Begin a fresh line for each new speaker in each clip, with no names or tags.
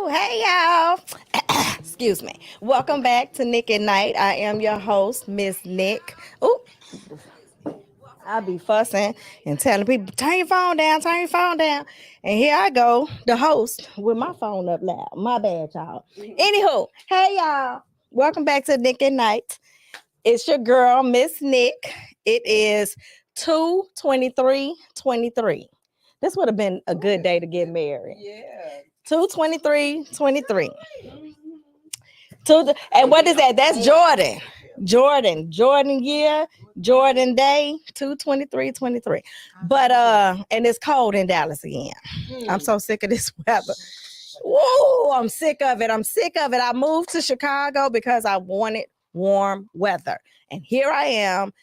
Hey y'all. Excuse me. Welcome back to Nik Nite. I am your host, MzNik. Ooh, I be fussing and telling people, turn your phone down, turn your phone down. And here I go, the host, with my phone up loud. My bad, y'all. Anywho, hey y'all. Welcome back to Nik Nite. It's your girl, MzNik. It is 2/23/23. This would have been a good day to get married.
Yeah.
2/23/23. And what is that? That's Jordan. Jordan year, Jordan day, 2/23/23. But and it's cold in Dallas again. I'm so sick of this weather. Whoa, I'm sick of it. I moved to Chicago because I wanted warm weather. And here I am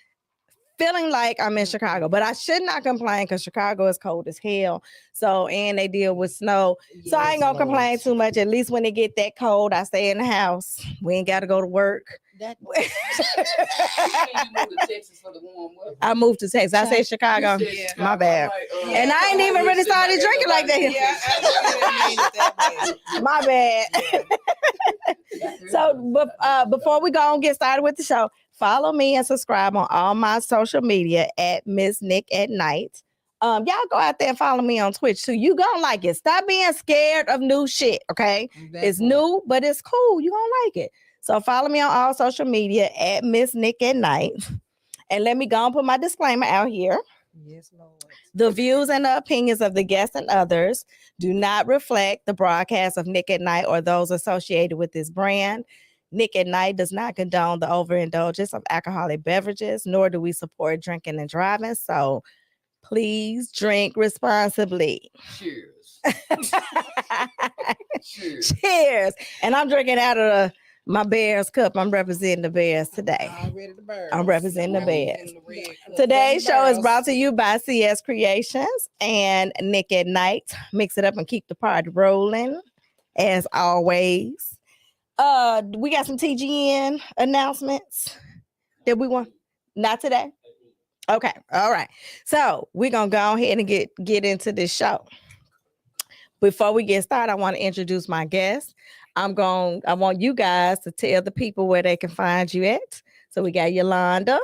feeling like I'm in Chicago, but I should not complain because Chicago is cold as hell. So, and they deal with snow. So I ain't gonna complain too much. At least when it get that cold, I stay in the house. We ain't got to go to work.
You moved to Texas for the warm weather.
I moved to Texas. I say Chicago. My bad. And I ain't even really started drinking like that. My bad. So, before we go and get started with the show, follow me and subscribe on all my social media at MzNik at Night. Y'all go out there and follow me on Twitch too. You gonna like it. Stop being scared of new shit, okay? It's new, but it's cool. You gonna like it. So follow me on all social media at MzNik at Night. And let me go and put my disclaimer out here.
Yes, Lord.
The views and the opinions of the guests and others do not reflect the broadcast of Nik at Night or those associated with this brand. Nik at Night does not condone the overindulgence of alcoholic beverages, nor do we support drinking and driving. So please drink responsibly.
Cheers.
Cheers. And I'm drinking out of my Bears cup. I'm representing the Bears today. I'm representing the Bears. Today's show is brought to you by CS Creations and Nik at Night. Mix it up and keep the party rolling, as always. We got some TGN announcements that we want. Not today. Okay. All right. So we're gonna go ahead and get into this show. Before we get started, I want to introduce my guest. I want you guys to tell the people where they can find you at. So we got Yalonda.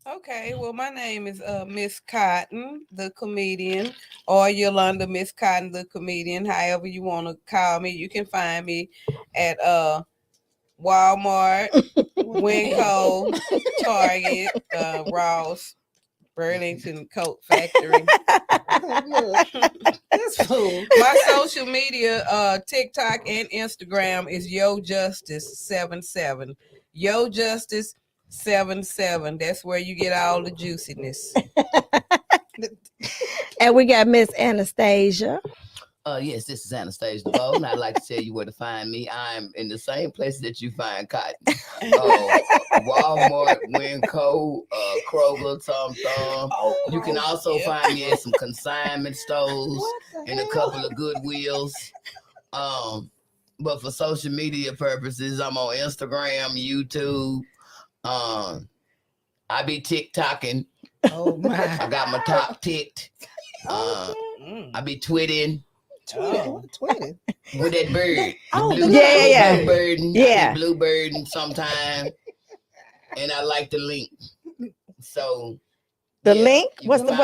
Okay, well, my name is Miss Cotton, the comedian, or Yalonda Miss Cotton, the comedian. However you want to call me, you can find me at Walmart, Winco, Target, Ross, Burlington Coat Factory. That's cool. My social media, TikTok and Instagram is Yo Justice 77. Yo Justice 77. That's where you get all the juiciness.
And we got Miss Anastacia.
Yes, this is Anastacia DeVoe, and I'd like to tell you where to find me. I'm in the same place that you find Cotton. Walmart, Winco, Kroger, Tom Thumb. You can also find me at some consignment stores and a couple of Goodwills. But for social media purposes, I'm on Instagram, YouTube. I be TikToking.
Oh my!
I got my top ticked. I be twitting.
Twitting
With that bird.
Yeah.
Bird.
Yeah.
Bluebird sometime. And I like the link. So
the link? What's the
link?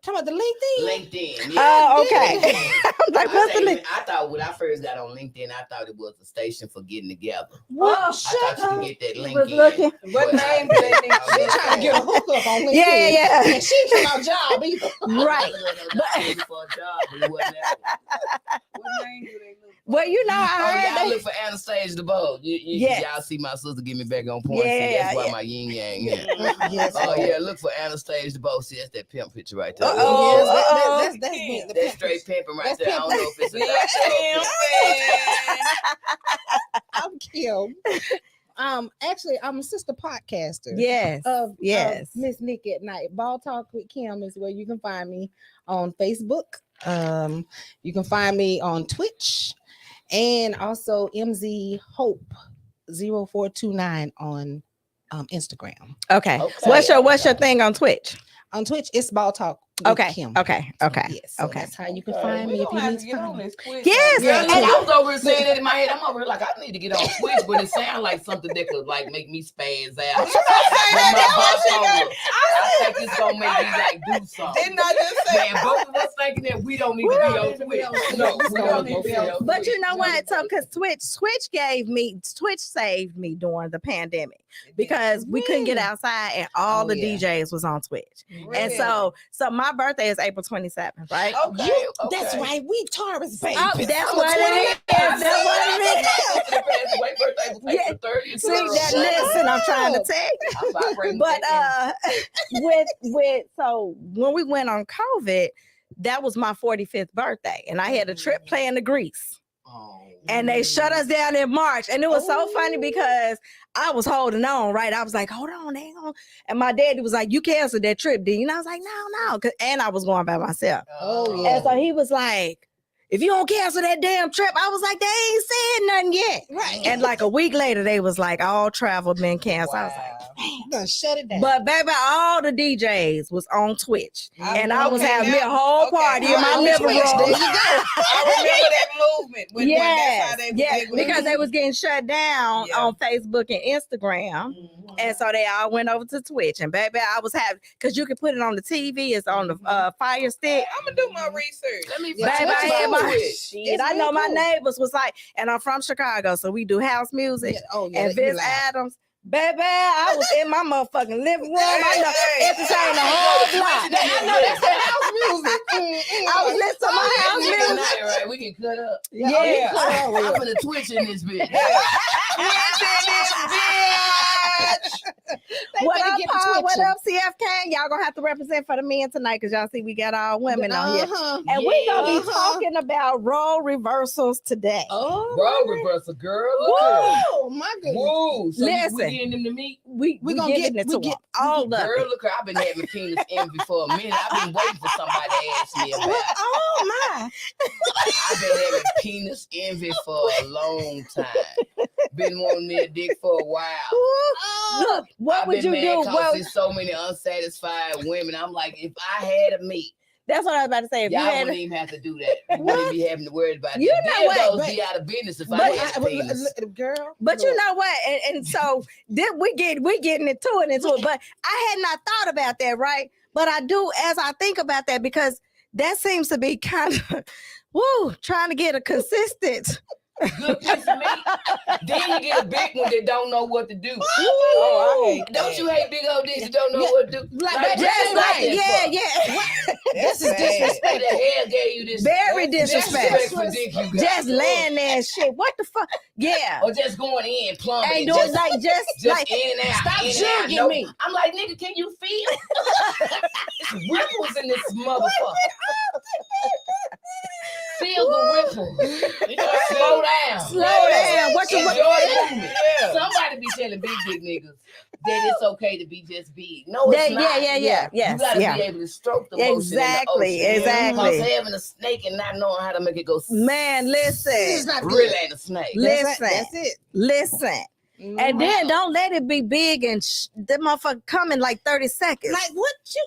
Talking about the LinkedIn?
LinkedIn.
Yeah. Oh, okay. I'm like, what's the link?
I thought when I first got on LinkedIn, I thought it was a station for getting together.
What?
I thought you could get that link in.
What name do they need? She trying to get a hookup on LinkedIn.
Yeah.
And she ain't no job either.
Right.
For a job, but it wasn't that.
What name do they look for?
Well, you know, I heard
y'all look for Anastacia DeVoe. Y'all see my sister get me back on point.
Yeah,
that's why my yin yang.
Yes.
Oh yeah, look for Anastacia DeVoe. See, that's that pimp picture right there. That's straight pimping right there. I don't know if it's a
I'm Kim. Actually, I'm a sister podcaster.
Yes. Yes.
MzNik at Night. Ball Talk with Kim is where you can find me on Facebook. You can find me on Twitch and also MZ Hope 0429 on Instagram.
Okay. What's your thing on Twitch?
On Twitch, it's Ball Talk
Okay.
Kim.
Okay.
Yes. So
Okay.
that's how you can find me if you need to find me.
Yes.
Yeah,
and
I was over here saying that in my head. I'm over here like, I need to get on Twitch, but it sounds like something that could like make me spaz out. I think it's gonna make me like do something.
Didn't I just say?
Man, both of us thinking that we don't need to be on Twitch. No, we don't need to be on Twitch.
But you know what? So because Twitch saved me during the pandemic because we couldn't get outside and all the DJs was on Twitch. And so my birthday is April 27th, right?
Okay,
That's right. We Taurus, baby.
Oh, that's what it is. That's what it is.
Yeah.
See that? Listen, I'm trying to tell you. But so when we went on COVID, that was my 45th birthday, and I had a trip planned to Greece. And they shut us down in March. And it was so funny because I was holding on, right? I was like, hold on, they ain't gonna. And my daddy was like, you canceled that trip, didn't you? And I was like, no. And I was going by myself. And so he was like, if you don't cancel that damn trip, I was like, they ain't said nothing yet.
Right.
And like a week later, they was like, all travel been canceled. I was like,
I'm gonna shut it down.
but baby, all the DJs was on Twitch. And I was having me a whole party in my living room.
There you go. I remember that movement.
Because they was getting shut down on Facebook and Instagram. And so they all went over to Twitch. And baby, I was having, because you can put it on the TV, it's on the Fire Stick.
I'm gonna do my research.
Let me
Baby, I had my shit. I know my
cool.
neighbors was like, and I'm from Chicago, so we do house music. And Vince Adams, baby, I was in my motherfucking living room. I know entertain the whole block.
I know that's the house music.
I was listening to my house music.
Right, we can cut up.
Yeah.
I'm gonna Twitch in this bitch.
What up, Paul? What up, CFK? Y'all gonna have to represent for the men tonight because y'all see we got all women on here. And we gonna be talking about role reversals today.
Role reversal, girl.
Oh my goodness.
Whoa. So
Listen.
we getting them to meet?
We
gonna
getting
get-
it to
we
them.
get-
All of
Girl,
it.
look, I've been having penis envy for a minute. I've been waiting for somebody to ask me about it.
Oh my.
I've been having penis envy for a long time. Been wanting me a dick for a while.
Look, what
I've
would
been
you
mad
do?
'cause
Well,
there's so many unsatisfied women. I'm like, if I had a meat,
that's what I was about to say. If
y'all
you had
wouldn't even have to do that. You wouldn't be having to worry about
You
that.
know what?
Dildos be out of business if I had a penis.
Girl.
But you know what? And so we getting into it. But I had not thought about that, right? But I do as I think about that because that seems to be kind of trying to get a consistent.
Good piece of meat. Then you get a big one that don't know what to do.
Oh, I hate
Don't you hate big old dicks that don't know what to do?
Like,
just like that
This is disrespect.
Who the hell gave you this?
Very disrespectful.
Disrespectful dick you got.
Just laying there and shit. What the fuck? Yeah.
Or just going in, plumbing.
Ain't doing like just like
in and out.
stop
in and out.
jugging
No,
me.
I'm like, nigga, can you feel? It's ripples in this motherfucker. Feel the ripple. Slow down.
What you
Enjoy the movement. Somebody be telling big niggas that it's okay to be just big. No, it's not.
Yeah.
You gotta be able to stroke the motion
Exactly.
in the ocean. Because having a snake and not knowing how to make it go.
Man, listen.
Really ain't a snake.
Listen.
That's it.
Listen. And then don't let it be big and that motherfucker come in like 30 seconds.
Like what you?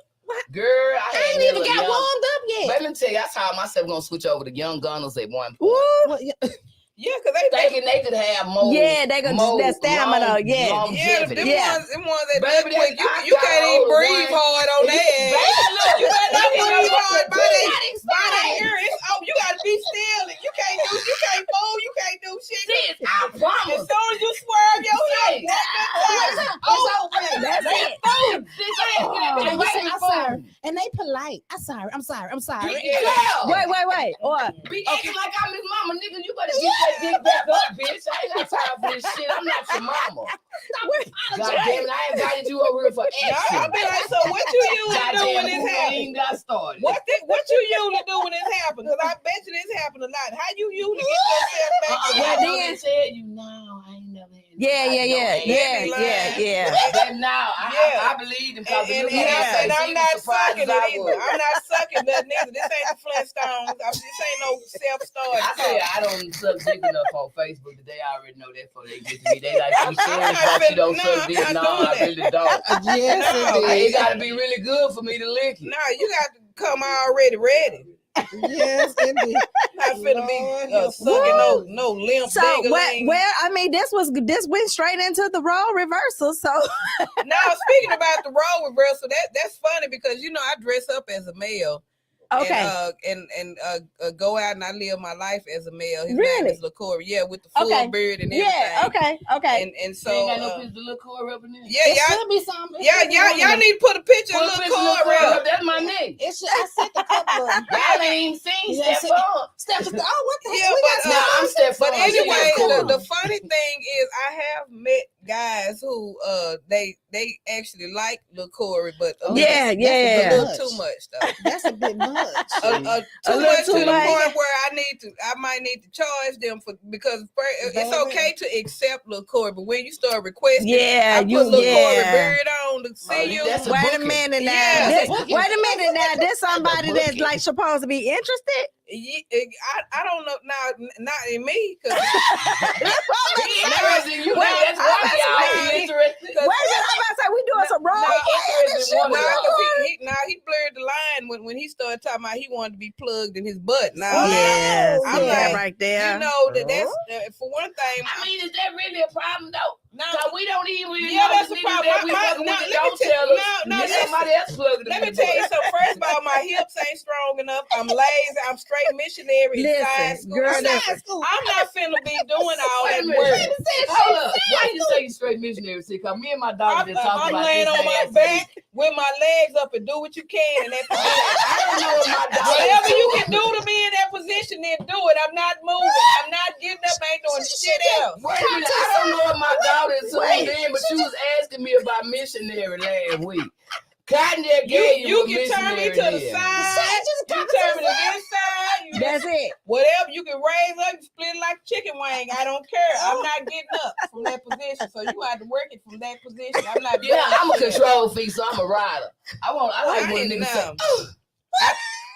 Girl, I
ain't even got warmed up yet.
Let me tell you, I saw myself gonna switch over to young gunners at one point.
What,
Yeah, because they
Thinking they could have more.
Yeah, they gonna
more
that stamina.
Yeah,
longevity.
them ones that
Baby,
quick.
I
You
got
can't
all
even
the
breathe
ones-
hard on that. You better not breathe hard by that ear. You gotta be still. You can't move, you can't do shit.
Sis, I
As
promise.
soon as you swerve your hip,
That's it.
I'm sorry. And they polite. I'm sorry. Wait.
Or
Be acting like I'm his mama, nigga. You better get that dick back up, bitch. I ain't got time for this shit. I'm not your mama. God damn it, I invited you over here for action.
I'll be like, so what you usually do when this happens?
Ain't got started.
What you usually do when this happens? Because I bet you this happen a lot. How you usually get yourself back?
Well, then tell you, no, I ain't never had
yeah.
But now, I believe them because
And I'm not sucking it either. I'm not sucking nothing either. This ain't the Flintstones. This ain't no self-storage.
I tell you, I don't suck dick enough on Facebook today. I already know that before they get to me. They like, you serious about you don't suck dick? No, I really don't.
Yes,
It gotta be really good for me to lick it.
No, you got to come already ready.
Yes, indeed.
Not finna be sucking no limp
So
dingling.
well, I mean, this went straight into the role reversal. So
Now speaking about the role reversal, that's funny because you know I dress up as a male.
okay.
And go out and I live my life as a male. His
Really?
name is LaCour. Yeah, with the full beard and everything.
Yeah, okay.
And so
You ain't got no picture of LaCour up in there?
yeah,
Should be something.
y'all need to put a picture of LaCour up.
That's my name.
I sent a couple of them.
Y'all ain't even seen
Yeah,
Steph on.
Steph, oh, what the
Yeah,
heck?
but
I'm Steph.
But anyway,
Cool.
the funny thing is I have met guys who they actually like LaCour, but a little too much though.
That's a bit much.
Too much to the point where I might need to charge them because it's okay to accept LaCour, but when you start requesting, I put LaCour beard on to see you.
Wait a minute now.
Yeah.
Wait a minute now. There's somebody that's like supposed to be interested.
I don't know now, not in me. Cause
Interested in you. That's why y'all interested.
Wait a minute, I'm about to say we doing some wrong.
He blurred the line when he started talking about he wanted to be plugged in his butt. Now,
I'm
like,
right there.
You know that's for one thing.
I mean, is that really a problem though?
No,
we don't even know
that's
the
a
niggas
problem.
that we fucking with that don't tell us. Somebody else plugged it.
Let me tell you something. First of all, my hips ain't strong enough. I'm lazy. I'm straight missionary.
Listen, girl,
I'm not finna be doing all that
Wait a
work.
minute. Hold up. Why you say you straight missionary? See, cause me and my daughter just talking about
laying on my back with my legs up and do what you can in that position.
I don't know what my daughter.
Whatever you can do to be in that position, then do it. I'm not moving. I'm not getting up. I ain't doing shit else.
Wait a minute. I don't know what my daughter is doing, but she was asking me about missionary last week. Kanye gave
You can turn me to the side. You turn me to this side.
That's it.
Whatever you can raise up, split it like chicken wing. I don't care. I'm not getting up from that position. So you have to work it from that position. I'm not.
Yeah, I'm a control freak, so I'm a rider. I like when niggas say.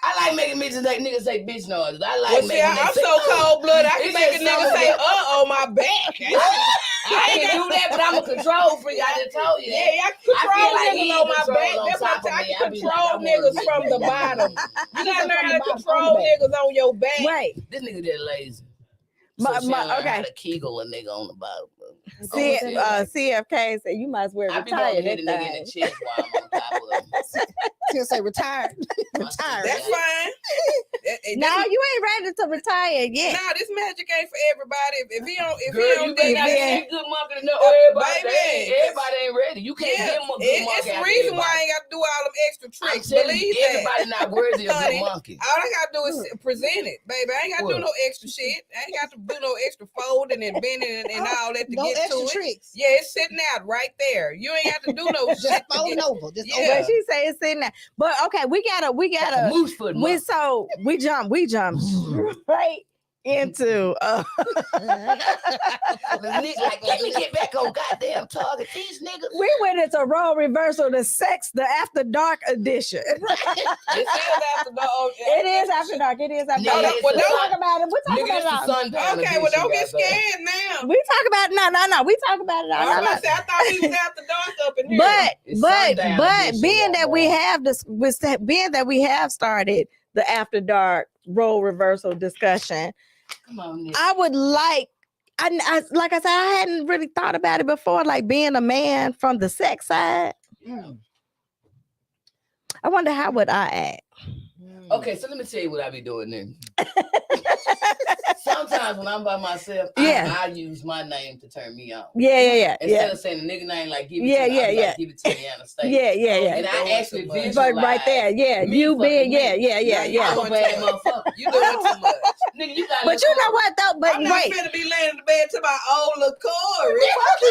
I like making niggas say bitch noises. I like making niggas
I'm
say,
so cold blooded. I can make a nigga say on my back.
I ain't do that, but I'm a control freak. I just told you that.
Yeah, I can control
like
niggas on my back. That's why I can control niggas from the bottom. You gotta learn how to control niggas on your back.
Wait.
This nigga just lazy.
Okay.
How to kegel a nigga on the bottom.
CFK said you might as well retire.
I be hitting a nigga in the chest while I'm on top of him.
He'll say retired. Retired.
That's fine.
No, you ain't ready to retire yet.
Nah, this magic ain't for everybody. If he don't,
you
get
a good market to know everybody ain't ready. You can't give him a good market.
It's the reason why I ain't got to do all them extra tricks.
Believe everybody not worthy of a monkey.
All I got to do is present it, baby. I ain't got to do no extra shit. I ain't got to do no extra folding and bending and all that to get to it.
Tricks.
Yeah, it's sitting out right there. You ain't got to do no shit.
Just folding over.
But she say it's sitting there. But okay, we gotta
moose foot.
We jump right into
Nick, like, let me get back on goddamn target. These niggas.
We went into role reversal, the after dark edition.
It is after dark.
It is after dark. It is after dark. We'll talk about it. We'll talk about it.
Okay, well, don't get scared now.
We talk about it. No. We talk about it.
I thought he was after dark up in here.
But being that we have started the after dark role reversal discussion,
come on, Nick.
I would like I said, I hadn't really thought about it before, like being a man from the sex side. I wonder how would I act.
Okay, so let me tell you what I be doing then. Sometimes when I'm by myself, I use my name to turn me on.
Yeah.
Instead of saying the nigga name, like give it to me, like, give it to me, Anastacia.
Yeah.
And I actually visualize.
But right there, you being, yeah.
I'm a bad motherfucker.
You doing too much.
Nigga, you got.
But you know what though? But
I'm not finna be laying in the bed to my old LaCour.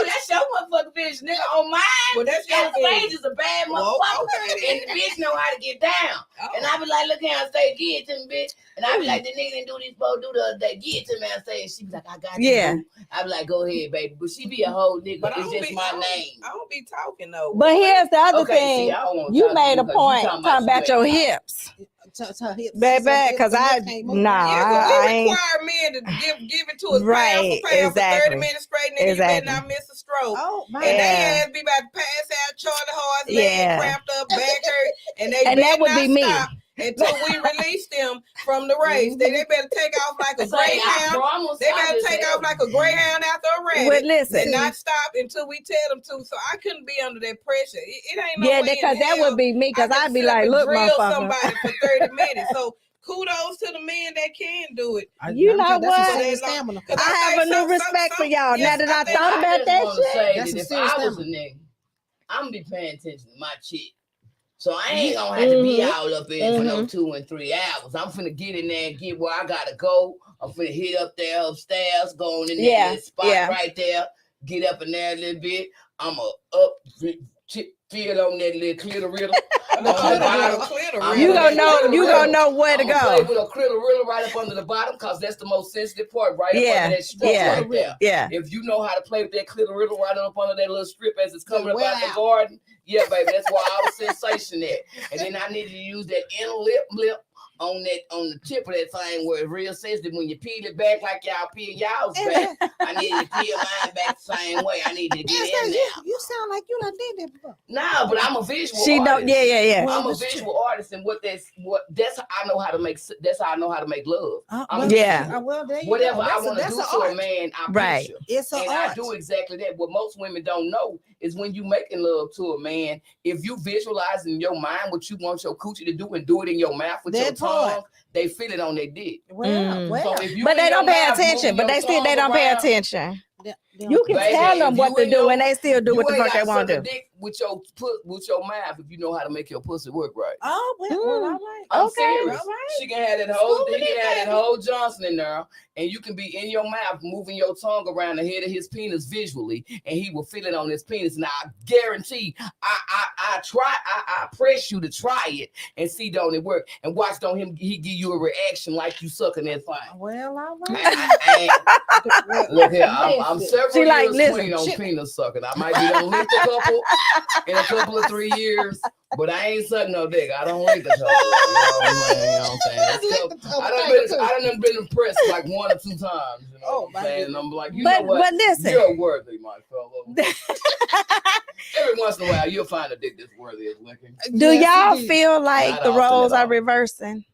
That's your motherfucking bitch, nigga. On mine,
well, that's your
Anastacia is a bad motherfucker, and the bitch know how to get down. And I be like, look here, Anastacia, get it to me, bitch. And I be like, the nigga didn't do this, bro, do the other day. Get it to me, Anastacia. She be like, I got you.
Yeah.
I be like, go ahead, baby. But she be a whole nigga. But it's just my name.
I don't be talking though.
But here's the other thing.
See,
you made a point talking about your hips. Baby, because I ain't.
Require men to give it to us pound for pound for 30 minutes straight, and you better not miss a stroke. And they ass be about to pass out, Charlie Horse, leg cramped up, back hurt, and that would be me. until we release them from the race. They better take off like a greyhound. They better take off like a greyhound after a rabbit.
Well, listen,
and not stop until we tell them to. So I couldn't be under that pressure. It ain't no
yeah,
way
because that would be me. Because I'd be like, look,
drill
motherfucker.
somebody for 30 minutes. So kudos to the men that can do it.
You know what?
I
have a new respect for y'all. Now that I thought about that shit.
If I was a nigga, I'm gonna be paying attention to my chick. So I ain't gonna have to be all up in for no 2 and 3 hours. I'm finna get in there and get where I gotta go. I'm finna hit up there upstairs, going in there, spot right there, get up in there a little bit. I'm feel on that little clitoris. You gonna know where to go. Play with a clitoris right up under the bottom, cause that's the most sensitive part, right up under that strip right there.
Yeah.
If you know how to play with that clitoris right up under that little strip as it's coming up out the garden, yeah, baby, that's why all the sensation there. And then I needed to use that inner lip on the tip of that thing where it's real sensitive. When you peel it back like y'all peel y'all's back, I need to peel mine back the same way. I need to get in there.
You sound like you done did that before.
Nah, but I'm a visual
artist.
Yeah. I'm a visual artist, and that's how I know how to make. That's how I know how to make love. Whatever I want to do to a man, I picture.
It's an
art. I do exactly that. What most women don't know is when you making love to a man, if you visualize in your mind what you want your coochie to do and do it in your mouth with your tongue, they feel it on their dick.
So
but they don't pay attention. But they don't pay attention. You can tell them what to do, and they still do what the fuck they want to do.
With your mouth, if you know how to make your pussy work right.
Oh, well, all right.
I'm serious. She can have that whole. He can have that whole Johnson in there, and you can be in your mouth, moving your tongue around the head of his penis visually, and he will feel it on his penis. Now, I guarantee, I press you to try it and see don't it work, and watch he give you a reaction like you sucking that thing.
Well, all right.
Look here, I'm several years clean on penis sucking. I might be on lift a couple in a couple of 3 years, but I ain't sucking no dick. I don't lick a couple. You know what I'm saying? I done been impressed like 1 or 2 times. You know what I'm saying? And I'm like, you know what?
But listen,
you're worthy, my fellow. Every once in a while, you'll find a dick that's worthy of licking.
Do y'all feel like the roles are reversing?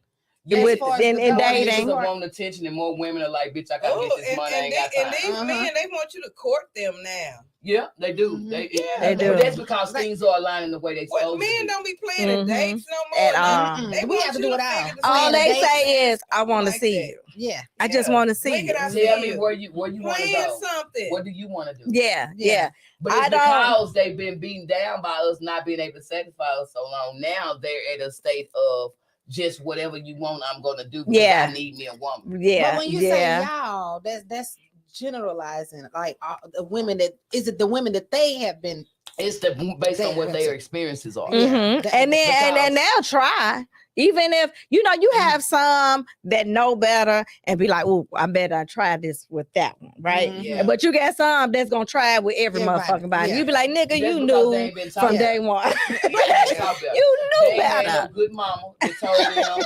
In dating,
want attention, and more women are like, "Bitch, I gotta get this money." I ain't got time.
And these men, they want you to court them now.
Yeah, they do. They do. But that's because things are aligning the way they supposed to.
Men don't be playing the dates no more.
At all.
We have to do it
all they say is, "I want to see you."
Yeah,
I just want to see you.
Tell me where you want to go.
Something.
What do you want to do?
Yeah.
But it's because they've been beaten down by us not being able to satisfy us so long. Now they're at a state of just whatever you want, I'm gonna do because I need me a woman.
Yeah. But when you say y'all, that's generalizing. Like the women the women that they have been.
It's based on what their experiences are.
Mm-hmm. And they'll try. Even if, you have some that know better and be like, oh, I better try this with that one, right?
Mm-hmm. Yeah.
But you got some that's going to try it with every motherfucking body. Yeah. You be like, nigga, you knew from day one. You knew better.
No good mama that told them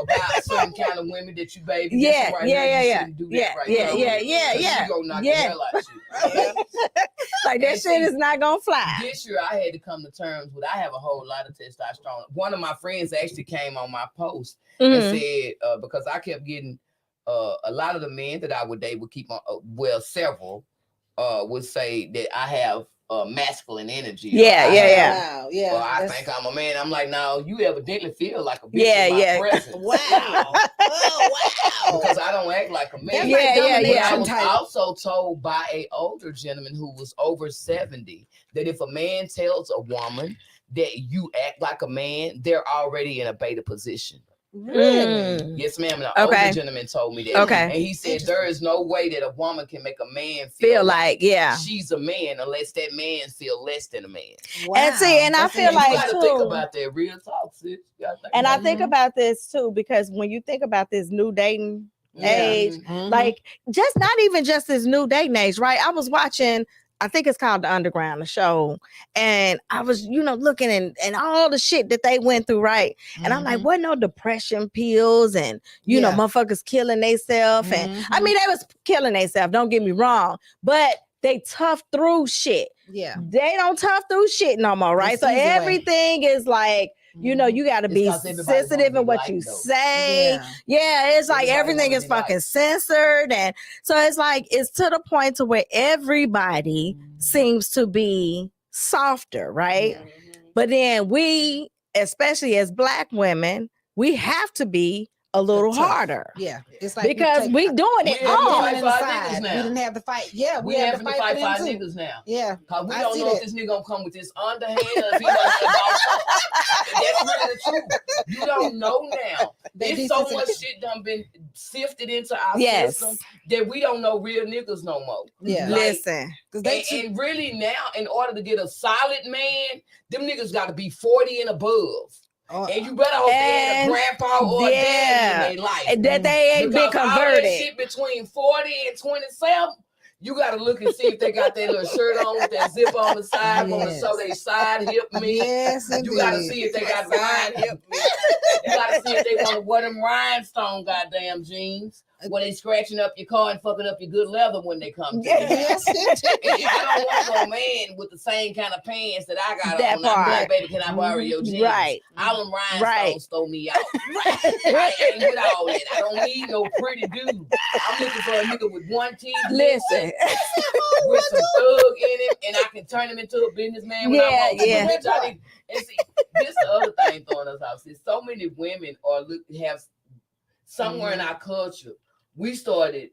about certain kind of women that you baby.
Yeah. Like that shit is not going to fly.
This year I had to come to terms with, I have a whole lot of testosterone. One of my friends actually came on my post and said, because I kept getting a lot of the men that I would date would keep on, several would say that I have masculine energy. I think I'm a man. I'm like, no, you evidently feel like a bitch in my presence.
Wow.
Because I don't act like a man. I was also told by an older gentleman who was over 70 that if a man tells a woman that you act like a man, they're already in a beta position.
Really?
Yes, ma'am. An older gentleman told me that. And he said there is no way that a woman can make a man feel like she's a man unless that man feel less than a man.
Wow. And I feel like
you gotta think about that real talk, sis.
And I think about this too, because when you think about this new dating age, like just not even just this new dating age, right? I was watching, I think it's called The Underground, the show. And I was, looking and all the shit that they went through, right? And I'm like, what no depression pills and, motherfuckers killing themselves. And I mean, they was killing themselves, don't get me wrong. But they tough through shit.
Yeah.
They don't tough through shit no more, right? So everything is like, You know, you got to be sensitive in what you say. Yeah, it's like everything is fucking censored. And so it's like, it's to the point to where everybody seems to be softer, right? But then we, especially as Black women, we have to be a little harder.
Yeah, it's like
because we doing it all.
We didn't have to fight. Yeah,
we have to fight 5 niggas now.
Yeah,
because we don't know if this nigga gonna come with this underhand or if he gonna that's really the truth. You don't know now. There's so much shit done been sifted into our system that we don't know real niggas no more.
Yeah, listen,
and really now, in order to get a solid man, them niggas got to be 40 and above. And you better hope they had a grandpa or a daddy in their life.
And that they ain't been converted.
All that shit between 40 and 27, you got to look and see if they got their little shirt on with that zip on the side, want to show they side hip meat.
Yes,
you got to see if they got side hip meat. You got to see if they want to wear them rhinestone goddamn jeans. When they scratching up your car and fucking up your good leather when they come to you. Yes. If you don't want no man with the same kind of pants that I got on, I'm like, baby, can I borrow your jeans?
Right.
All them rhinestones throw me out. I ain't with all that. I don't need no pretty dude. I'm looking for a nigga with one teeth.
Listen.
With some thug in him, and I can turn him into a businessman when I want to. And see, this the other thing throwing us out. See, so many women have somewhere in our culture, we started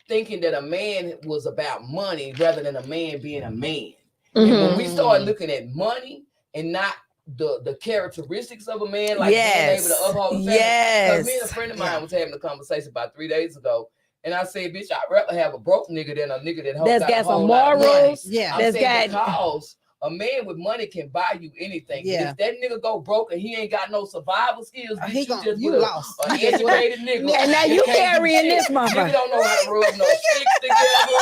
thinking that a man was about money rather than a man being a man. And when we started looking at money and not the characteristics of a man, like being able to uphold the family. Because me and a friend of mine was having a conversation about 3 days ago, and I said, bitch, I'd rather have a broke nigga than a nigga that's got some morals. Because a man with money can buy you anything. Yeah. If that nigga go broke and he ain't got no survival skills, you lost. An educated nigga.
And now you carrying this motherfucker.
Nigga don't know how to rub no sticks together.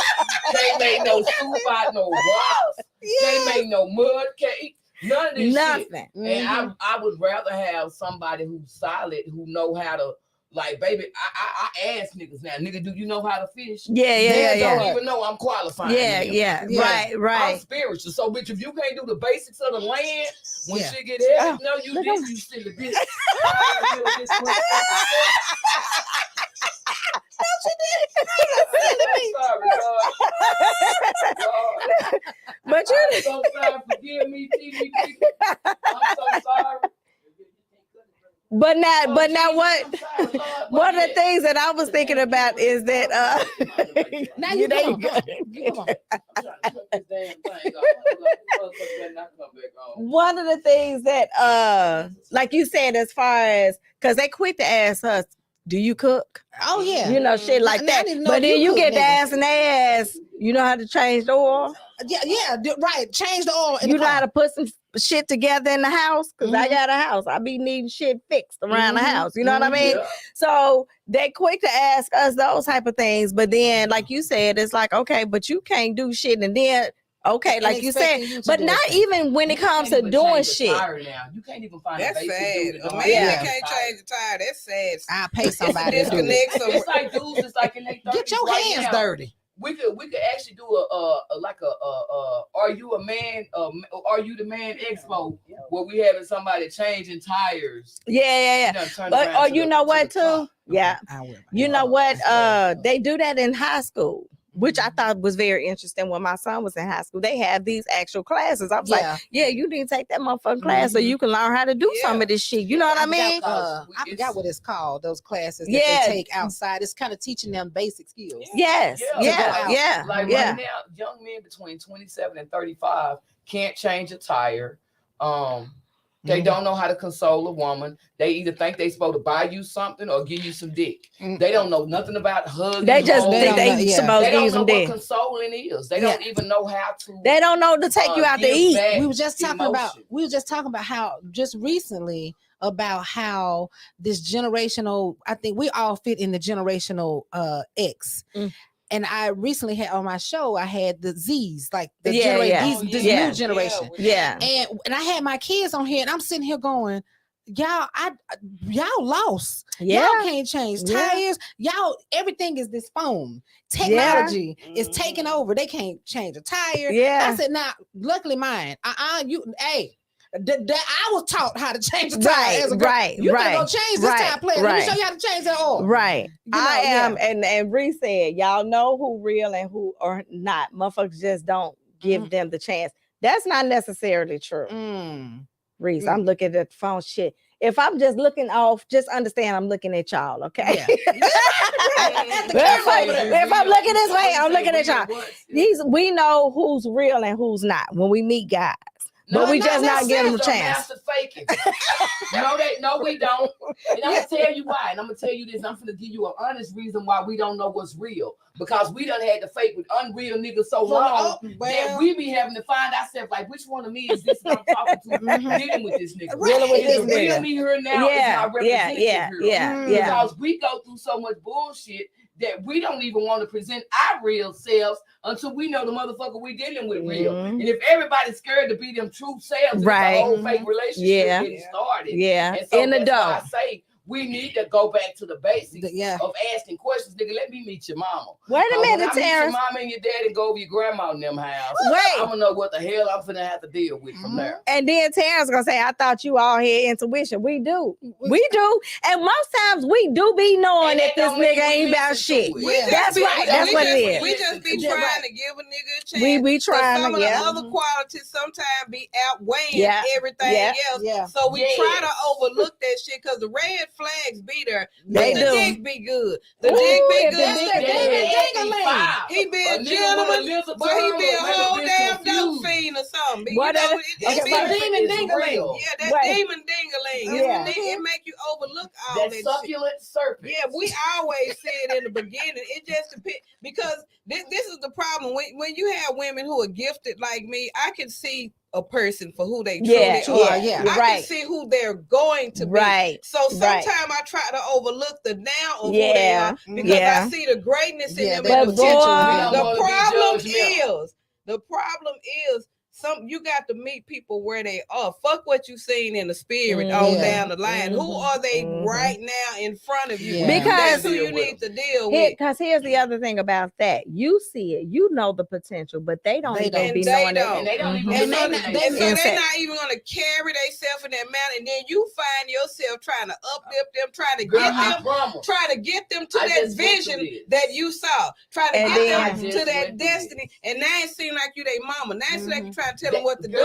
Can't make no soup out no rocks. Can't make no mud cake. None of this shit. And I would rather have somebody who's solid, who know how to. Like, baby, I ask niggas now, nigga, do you know how to fish? They don't even know I'm qualified. Right. I'm spiritual. So, bitch, if you can't do the basics of the land, when shit get heavy, no, you didn't. You still a bitch.
But you
I'm so sorry. Forgive me, TV. I'm so sorry.
But now what? One of the things that I was thinking about is that
now you go.
One of the things that like you said, as far as because they quick to ask us, do you cook?
Oh yeah,
you know, shit like that. But then you get to asking their ass, you know how to change the oil?
Yeah, right. Change the oil.
You know how to put some shit together in the house? Because I got a house. I be needing shit fixed around the house. You know what I mean? Yeah. So they quick to ask us those type of things. But then, like you said, it's like, okay, but you can't do shit. And then, okay, like you said, but not even when it comes to doing shit.
You can't even find
that's sad. A man can't change the tire. That's sad.
I'll pay somebody to do it.
It's like dudes, it's like in their 30s.
Get your hands dirty.
We could actually do a are you a man? Are you the man expo where we having somebody changing tires?
Yeah. But you know what too? Yeah. You know what? They do that in high school, which I thought was very interesting. When my son was in high school, they have these actual classes. I was like, yeah, you need to take that motherfucking class so you can learn how to do some of this shit. You know what I mean?
I forgot what it's called. Those classes that they take outside. It's kind of teaching them basic skills.
Yes. Yeah.
Like right now, young men between 27 and 35 can't change a tire. They don't know how to console a woman. They either think they supposed to buy you something or give you some dick. They don't know nothing about hugging.
They just think they supposed to give you some dick.
They don't know what consoling is. They don't even know how to.
They don't know to take you out to eat.
We were just talking about how just recently about how this generational. I think we all fit in the generational X. And I recently had on my show, I had the Z's, like the this new generation. And I had my kids on here, and I'm sitting here going, y'all lost. Y'all can't change tires. Y'all, everything is this phone. Technology is taking over. They can't change a tire. I said, nah, luckily mine. I was taught how to change the tire as a girl.
Right,
You
right,
better go change this tire plate. Let me show you how to change that oil.
Right.
You know,
I am, and Bree said, y'all know who real and who are not. Motherfuckers just don't give them the chance. That's not necessarily true. Reese, I'm looking at the phone shit. If I'm just looking off, just understand I'm looking at y'all, okay?
Yeah.
If I'm looking this way, I'm looking at y'all. We know who's real and who's not when we meet guys. But we just not giving them a chance.
Faking. No, we don't. And I'm gonna tell you why. And I'm gonna tell you this. I'm gonna give you an honest reason why we don't know what's real. Because we done had to fake with unreal niggas so long that we be having to find ourselves like, which one of me is this I'm talking to? Dealing with this nigga.
Dealing with this nigga.
Real me here now is my representative here. Because we go through so much bullshit that we don't even want to present our real selves until we know the motherfucker we dealing with real. And if everybody's scared to be them true selves,
right,
it's a whole fake relationship getting started.
And
so
in the door.
I say we need to go back to the basics of asking questions. Nigga, let me meet your mama.
Wait a minute,
Terrence.
Terrence.
Your mama and your daddy go over your grandma in them house.
Wait.
I'm gonna know what the hell I'm finna have to deal with from there.
And then Terrence gonna say, I thought you all had intuition. We do. We do. And most times we do be knowing that this nigga ain't about shit. That's right. That's what it is.
We just be trying to give a nigga a chance.
We trying
some
to,
of the other qualities sometimes be outweighing everything else. So we try to overlook that shit because the red flags be there.
They
the
do.
dick be good. The dick be good. He be a
A
gentleman,
nigga
but he be a whole damn dope
confused.
fiend or something.
What
You know,
that demon
dingaling.
Yeah, that demon dingaling. It make you overlook all that
succulent
shit.
serpent.
Yeah, we always said in the beginning, it just depends because this is the problem. When you have women who are gifted like me, I can see a person for who they truly are. I can see who they're going to be. So sometimes I try to overlook the now of who they are because I see the greatness in them and potential. The problem is you got to meet people where they are. Fuck what you seen in the spirit on down the line. Who are they right now in front of you?
Because
that's who you need to deal with.
Because here's the other thing about that. You see it, you know the potential, but they don't even be knowing it.
And they don't even so they're not even gonna carry themselves in that manner. And then you find yourself trying to uplift them, trying to get them to that vision that you saw, trying to get them to that destiny. And now it seems like you their mama. Now it's like you trying to tell them what to do.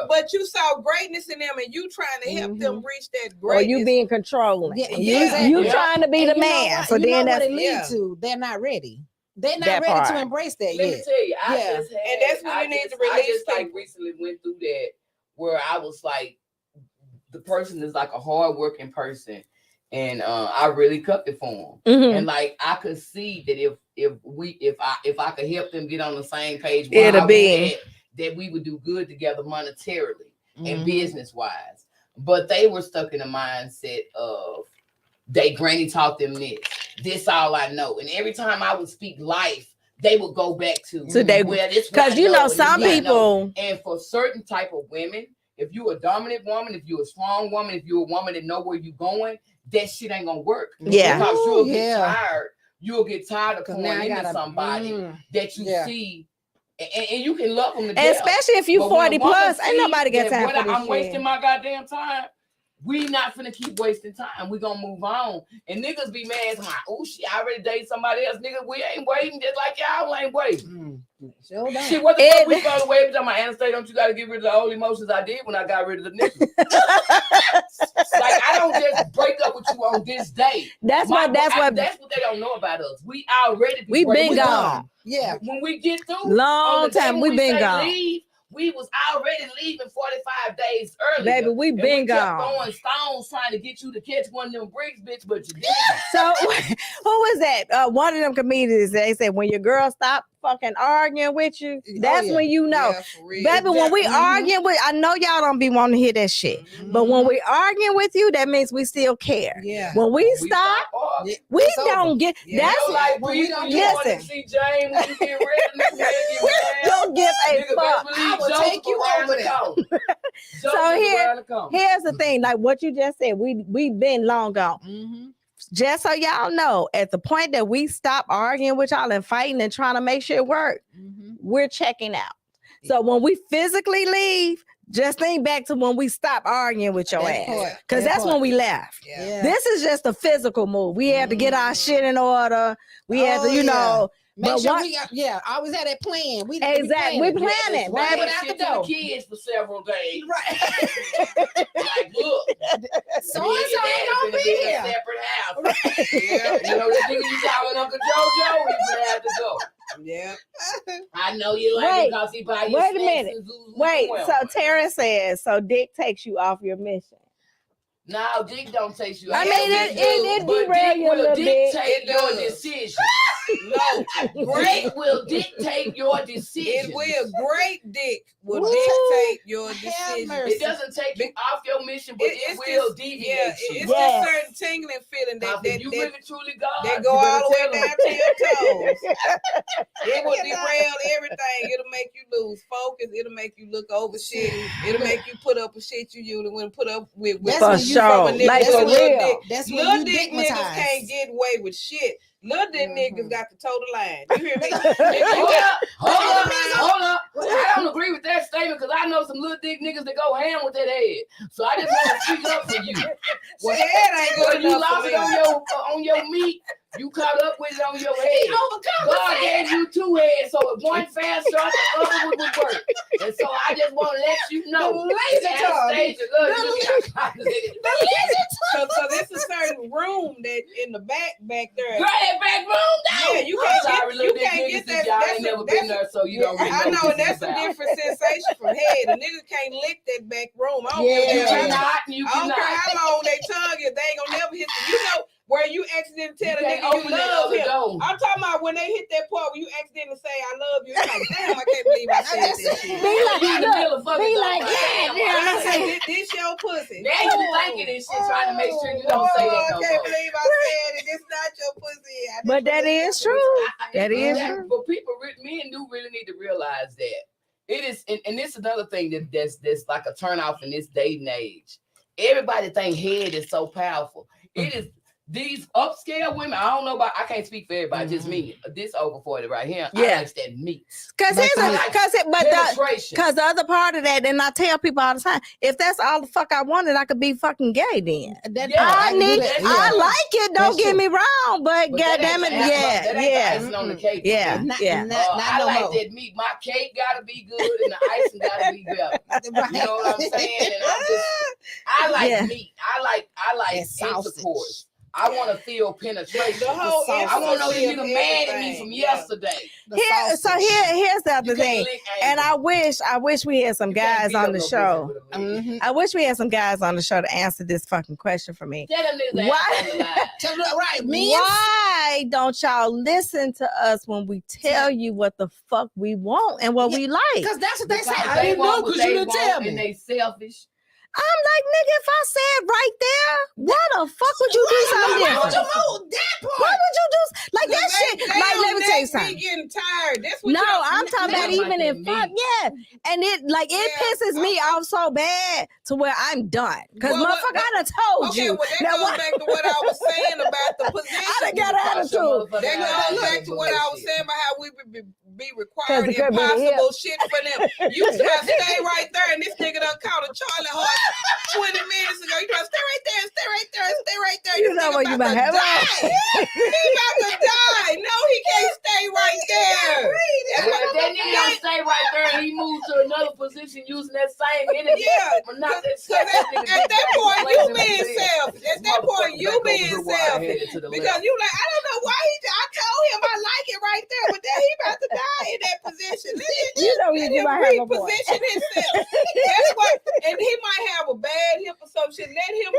But you saw greatness in them and you trying to help them reach that greatness.
Or you being controlling. You trying to be the man. So then
that's what it leads to. They're not ready. They're not ready to embrace that yet.
Let me tell you,
and that's when you need to release.
I just like recently went through that where I was like, the person is like a hardworking person, and I really cut it for them. And like I could see that if I could help them get on the same page,
it'll be
that we would do good together monetarily and business wise. But they were stuck in a mindset of they granny taught them this all I know. And every time I would speak life, they would go back to
because you know some people.
And for certain type of women, if you're a dominant woman, if you're a strong woman, if you're a woman that know where you're going, that shit ain't gonna work. Because you'll get tired. You'll get tired of pouring into somebody that you see. And you can love them to death.
Especially if you 40 plus, ain't nobody got time for this
I'm wasting my goddamn time. We not finna keep wasting time. We gonna move on. And niggas be mad. Like, oh shit, I already dated somebody else. Nigga, we ain't waiting just like y'all ain't waiting. Shit, what the fuck we go away with my Anastacia? Don't you gotta get rid of the old emotions I did when I got rid of the niggas? Like I don't just break up with you on this day. That's what they don't know about us. We already
been gone.
Yeah.
When we get through
long time, we been gone.
Leave, we was already leaving 45 days early.
Baby, we been gone.
Throwing stones trying to get you to catch one of them bricks, bitch, but you didn't.
So who was that? One of them comedians, they said when your girl stop fucking arguing with you, that's when you know. Baby, when we arguing with, I know y'all don't be wanting to hear that shit. But when we arguing with you, that means we still care. When we stop, we don't get that's like
when you want to see James when you get ready.
We don't give a fuck.
I will take you over there.
So here's the thing, like what you just said, we been long gone. Just so y'all know, at the point that we stop arguing with y'all and fighting and trying to make shit work, we're checking out. So when we physically leave, Just think back to when we stopped arguing with your ass. Because that's when we left.
Yeah.
This is just a physical move. We had to get our shit in order. We had to, you know.
Make sure we always had that plan. We plan it.
Right after the kids for several days. Right. Like, look.
So ain't gonna be here.
Separate house. Yeah. You know, the nigga you saw with Uncle JoJo, he's gonna have to go. Yeah. I know you like it because he buy you
Wait a minute. Wait, so Terrence says, so Dick takes you off your mission.
No, Dick don't take you.
I mean, it derail you a little bit.
Dictate your decision. No, great will dictate your decision.
It will. Great Dick will dictate your decision.
It doesn't take you off your mission, but it will deviate you.
It's a certain tingling feeling that
you really truly God.
They go all the way down to your toes. It will derail everything. It'll make you lose focus. It'll make you look over shit. It'll make you put up with shit you usually wouldn't put up with.
For sure. Like for real.
Little dick niggas can't get away with shit. Little dick niggas got to toe the line. You hear me?
Hold up. I don't agree with that statement because I know some little dick niggas that go ham with that head. So I just want to speak up for you.
Well, head ain't good enough.
You lost it on your meat. You caught up with it on your head. God gave you two heads, so if one fast shot, the other one would work. And so I just want to let you know.
So this is a certain room that in the back there.
Girl, that back room down.
Yeah, you can't get that.
Y'all ain't never been there, so you don't really know.
I know, and that's a different sensation from head. A nigga can't lick that back room. I don't care how long they tongue is. They ain't gonna never hit the, you know, where you accidentally tell a nigga you love him. I'm talking about when they hit that part where you accidentally say I love you. It's like, damn, I can't believe I said that shit.
Be like,
I say, this your pussy.
Now you thinking this shit, trying to make sure you don't say that no more.
I can't believe I said it. It's not your pussy.
But that is true. That is true.
But people, men do really need to realize that. It is, and this is another thing that's like a turnoff in this day and age. Everybody think head is so powerful. It is. These upscale women, I don't know about, I can't speak for everybody, just me. This over 40 right here. I like that meat.
Because the other part of that, and I tell people all the time, if that's all the fuck I wanted, I could be fucking gay then. I like it, don't get me wrong, but goddamn it,
icing on the cake. I like that meat. My cake gotta be good and the icing gotta be better. You know what I'm saying? And I like meat. I like intercourse. I want to feel penetration. I want to know that you're mad at me from yesterday.
Here's the other thing, and I wish we had some guys on the show. I wish we had some guys on the show to answer this fucking question for me. Why don't y'all listen to us when we tell you what the fuck we want and what we like?
Because that's what they say. I didn't know because you didn't tell me.
And they selfish.
I'm like, nigga, if I said right there, why the fuck would you do something different?
Why would you move that part?
Why would you do like that shit? Like, let me tell you something.
Getting tired. That's what
I'm talking about even in fuck, and it pisses me off so bad to where I'm done. Because motherfucker, I done told you.
Well, that goes back to what I was saying about the position.
I done got an attitude.
That goes back to what I was saying about how we would be required impossible shit for them. You try to stay right there, and this nigga done caught a Charlie horse 20 minutes ago. You try to stay right there, stay right there, stay right there.
You know what you about to have
He about to die. No, he can't stay right there.
That nigga don't stay right there and he moves to another position using that same energy. But not that
at that point, you being selfish. At that point, you being selfish. Because you like, I don't know why I told him I like it right there, but then he about to die in that position.
You know you might have a point.
Reposition himself. That's what, and he might have a bad hip or some shit. Let him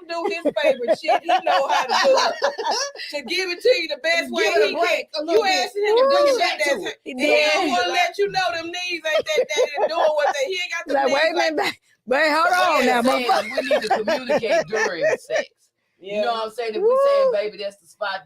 do his favorite shit. He know how to do it. To give it to you the best way he can. You asking him to do shit he don't want to let you know them knees ain't that doing what he ain't got the
like,
knees.
Wait, hold on now, motherfucker.
We need to communicate during sex. You know what I'm saying? If we saying, baby, that's the spot,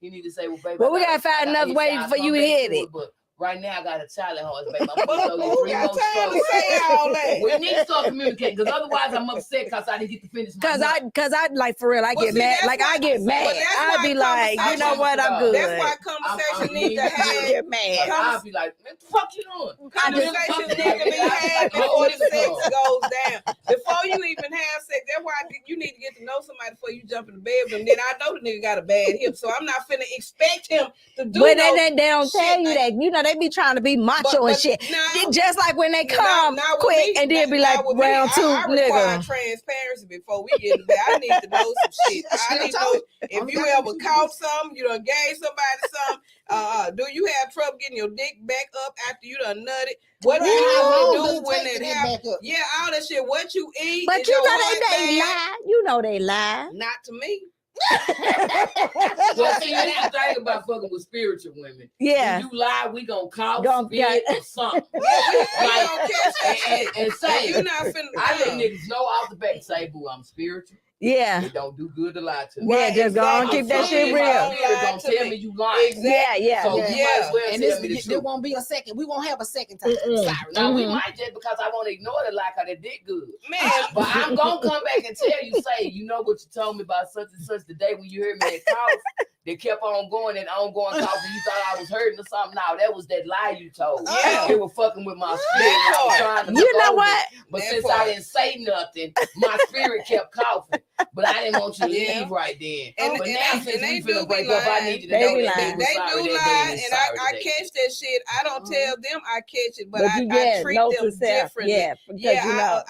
he need to say, well, baby.
Well, we gotta find another way for you to hit it.
But Right now, I got a child at home. Baby, I'm putting those
Who
3
got
months
time to say all that?
We need to start communicating, because otherwise I'm upset because I didn't get to finish my
Cause I like for real, I
Well,
get
see,
mad.
that's
Like
why-
I get
but
mad.
that's
I'd
why
be like, you know what, I'm good.
That's why conversation need to
I
have.
get mad.
I'll be like, man, the fuck you doing?
Conversation need to be had before the sex goes down. Before you even have sex, that's why you need to get to know somebody before you jump in the bed with them. Then I know the nigga got a bad hip, so I'm not finna expect him to do.
But they don't tell you that. You know, they be trying to be macho and shit.
No,
just like when they come quick and then be like round two,
I require
nigga.
transparency before we get in the bed. I need to know some shit. I need to know if you ever caught something, you done gave somebody something. Do you have trouble getting your dick back up after you done nutted? What do you do when it happens? Yeah, all that shit. What you eat?
But you know they lie. You know they lie.
Not to me.
Well, see, that's the thing about fucking with spiritual women.
Yeah.
When you lie, we gonna call spit or something. And say,
you're not finna.
I let niggas know off the back, say, boo, I'm spiritual.
Yeah.
It don't do good to lie to me.
Yeah, just go on, keep that shit real.
Don't tell me you lying.
Yeah.
So you might as well
and
tell me the truth.
There won't be a second. We won't have a second time. Sorry.
Now we might just because I want to ignore the lie because they did good.
Man,
but I'm gonna come back and tell you, say, you know what you told me about such and such the day when you heard me at cough. They kept on going and ongoing cough, and you thought I was hurting or something. No, that was that lie you told.
Yeah.
They were fucking with my spirit. I was trying to
you know what?
But since I didn't say nothing, my spirit kept coughing. But I didn't want you to leave right then. But now since we finna break up, I need you to know that
they do lie, and I catch that shit. I don't tell them I catch it, but I treat them differently.
Yeah, because you know.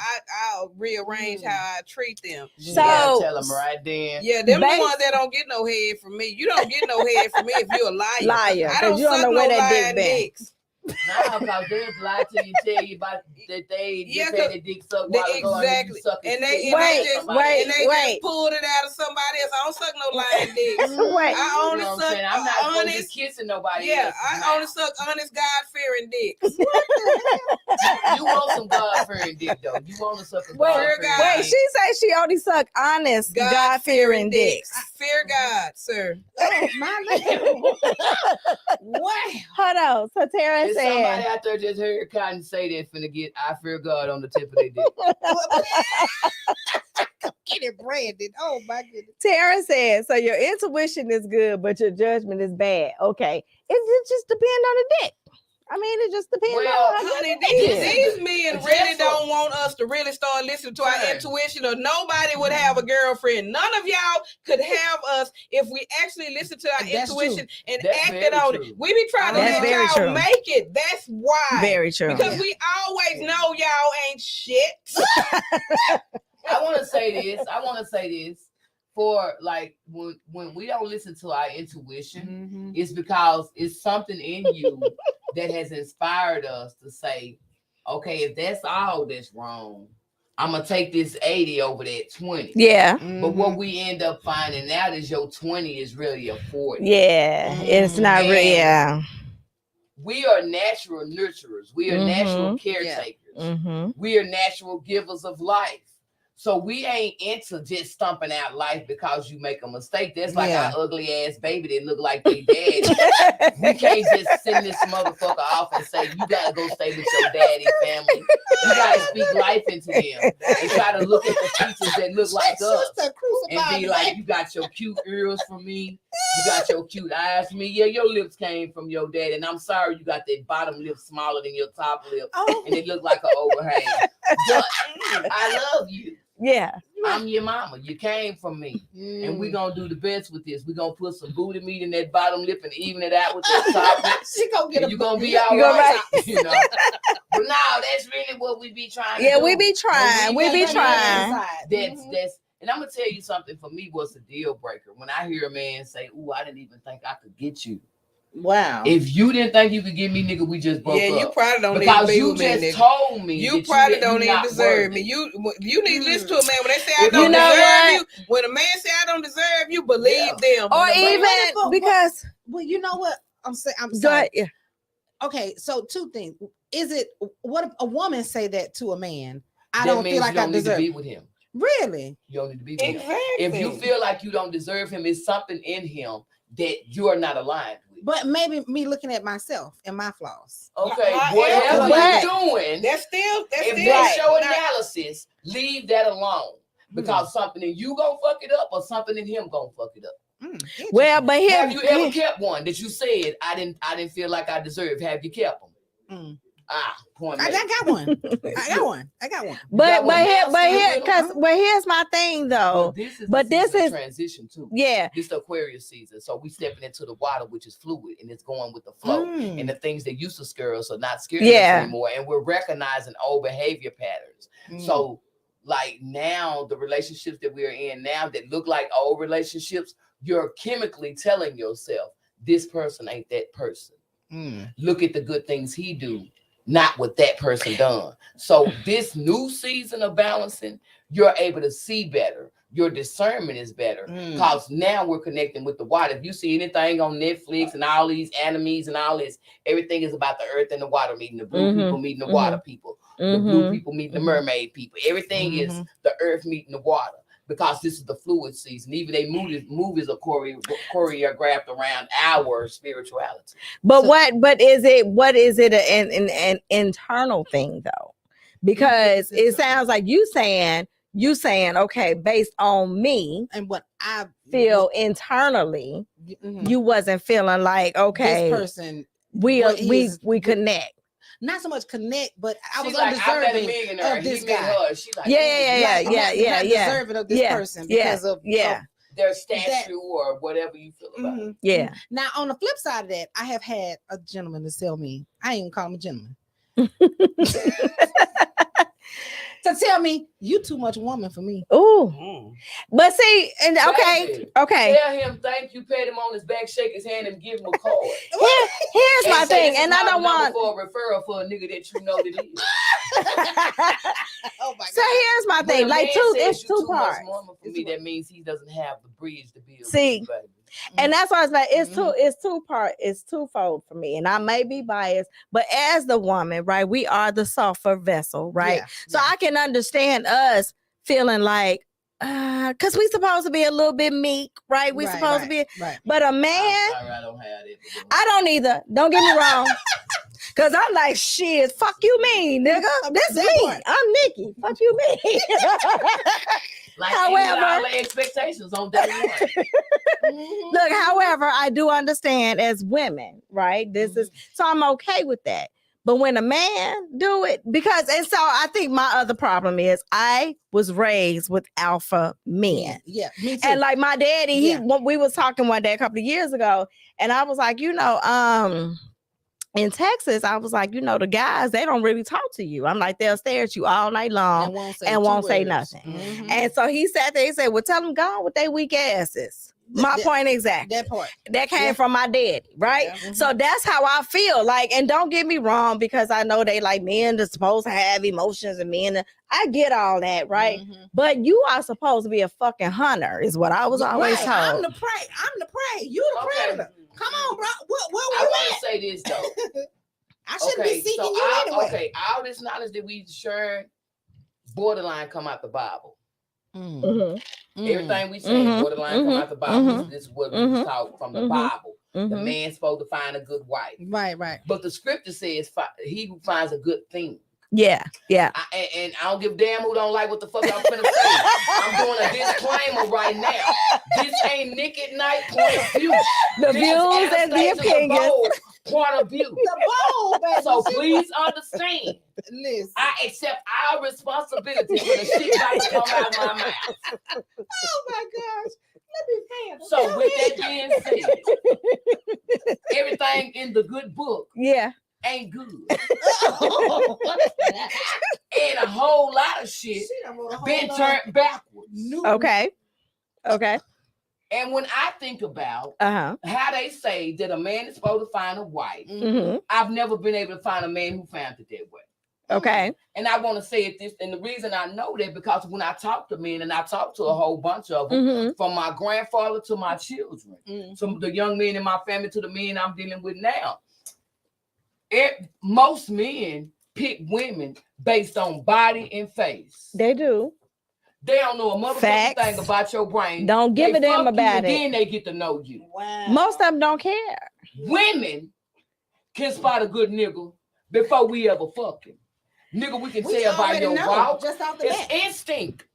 I'll rearrange how I treat them.
So
tell
them right then.
Yeah, them the ones that don't get no head from me. You don't get no head from me if you're a liar. I don't
you don't know where that dick
dicks.
Now, because they'll lie to you, tell you about that they just had the dick sucked while ago.
Exactly. And they just pulled it out of somebody else. I don't suck no lying dicks. I only suck
I'm not
honest
kissing nobody.
Yeah, I only suck honest God-fearing dicks.
You want some God-fearing dick, though. You want to suck a
God-fearing dick. Wait, she said she only suck honest God-fearing dicks.
Fear God, sir.
Oh, my wow.
Hold on. So Tara said,
somebody out there just heard Cotton say that finna get I fear God on the tip of their dick.
Get it branded. Oh my goodness.
Tara said, so your intuition is good, but your judgment is bad. Okay. It just depends on the dick. I mean, it just depends on
honey, these men really don't want us to really start listening to our intuition, or nobody would have a girlfriend. None of y'all could have us if we actually listen to our intuition and acted on it. We be trying to let y'all make it. That's why.
Very true.
Because we always know y'all ain't shit.
I want to say this. For like when we don't listen to our intuition, it's because it's something in you that has inspired us to say, okay, if that's all that's wrong, I'm gonna take this 80 over that 20.
Yeah.
But what we end up finding out is your 20 is really a 40.
Yeah, it's not really. Yeah.
We are natural nurturers. We are natural caretakers. We are natural givers of life. So we ain't into just stumping out life because you make a mistake. That's like our ugly ass baby that look like they daddy. We can't just send this motherfucker off and say, you gotta go stay with your daddy family. You gotta speak life into them and try to look at the features that look like us and be like, you got your cute ears from me. You got your cute eyes from me. Yeah, your lips came from your daddy. And I'm sorry you got that bottom lip smaller than your top lip. And it looked like an overhang. But I love you.
Yeah.
I'm your mama. You came from me. And we're going to do the best with this. We're going to put some booty meat in that bottom lip and even it out with that top lip.
She gonna get
you're going to be all right. You know? But no, that's really what we be trying to do.
Yeah, we be trying. We be trying.
That's and I'm going to tell you something for me what's a deal breaker. When I hear a man say, ooh, I didn't even think I could get you.
Wow.
If you didn't think you could get me, nigga, we just broke up.
Yeah, you probably don't
because
need to be
you
with me,
just told me.
You probably don't even deserve me. You need to listen to a man when they say I don't deserve you. When a man say I don't deserve you, believe them.
Or even because
well, you know what I'm saying. I'm sorry.
Yeah.
Okay, so two things. Is it what if a woman say that to a man? I don't feel like I deserve
to be with him.
Really?
You don't need to be with him. If you feel like you don't deserve him, it's something in him that you're not aligned with.
But maybe me looking at myself and my flaws.
Okay, whatever you're doing,
that's still
that's your analysis. Leave that alone, because something in you gonna fuck it up, or something in him gonna fuck it up.
Well, but here,
have you ever kept one that you said I didn't feel like I deserved? Have you kept them? Point.
I got one. I got one.
But here's my thing though. But this is
transition too.
Yeah,
this the Aquarius season, so we stepping into the water, which is fluid and it's going with the flow. And the things that used to scare us are not scaring us anymore, and we're recognizing old behavior patterns. So, like now, the relationships that we're in now that look like old relationships, you're chemically telling yourself, this person ain't that person. Look at the good things he do, not what that person done. So this new season of balancing, you're able to see better. Your discernment is better, because now we're connecting with the water. If you see anything on Netflix and all these animes and all this, everything is about the earth and the water meeting, the blue people meeting the water people, the blue people meeting the mermaid people. Everything is the earth meeting the water, because this is the fluid season. Even they movies are choreographed around our spirituality.
But what is it an internal thing though? Because it sounds like you saying, okay, based on me
and what I
feel internally, you wasn't feeling like, okay,
this person
we connect.
Not so much connect, but I was
like,
undeserving of this guy.
She like,
deserving of this person because of
their statue or whatever you feel about it.
Yeah.
Now on the flip side of that, I have had a gentleman to sell me. I ain't even call him a gentleman. To tell me you too much woman for me.
Ooh. But see, and okay.
Tell him thank you, pat him on his back, shake his hand, and give him a card.
Here's my thing, and I don't want
for a referral for a nigga that you know that is.
Oh my God.
So here's my thing, like it's two parts.
For me, that means he doesn't have the bridge to build.
See, and that's why I was like, it's twofold for me, and I may be biased, but as the woman, right, we are the softer vessel, right? So I can understand us feeling like, because we supposed to be a little bit meek, right? We supposed to be, but a man,
I don't have it.
I don't either. Don't get me wrong. Cause I'm like, shit, fuck you mean, nigga. This me. I'm Nikki. Fuck you mean.
Like, however, all the expectations on day one.
Look, however, I do understand as women, right? This is so I'm okay with that. But when a man do it, and so I think my other problem is I was raised with alpha men.
Yeah, me too.
And like my daddy, we was talking one day a couple of years ago, and I was like, in Texas, I was like, the guys, they don't really talk to you. I'm like, they'll stare at you all night long and won't say nothing. And so he sat there, he said, well, tell them go on with their weak asses. My point exactly.
That part.
That came from my daddy, right? So that's how I feel. Like, and don't get me wrong, because I know they like men are supposed to have emotions and men. I get all that, right? But you are supposed to be a fucking hunter, is what I was always told.
I'm the prey. You the predator. Come on, bro. What
I want to say this though.
I shouldn't be seeking you anyway.
Okay, all this knowledge that we shared, borderline come out the Bible. Everything we say, borderline come out the Bible. This is what we was taught from the Bible. The man's supposed to find a good wife.
Right.
But the scripture says he who finds a good thing.
Yeah.
And I don't give a damn who don't like what the fuck I'm finna say. I'm doing a disclaimer right now. This ain't Nik Nite point of view.
The views and the opinions.
Point of view.
Baby.
So please understand.
Listen.
I accept our responsibility for the shit that come out of my mouth.
Oh my gosh. Let me fan.
So with that being said, everything in the good book ain't good. And a whole lot of shit been turned backwards.
Okay.
And when I think about how they say that a man is supposed to find a wife, I've never been able to find a man who found it that way.
Okay.
And I want to say it this, and the reason I know that because when I talk to men, and I talk to a whole bunch of them, from my grandfather to my children, some of the young men in my family to the men I'm dealing with now, most men pick women based on body and face.
They do.
They don't know a motherfucking thing about your brain.
Don't give a damn about it.
Then they get to know you.
Wow.
Most of them don't care.
Women can spot a good nigga before we ever fuck him. Nigga, we can tell by your walk.
Just off the bat.
Instinct.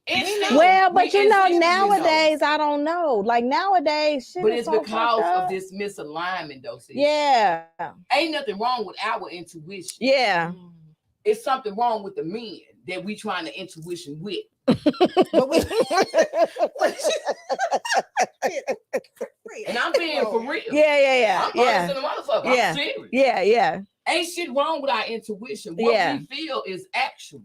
Well, but nowadays, I don't know. Like nowadays, shit.
But it's because of this misalignment, though. See?
Yeah.
Ain't nothing wrong with our intuition.
Yeah.
It's something wrong with the men that we trying to intuition with. And I'm being for real.
Yeah.
I'm honest in the motherfucker.
Yeah.
I'm serious.
Yeah.
Ain't shit wrong with our intuition. What we feel is actual.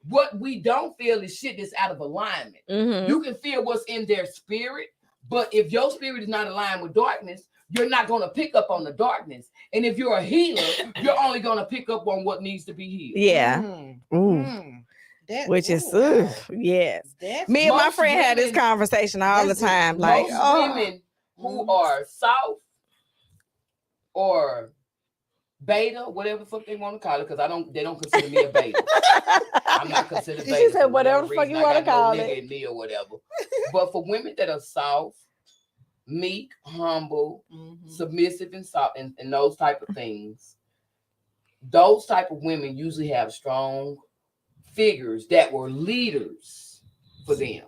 What we don't feel is shit that's out of alignment.
Mm-hmm.
You can feel what's in their spirit, but if your spirit is not aligned with darkness, you're not going to pick up on the darkness. And if you're a healer, you're only going to pick up on what needs to be healed.
Yeah. Which is yes. Me and my friend had this conversation all the time. Like
women who are soft or beta, whatever the fuck they want to call it, because they don't consider me a beta. I'm not considered beta.
She said whatever the fuck you want to call it.
In me or whatever. But for women that are soft, meek, humble, submissive, and soft, and those type of things, those type of women usually have strong figures that were leaders for them.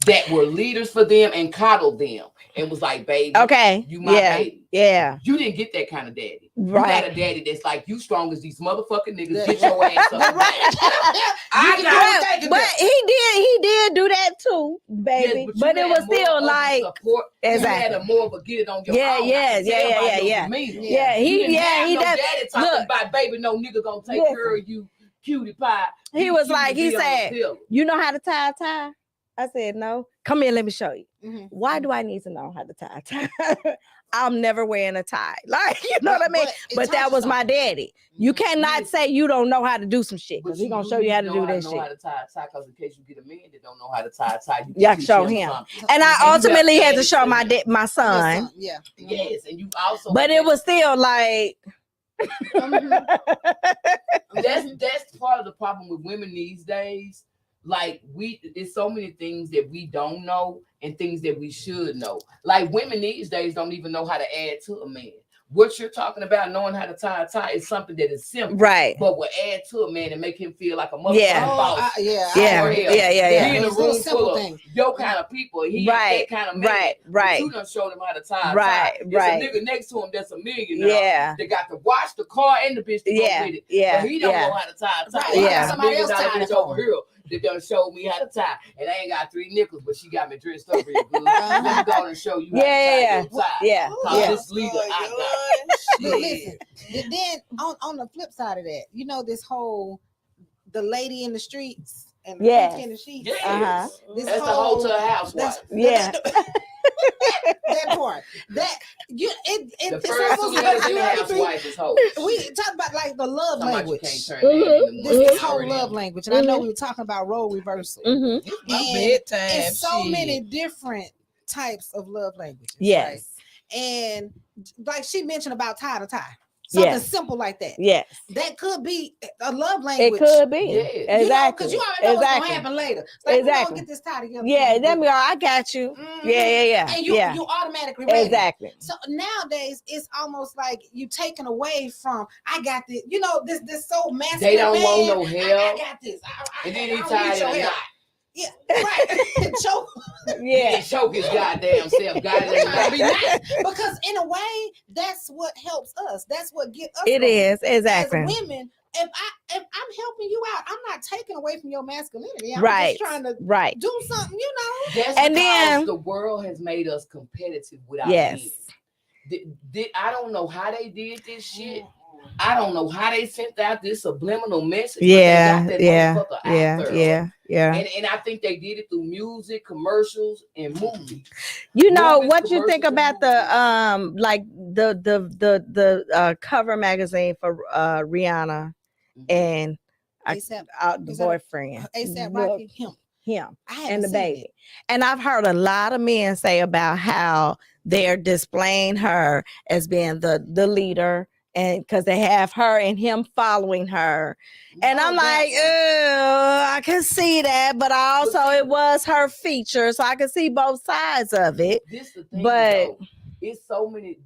That were leaders for them and coddled them and was like, baby,
okay,
you my baby.
Yeah.
You didn't get that kind of daddy.
Right.
You got a daddy that's like, you strong as these motherfucking niggas. Get your ass up.
But he did do that too, baby.
Yes,
but it was still like
support. Exactly. You had more of a get it on your own.
Yeah. He
daddy talking about, baby, no nigga gonna take care of you, cutie pie.
He was like, he said, you know how to tie a tie? I said, no. Come here, let me show you. Why do I need to know how to tie a tie? I'm never wearing a tie. Like, you know what I mean? But that was my daddy. You cannot say you don't know how to do some shit, because he's going to show you how to do that shit.
How to tie a tie, because in case you get a man that don't know how to tie a tie, you
can show him. And I ultimately had to show my son.
Yeah. Yes, and you also.
But it was still like.
That's part of the problem with women these days. Like, there's so many things that we don't know and things that we should know. Like, women these days don't even know how to add to a man. What you're talking about, knowing how to tie a tie, is something that is simple,
right?
But will add to a man and make him feel like a motherfucking boss.
Be
in a room full of your kind of people. He ain't that kind of man.
Right.
You done showed him how to tie a tie. There's a nigga next to him that's a millionaire.
Yeah.
They got to watch the car and the bitch to go with it.
Yeah.
But he don't know how to tie a tie.
Yeah.
Somebody else tied it over here. They done showed me how to tie, and I ain't got 3 nickels, but she got me dressed up real good. Let me go and show you how to tie your tie. This leader I got.
But listen, then on the flip side of that, you know, this whole the lady in the streets and the in the sheets.
Yes. That's the hotel housewife.
That part. That you
the first 2 letters in the housewife is hoes.
We talk about like the love language.
This is
whole love language, and I know we were talking about role reversal.
It's my bedtime.
It's so many different types of love languages.
Yes.
Right? And like she mentioned about tie to tie. Something simple like that.
Yes.
That could be a love language.
It could be. Yeah. Exactly.
Because you already know what's going to happen later. Like, exactly. We're going to get this tie together.
Yeah. I got you. Yeah.
And you automatically ready.
Exactly.
So nowadays, it's almost like you taken away from, I got this, you know, this so masculine.
They don't want no help.
I got this.
And then he tied it up.
Yeah, right. Choke.
Yeah, choke his goddamn self.
Because in a way, that's what helps us. That's what gets us.
It is exactly.
As women, if I'm helping you out, I'm not taking away from your masculinity. I'm just trying to do something, you know.
That's and then the world has made us competitive without men. I don't know how they did this shit. I don't know how they sent out this subliminal message.
Yeah.
And I think they did it through music, commercials, and movies.
You know what you think about the like the cover magazine for Rihanna and the boyfriend,
ASAP Rocky,
him and the baby. And I've heard a lot of men say about how they're displaying her as being the leader and because they have her and him following her. And I'm like, I can see that, but it was her feature, so I can see both sides of it.
This the thing,
but
though, it's so many.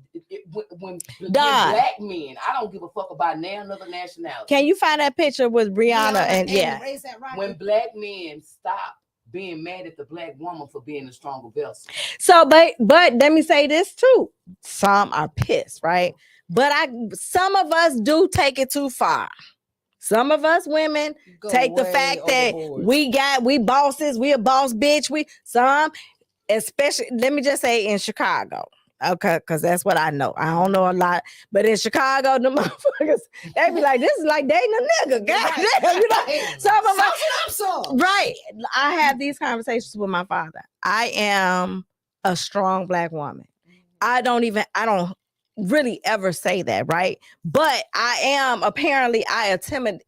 When black men, I don't give a fuck about another nationality.
Can you find that picture with Rihanna and
when black men stop being mad at the black woman for being a stronger vessel?
So, but let me say this too. Some are pissed, right? But some of us do take it too far. Some of us women take the fact that we bosses, we a boss bitch. Especially, let me just say in Chicago. Okay, because that's what I know. I don't know a lot, but in Chicago, the motherfuckers, they be like, this is like dating a nigga. God damn, you know, some of us, right. I have these conversations with my father. I am a strong black woman. I don't really ever say that, right? But I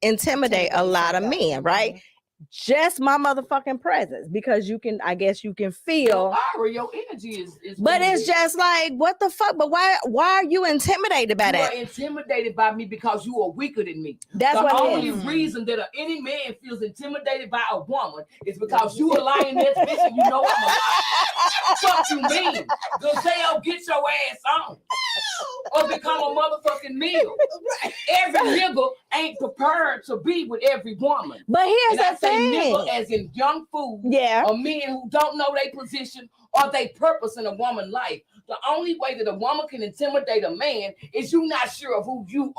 intimidate a lot of men, right? Just my motherfucking presence, because I guess you can feel
your energy is
but it's just like, what the fuck? But why are you intimidated by that?
You are intimidated by me because you are weaker than me.
That's
the
what
only reason that any man feels intimidated by a woman is because you a lying ass bitch and you know I'm a liar. Fuck you mean? Gazelle, get your ass on. Or become a motherfucking meal. Every nigga ain't prepared to be with every woman.
But here's the thing.
Nigga as in young fools, or men who don't know their position or their purpose in a woman's life. The only way that a woman can intimidate a man is you not sure of who you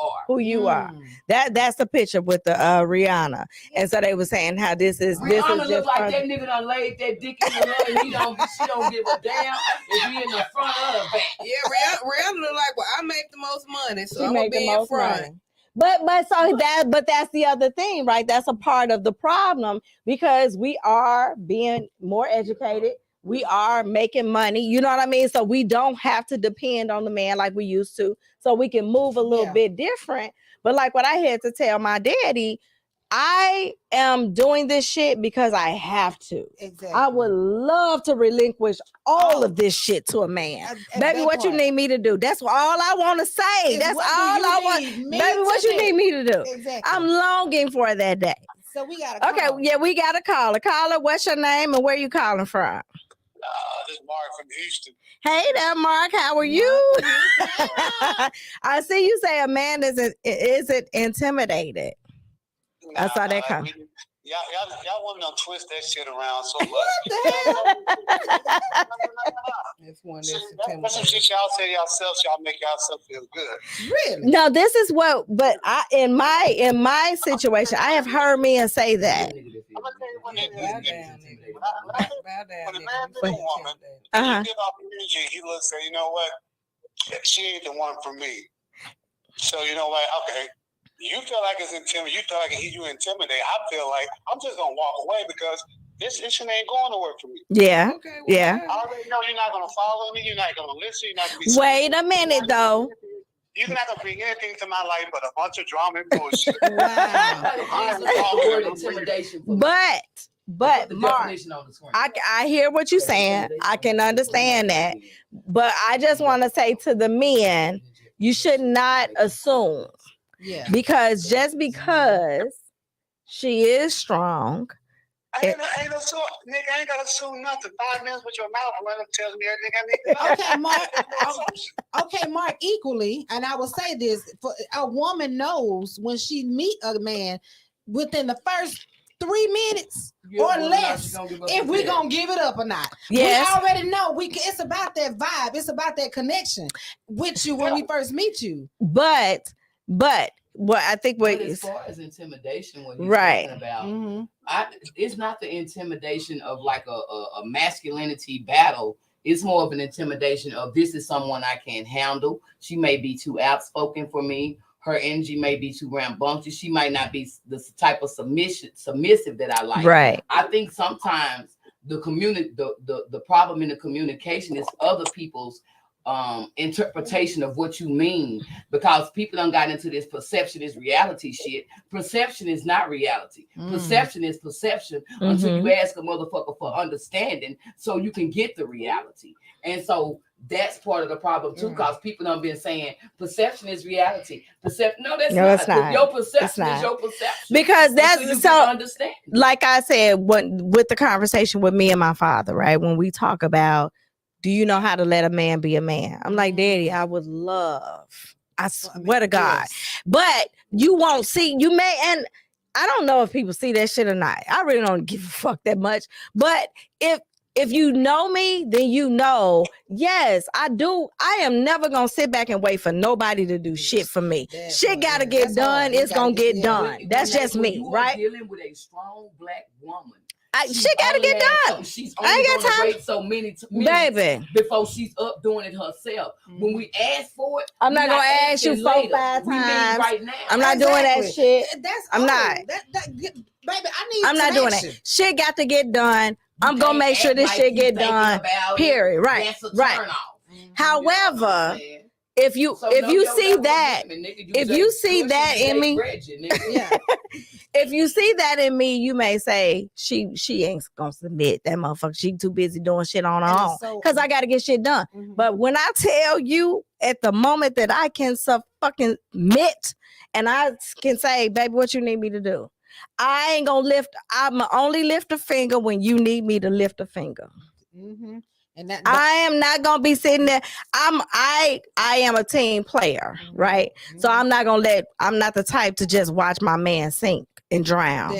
are.
That's the picture with the Rihanna. And so they were saying how this is
Rihanna look like that nigga done laid that dick in the mud and she don't give a damn if he in the front or the back.
Yeah, Rihanna look like, well, I make the most money, so I'm gonna be in front.
Money. But that's the other thing, right? That's a part of the problem, because we are being more educated. We are making money, you know what I mean? So we don't have to depend on the man like we used to. So we can move a little bit different. But like what I had to tell my daddy, I am doing this shit because I have to. Exactly. I would love to relinquish all of this shit to a man. Baby, what you need me to do? That's all I want to say. That's all I want. Baby, what you need me to do? Exactly. I'm longing for that day.
So we got a
call. Yeah, we got a caller. Caller, what's your name and where you calling from?
This is Mark from Houston.
Hey there, Mark. How are you? I see you say a man isn't intimidated. I saw that coming.
Y'all women don't twist that shit around so much.
What the hell?
That's some shit y'all say yourselves. Y'all make yourself feel good.
Really? No, this is what. But in my situation, I have heard men say that.
I'm gonna tell you when a man meets a woman, you give off energy. He will say, you know what? She ain't the one for me. So you know what? Okay. You feel like it's intimidating. You feel like you intimidate. I feel like I'm just gonna walk away because this shit ain't going to work for me.
Yeah. Okay, well, yeah.
I already know you're not gonna follow me. You're not gonna listen. You're not gonna be.
Wait a minute, though.
You're not gonna bring anything to my life but a bunch of drama and bullshit.
But Mark, I hear what you're saying. I can understand that. But I just want to say to the men, you should not assume. Yeah. Because just because she is strong.
I ain't assume, nigga, I ain't gotta assume nothing. 5 minutes with your mouth running tells me everything I need to know.
Okay, Mark, equally, and I will say this, for a woman knows when she meet a man within the first 3 minutes or less if we're gonna give it up or not. Yes. We already know it's about that vibe, it's about that connection with you when we first meet you.
But what I think
as far as intimidation, what you're talking about, it's not the intimidation of like a masculinity battle. It's more of an intimidation of this is someone I can't handle. She may be too outspoken for me. Her energy may be too rambunctious. She might not be the type of submissive that I like.
Right.
I think sometimes the problem in the communication is other people's interpretation of what you mean, because people done got into this perception is reality shit. Perception is not reality. Perception is perception until you ask a motherfucker for understanding so you can get the reality. And so that's part of the problem too, because people don't been saying perception is reality. No,
it's not.
Your perception is your perception.
Because that's so
understand.
Like I said, with the conversation with me and my father, right? When we talk about, do you know how to let a man be a man? I'm like, Daddy, I would love. I swear to God. Yes. But you won't see, you may, and I don't know if people see that shit or not. I really don't give a fuck that much. But if you know me, then you know, yes, I do. I am never going to sit back and wait for nobody to do shit for me. Shit got to get done. It's going to get done. That's just me, right?
Dealing with a strong black woman.
Shit got to get done.
She's only going to wait so many
baby
before she's up doing it herself. When we ask for it,
I'm not going to ask you 4-5 times.
Right now.
I'm not doing that shit. I'm not.
Baby, I need.
I'm not doing that. Shit got to get done. I'm gonna make sure this shit get done. Period. Right. Right. However, if you see that in me, if you see that in me, you may say she ain't gonna submit. That motherfucker, she too busy doing shit on her own. Because I gotta get shit done. But when I tell you at the moment that I can fucking admit and I can say, baby, what you need me to do? I ain't gonna lift. I'm only lift a finger when you need me to lift a finger. And I am not gonna be sitting there. I am a team player, right? So I'm not the type to just watch my man sink and drown.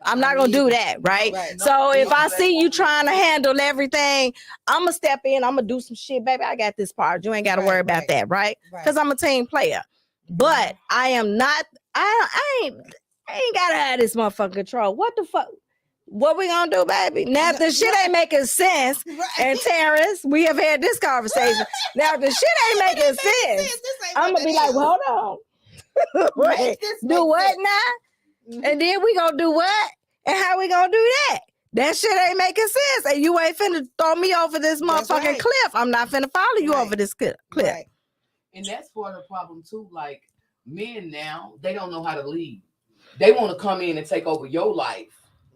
I'm not gonna do that, right? So if I see you trying to handle everything, I'm gonna step in. I'm gonna do some shit, baby. I got this part. You ain't gotta worry about that, right? Because I'm a team player. But I am not. I ain't gotta have this motherfucking control. What the fuck? What we gonna do, baby? Now if the shit ain't making sense, and Terrence, we have had this conversation. Now if the shit ain't making sense, I'm gonna be like, well, hold on. Wait, do what now? And then we gonna do what? And how we gonna do that? That shit ain't making sense. And you ain't finna throw me over this motherfucking cliff. I'm not finna follow you over this cliff.
And that's part of the problem too. Like men now, they don't know how to lead. They want to come in and take over your life.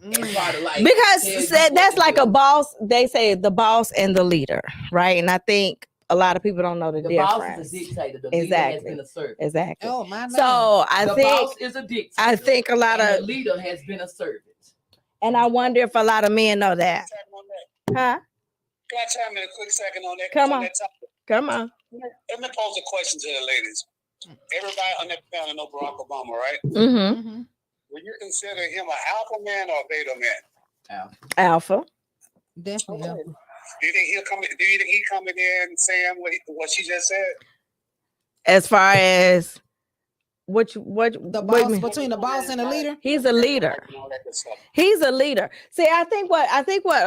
And try to
because that's like a boss. They say the boss and the leader, right? And I think a lot of people don't know the difference.
Boss is a dictator. The leader has been a servant.
Exactly.
Oh my God.
So
the boss is a dictator.
I think a lot of
the leader has been a servant.
And I wonder if a lot of men know that. Huh?
Can I chime in a quick second on that?
Come on.
Let me pose a question to the ladies. Everybody on that panel know Barack Obama, right?
Mm-hmm.
Would you consider him an alpha man or a beta man?
Alpha.
Definitely.
Okay. Do you think he'll come? Do you think he coming in saying what she just said?
As far as what
the boss between the boss and the leader?
He's a leader. He's a leader. See, I think what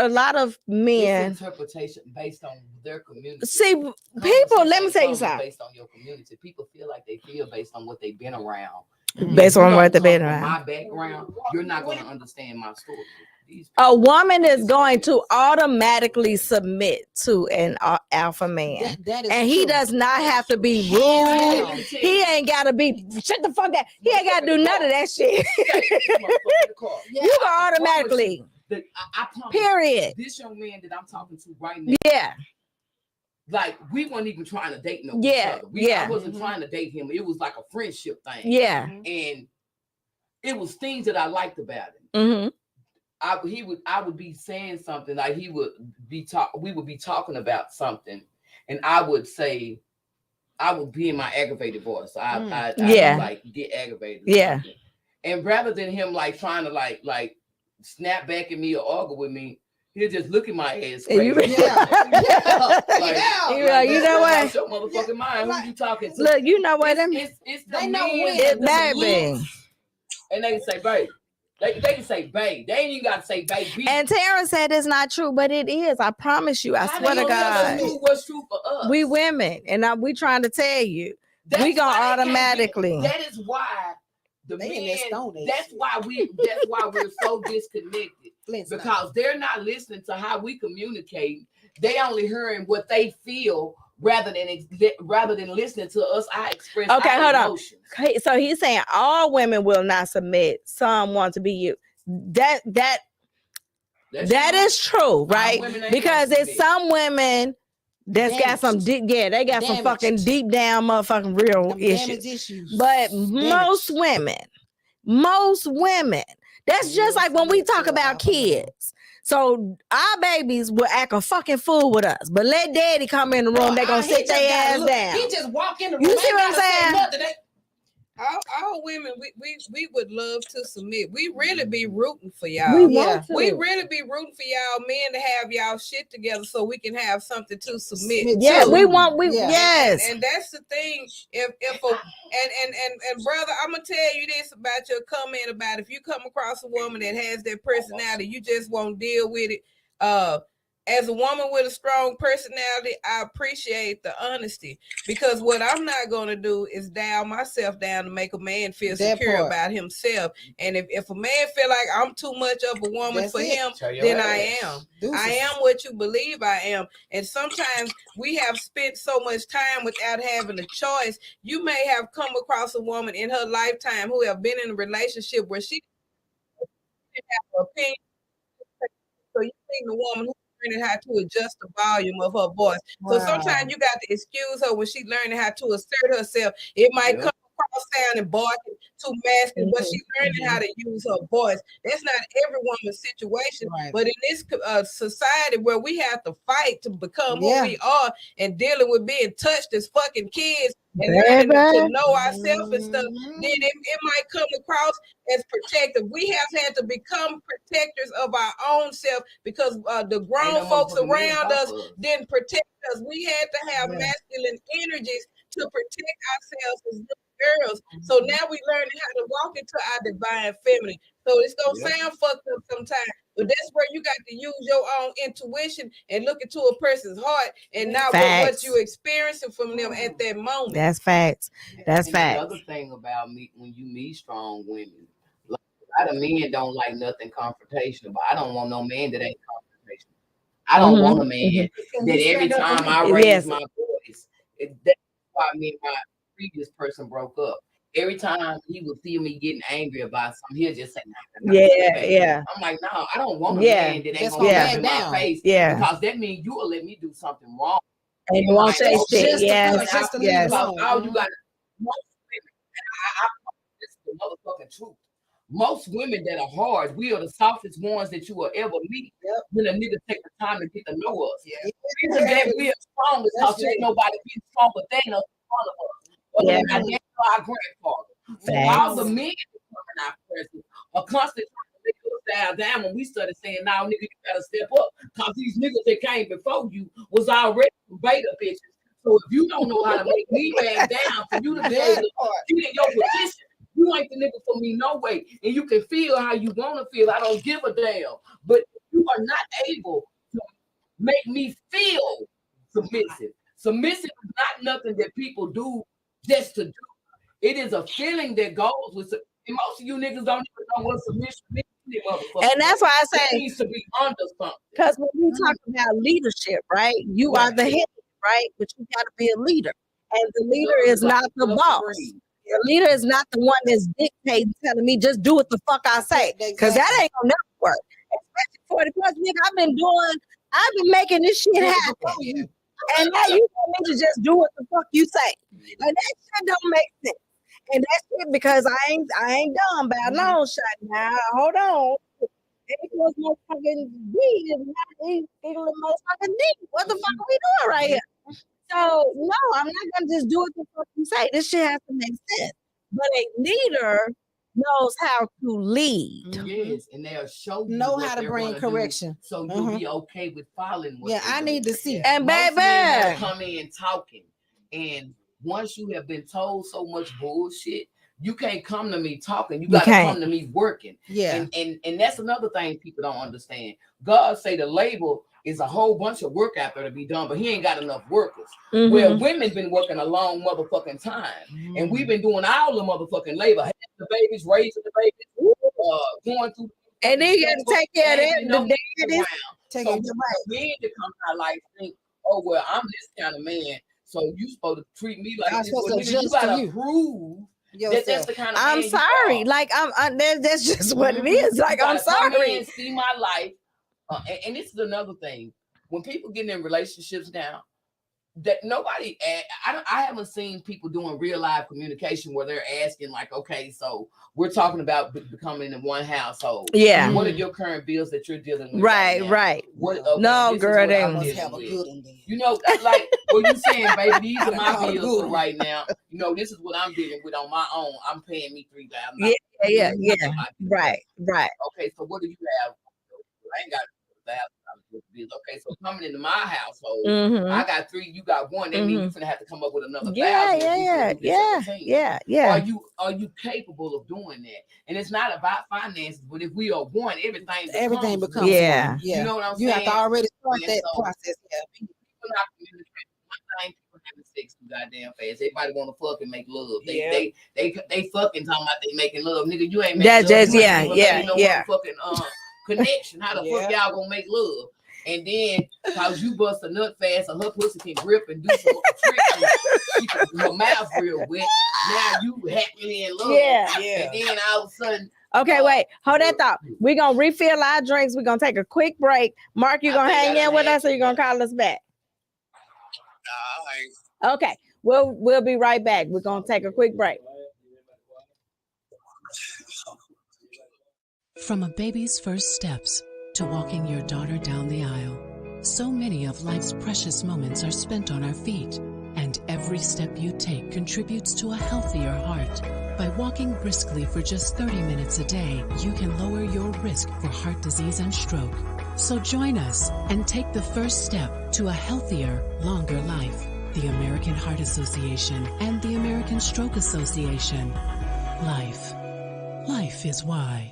a lot of men
interpretation based on their community.
See, people. Let me tell you something.
Based on your community, people feel like they feel based on what they've been around.
Based on what they've been around.
My background, you're not going to understand my story.
A woman is going to automatically submit to an alpha man.
That is
and he
true.
Does not have to be rude. He ain't got to be, shut the fuck up. He ain't got to do none of that shit. You go automatically.
I promise,
period.
This young man that I'm talking to right now.
Yeah.
Like, we weren't even trying to date no
each
other. I wasn't trying to date him. It was like a friendship thing.
Yeah.
And it was things that I liked about him.
Mm-hmm.
I would be saying something, like we would be talking about something, and I would say, I would be in my aggravated voice. I would like get aggravated.
Yeah.
And rather than him like trying to like snap back at me or argue with me, he'll just look at my ass crazy.
You know what?
Your motherfucking mind. Who you talking to?
Look, you know what?
It's
they know when.
It's baby.
And they can say, babe. They can say babe. They ain't even got to say baby.
And Tara said it's not true, but it is. I promise you. I swear to God.
What's true for us?
We women, and we trying to tell you. We gonna automatically.
That is why the men. That's why we're so disconnected. Because they're not listening to how we communicate. They only hearing what they feel rather than listening to us. I express our emotions.
Okay, so he's saying all women will not submit. Some want to be you. That is true, right? Because it's some women That's got some deep, they got some fucking deep down motherfucking real issues. But most women, that's just like when we talk about kids. So our babies will act a fucking fool with us, but let daddy come in the room, they gonna sit their ass down.
He just walk in the room.
You see what I'm saying?
All women, we would love to submit. We really be rooting for y'all. We really be rooting for y'all men to have y'all shit together so we can have something to submit.
Yeah,
to.
Yes.
And that's the thing. If brother, I'm gonna tell you this about your comment about if you come across a woman that has that personality, you just won't deal with it. As a woman with a strong personality, I appreciate the honesty, because what I'm not going to do is dial myself down to make a man feel secure about himself. And if a man feel like I'm too much of a woman for him, then I am. I am what you believe I am. And sometimes we have spent so much time without having a choice. You may have come across a woman in her lifetime who have been in a relationship where she didn't have an opinion. So you think the woman who learning how to adjust the volume of her voice. So sometimes you got to excuse her when she's learning how to assert herself. It might come across sounding barking, too masculine, but she's learning how to use her voice. That's not every woman's situation. But in this society where we have to fight to become who we are and dealing with being touched as fucking kids and learning to know ourselves and stuff, then it might come across as protective. We have had to become protectors of our own self because the grown folks around us didn't protect us. We had to have masculine energies to protect ourselves as little girls. So now we learning how to walk into our divine feminine. So it's gonna sound fucked up sometimes, but that's where you got to use your own intuition and look into a person's heart and not what you experiencing from them at that moment.
That's facts. That's facts.
Another thing about me, when you meet strong women, like, a lot of men don't like nothing confrontational, but I don't want no man that ain't confrontational. I don't want a man that every time I raise my voice, that's why me and my previous person broke up. Every time he would feel me getting angry about something, he'll just say, I'm like, no, I don't want a man that ain't gonna get in my face, because that means you will let me do something wrong.
And you won't say shit.
All you got, most women, this is the motherfucking truth. Most women that are hard, we are the softest ones that you will ever meet when a nigga take the time to get to know us. The reason that we are strong is because ain't nobody being stronger than us in front of us. I guess our grandfather. So all the men in our presence are constantly trying to make us down when we started saying, "Now, nigga, you gotta step up," because these niggas that came before you was already beta bitches. So if you don't know how to make me back down for you to be able to get in your position, you ain't the nigga for me no way. And you can feel how you want to feel. I don't give a damn. But you are not able to make me feel submissive. Submissive is not nothing that people do just to do. It is a feeling that goes with it. And most of you niggas don't even know what submission means.
And that's why I say
it needs to be under something.
Because when we talk about leadership, right? You are the head, right? But you got to be a leader. And the leader is not the boss. Your leader is not the one that's dictating, telling me just do what the fuck I say. Because that ain't gonna never work. Especially 40 plus, nigga, I've been making this shit happen. And now you want me to just do what the fuck you say. And that shit don't make sense. And that's it, because I ain't done by a long shot now. Hold on. It was motherfucking D. It's not even motherfucking D. What the fuck are we doing right here? So no, I'm not gonna just do what the fuck you say. This shit has to make sense. But a leader knows how to lead.
Yes, and they'll show you
how to bring correction.
So you'll be okay with following what
I need to see.
And baby,
come in talking, and once you have been told so much bullshit, you can't come to me talking. You got to come to me working.
Yeah.
And that's another thing people don't understand. God say the labor is a whole bunch of work out there to be done, but he ain't got enough workers. Where women been working a long motherfucking time, and we've been doing all the motherfucking labor, having the babies, raising the babies, going through.
And then you got to take care of that.
So men that come out like think, oh well, I'm this kind of man, so you supposed to treat me like this. Well, you gotta prove that's the kind of
I'm
man
sorry.
you are.
Like that's just what it is. Like I'm sorry.
And see my life. And this is another thing. When people get in relationships now, that nobody, I haven't seen people doing real live communication where they're asking like, okay, so we're talking about becoming in one household.
Yeah.
What are your current bills that you're dealing with?
Right.
What?
No, girl,
they must have a good one then.
You know, like what you saying, baby. These are my bills for right now. You know, this is what I'm dealing with on my own. I'm paying me $3,000.
Yeah. Right.
Okay, so what do you have? I ain't got $1,000 bills. Okay, so coming into my household, I got 3, you got 1. That means you're gonna have to come up with another 1,000.
Yeah.
Are you capable of doing that? And it's not about finances, but if we are one, everything becomes
one.
Yeah.
You know what I'm saying?
You have to already start that process.
People not communicating. One thing, people having sex too goddamn fast. Everybody want to fuck and make love. They fucking talking about they making love. Nigga, you ain't making love. No fucking connection. How the fuck y'all gonna make love? And then cause you bust a nut fast and her pussy can grip and do some friction, she can her mouth real wet. Now you happily in love. And then all of a sudden.
Okay, wait. Hold that thought. We're gonna refill our drinks. We're gonna take a quick break. Mark, you gonna hang in with us or you gonna call us back? Okay, we'll be right back. We're gonna take a quick break.
From a baby's first steps to walking your daughter down the aisle, so many of life's precious moments are spent on our feet, and every step you take contributes to a healthier heart. By walking briskly for just 30 minutes a day, you can lower your risk for heart disease and stroke. So join us and take the first step to a healthier, longer life. The American Heart Association and the American Stroke Association. Life is why.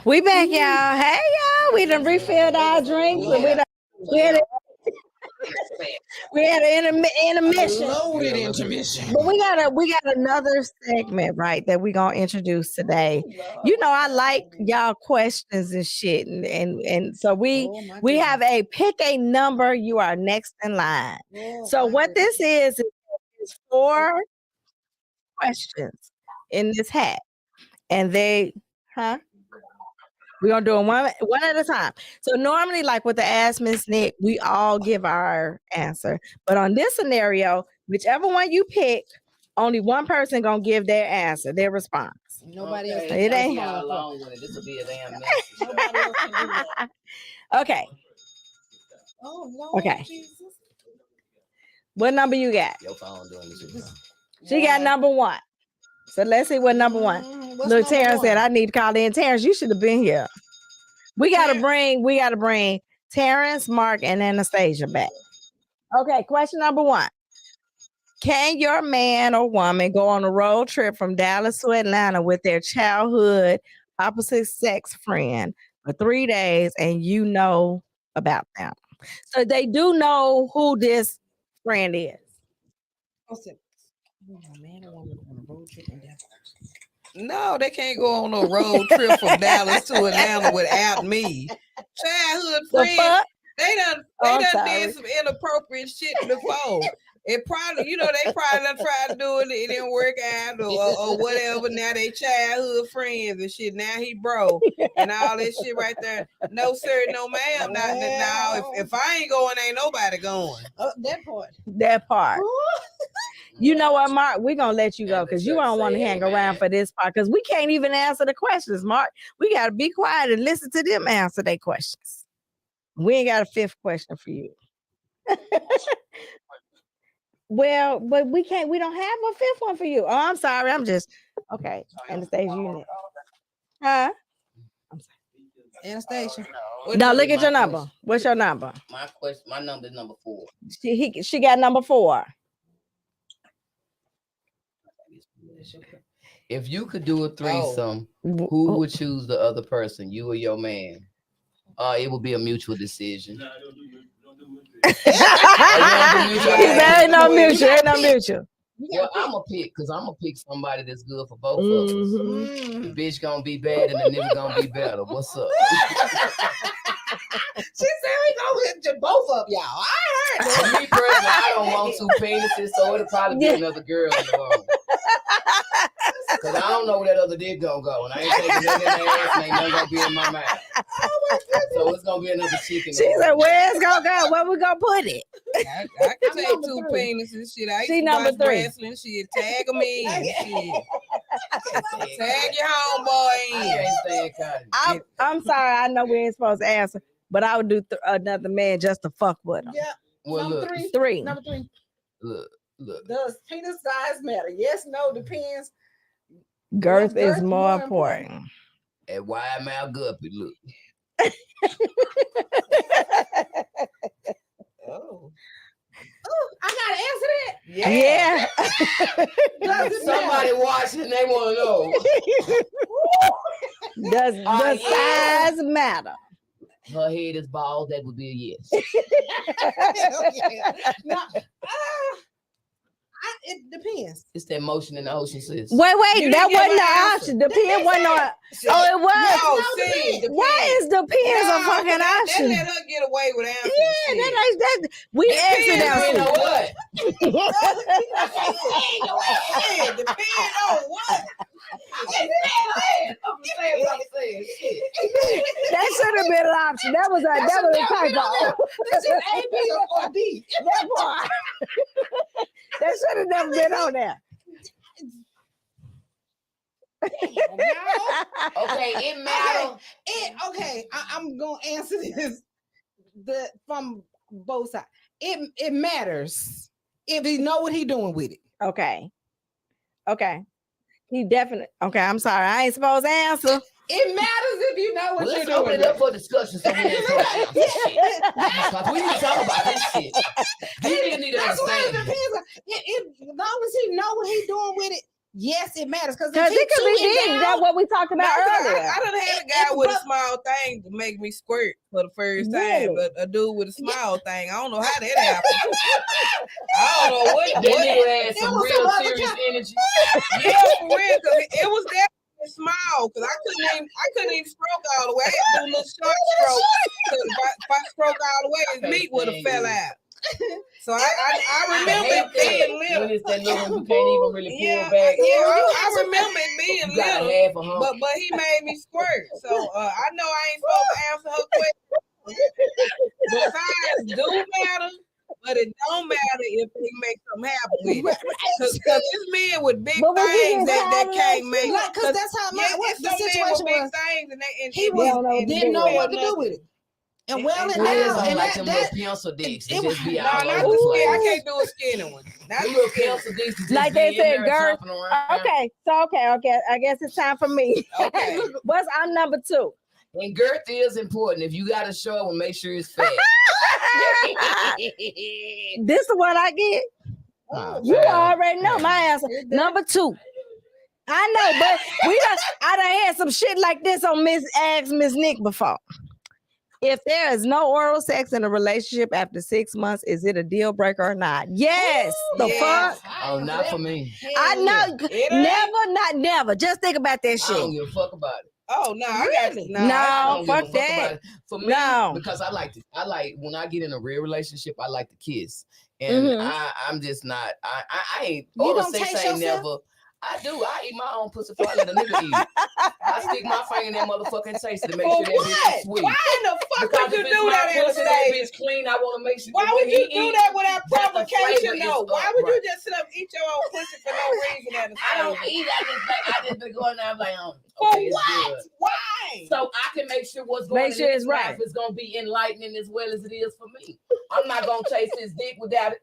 We back, y'all. Hey, y'all. We done refilled our drinks. And we done We had an intermission.
Loaded intermission.
But we got another segment, right, that we're gonna introduce today. You know, I like y'all questions and shit. And so we have a pick a number, you are next in line. So what this is 4 questions in this hat. And we're gonna do them one at a time. So normally, like with the Ask MzNik, we all give our answer. But on this scenario, whichever one you pick, only one person gonna give their answer, their response.
Nobody else.
It ain't.
Along with it. This will be a damn mess.
Nobody else can do that.
Okay.
Oh no.
Okay. What number you got?
Your phone doing this.
She got number 1. So let's see what number 1. Look, Terrence said, I need to call in. Terrence, you should have been here. We gotta bring Terrence, Mark, and Anastacia back. Okay, question number 1. Can your man or woman go on a road trip from Dallas to Atlanta with their childhood opposite sex friend for 3 days and you know about them? So they do know who this friend is.
No, they can't go on a road trip from Dallas to Atlanta without me. Childhood friends, they done did some inappropriate shit before. It probably, they probably done tried to do it, it didn't work out or whatever. Now they childhood friends and shit. Now he broke and all this shit right there. No, sir, no, ma'am. Now, if I ain't going, ain't nobody going.
That part. You know what, Mark? We're going to let you go because you don't want to hang around for this part because we can't even answer the questions, Mark. We got to be quiet and listen to them answer their questions. We ain't got a 5th question for you. Well, but we don't have a 5th one for you. Oh, I'm sorry. Okay. Anastacia, you next. Huh? I'm sorry.
Anastacia.
No, look at your number. What's your number?
My number is number 4.
She got number 4.
If you could do a threesome, who would choose the other person, you or your man? It would be a mutual decision.
Ain't no mutual.
Well, I'm gonna pick because I'm gonna pick somebody that's good for both of us. The bitch gonna be bad and the nigga gonna be better. What's up?
She said we gonna hit both of y'all. I heard.
Me personally, I don't want 2 penises, so it'll probably be another girl in the room. Cause I don't know where that other dick gonna go, and I ain't taking nothing in their ass, and ain't nothing gonna be in my mouth. So it's gonna be another chicken.
She said, "Where it's gonna go? Where we gonna put it?"
I can take 2 penises. Shit, I used to
number
watch
3.
wrestling. Shit, tag them in. Shit. Tag your homeboy in.
I'm sorry. I know we ain't supposed to answer, but I would do another man just to fuck with him.
Yeah.
Well,
number
look,
3.
Number
3.
Look.
Does penis size matter? Yes, no, depends.
Girth is more important.
And wide mouth guppy, look.
Oh, I gotta answer that.
Yeah.
Somebody watching, they want to know.
Does size matter?
Her head is bald. That would be a yes.
No, it depends.
It's that motion in the ocean, sis.
Wait, that wasn't the option. Depend wasn't on. Oh, it was.
No,
Why is depends a fucking option?
Let her get away with answering.
Yeah, that we answered that.
You know what?
Depend on what?
That should have been an option. That was a typo.
That's just A, B, or D.
That part. That should have never been on there.
Okay, it matters.
I'm gonna answer this from both sides. It matters if he know what he doing with it.
Okay. He definitely. Okay, I'm sorry. I ain't supposed to answer.
It matters if you know what you're
Let's
doing.
open it up for discussion. So we need to talk about this shit. You need to
That's what it
understand.
depends. As long as he know what he's doing with it, Yes, it matters because
it could be big. That's what we talked about earlier.
I done had a guy with a small thing to make me squirt for the first time, but a dude with a small thing. I don't know how that happened. I don't know what.
That nigga had some real serious energy.
Yeah, for real, because it was that small. Because I couldn't even stroke all the way. I had to do a little short stroke. Because if I stroke all the way, his meat would have fell out. So I remember it being little.
When it's that little, you can't even really pull back.
Yeah, I remember it being little. But he made me squirt. So I know I ain't supposed to answer her question. The size do matter, but it don't matter if they make something happen with it. Because this man with big things that can't make.
Because that's how the situation was. He didn't know what to do with it. And well, and now, and
like them little pencil dicks. It just be
not the skin. I can't do a skinny one.
Not the little pencil dicks.
Like they said, girl. Okay, so okay. I guess it's time for me.
Okay,
what's our number 2?
And girth is important. If you got a show, well, make sure it's fat.
This is what I get. You already know my answer. Number 2. I know, but I done had some shit like this on MzNik before. If there is no oral sex in a relationship after 6 months, is it a deal breaker or not? Yes. Fuck?
Oh, not for me.
I know. Never. Just think about that shit.
I don't give a fuck about it.
Oh no, really?
No, fuck that.
For me, because I like when I get in a real relationship, I like to kiss. And I'm just not. I ain't. Oral sex ain't never. I do. I eat my own pussy before I let a nigga eat it. I stick my finger in that motherfucking taste to make sure that bitch is sweet.
Why in the fuck would you do that,
Anastacia? That bitch clean. I want to make sure.
Why would you do that without provocation, though? Why would you just sit up and eat your own pussy for no reason, Anastacia?
I don't eat. I just been going there. I'm like,
for what? Why?
So I can make sure what's going on in his life is going to be enlightening as well as it is for me. I'm not going to chase his dick without it.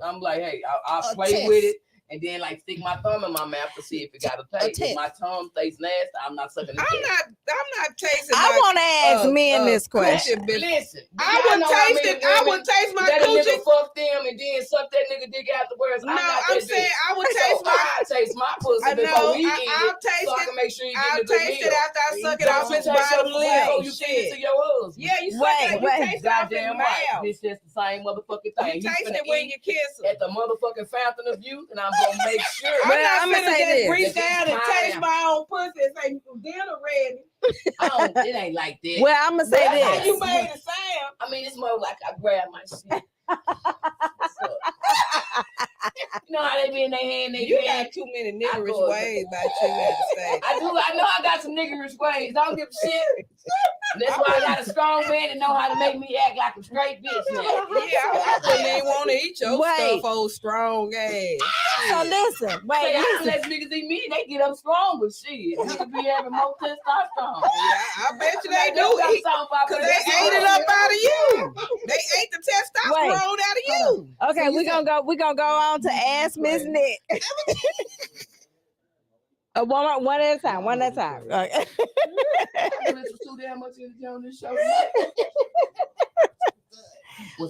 I'm like, hey, I'll play with it. And then like stick my thumb in my mouth to see if it got a taste. If my tongue tastes nasty, I'm not sucking it.
I'm not tasting.
I want to ask men this question.
Listen,
I would taste my coochie.
Nigga fuck them and then suck that nigga dick afterwards.
No, I'm saying I would taste
my pussy before we eat it.
Taste
so I can make sure you get
I'll
the good
taste it after I suck it off his bottom lip.
You feed it to your husband.
Yeah, you suck it. You taste it off his mouth.
It's just the same motherfucking thing.
You taste it when you kiss him
at the motherfucking fountain of youth, and I'm gonna make sure.
I'm not gonna just reach down and taste my own pussy and say dinner ready.
It ain't like that.
Well, I'm gonna say this.
How you made it sound?
I mean, it's more like I grab my shit. You know how they be in their hand?
You got too many niggerish ways about you at the stage.
I do. I know I got some niggerish ways. Don't give a shit. That's why I got a strong man that know how to make me act like a straight bitch now.
Yeah, I wouldn't even want to eat your stuff, old strong ass.
So listen,
I let niggas eat me, they get up strong with shit. Niggas be having more testosterone.
Yeah, I bet you they do eat, because they ate it up out of you. They ate the testosterone out of you.
Okay, we're gonna go on to Ask MzNik. One at a time. Okay.
Too damn much energy on this show.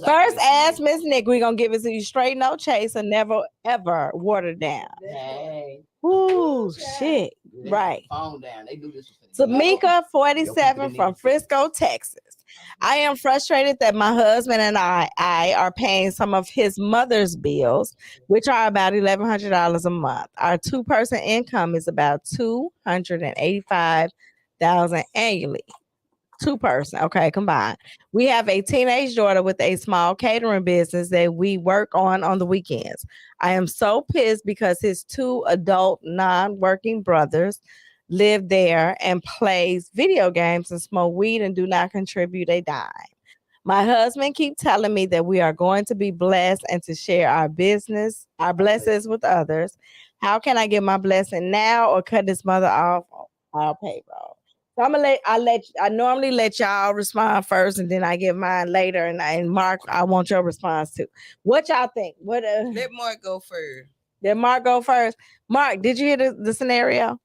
First, Ask MzNik. We're gonna give it to you straight, no chaser, never ever watered down.
Hey.
Ooh, shit. Right.
Phone down. They do this.
Tamika, 47, from Frisco, Texas. I am frustrated that my husband and I are paying some of his mother's bills, which are about $1,100 a month. Our 2-person income is about $285,000 annually. 2-person, okay, combined. We have a teenage daughter with a small catering business that we work on the weekends. I am so pissed because his 2 adult non-working brothers live there and plays video games and smoke weed and do not contribute a dime. My husband keeps telling me that we are going to be blessed and to share our blessings with others. How can I get my blessing now or cut his mother off our payroll? So I normally let y'all respond first and then I give mine later. And Mark, I want your response too. What y'all think?
Let Mark go first.
Let Mark go first. Mark, did you hear the scenario?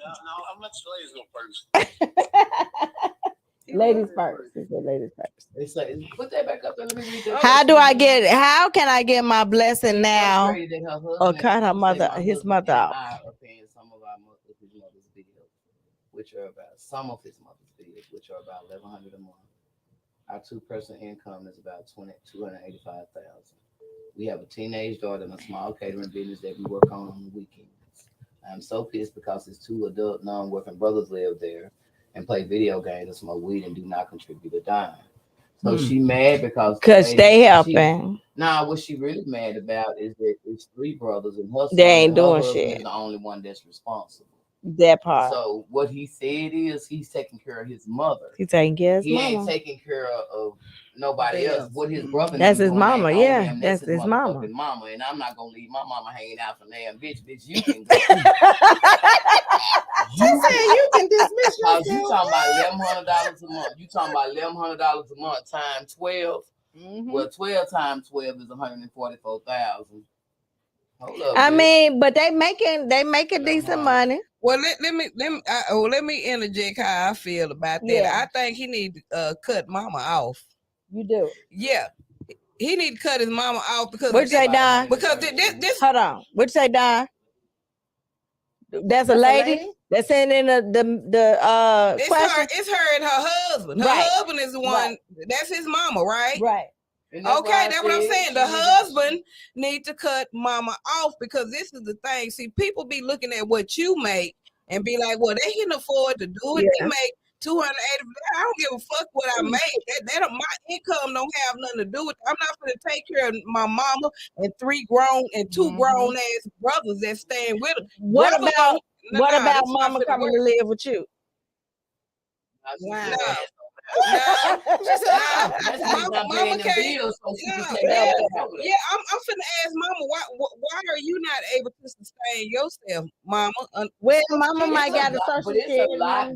No, I'm let you ladies go first.
Ladies first. He said ladies first.
It's like, put that back up there. Let me read that.
How can I get my blessing now? Or cut her mother, his mother off.
I are paying some of his mother's bills, which are about some of his mother's bills, which are about $1,100 a month. Our 2-person income is about $285,000. We have a teenage daughter and a small catering business that we work on the weekends. I'm so pissed because his 2 adult non-working brothers live there and play video games and smoke weed and do not contribute a dime. So she mad because
they helping.
What she really mad about is that it's 3 brothers and her son.
They ain't doing
shit.
shit.
Is the only one that's responsible.
That part.
So what he said is he's taking care of his mother.
He's taking care of his mama.
He ain't taking care of nobody else. What his brother?
That's his mama. Yeah, that's his mama.
Mama, and I'm not gonna leave my mama hanging out for damn bitch. Bitch, you can go.
You said you can dismiss yourself.
You talking about $1,100 a month. You talking about $1,100 a month times 12. Well, 12 times 12 is $144,000. Hold up.
I mean, but they making decent money.
Well, let me interject how I feel about that.
Yeah.
I think he need to cut mama off.
You do.
Yeah. He need to cut his mama off because
What you say, Don?
Because this
hold on. What you say, Don? That's a lady that's sending the question.
It's her and her husband. Her husband is the one. That's his mama, right?
Right.
Okay, that's what I'm saying. The husband need to cut mama off because this is the thing. See, people be looking at what you make and be like, well, they can afford to do it. They make $280. I don't give a fuck what I make. That my income don't have nothing to do with it. I'm not going to take care of my mama and 2 grown ass brothers that staying with her.
What about mama coming to live with you?
Wow.
Mama
can't. Yeah, I'm finna ask mama why are you not able to sustain yourself, mama?
Well, mama might got a social security.
That's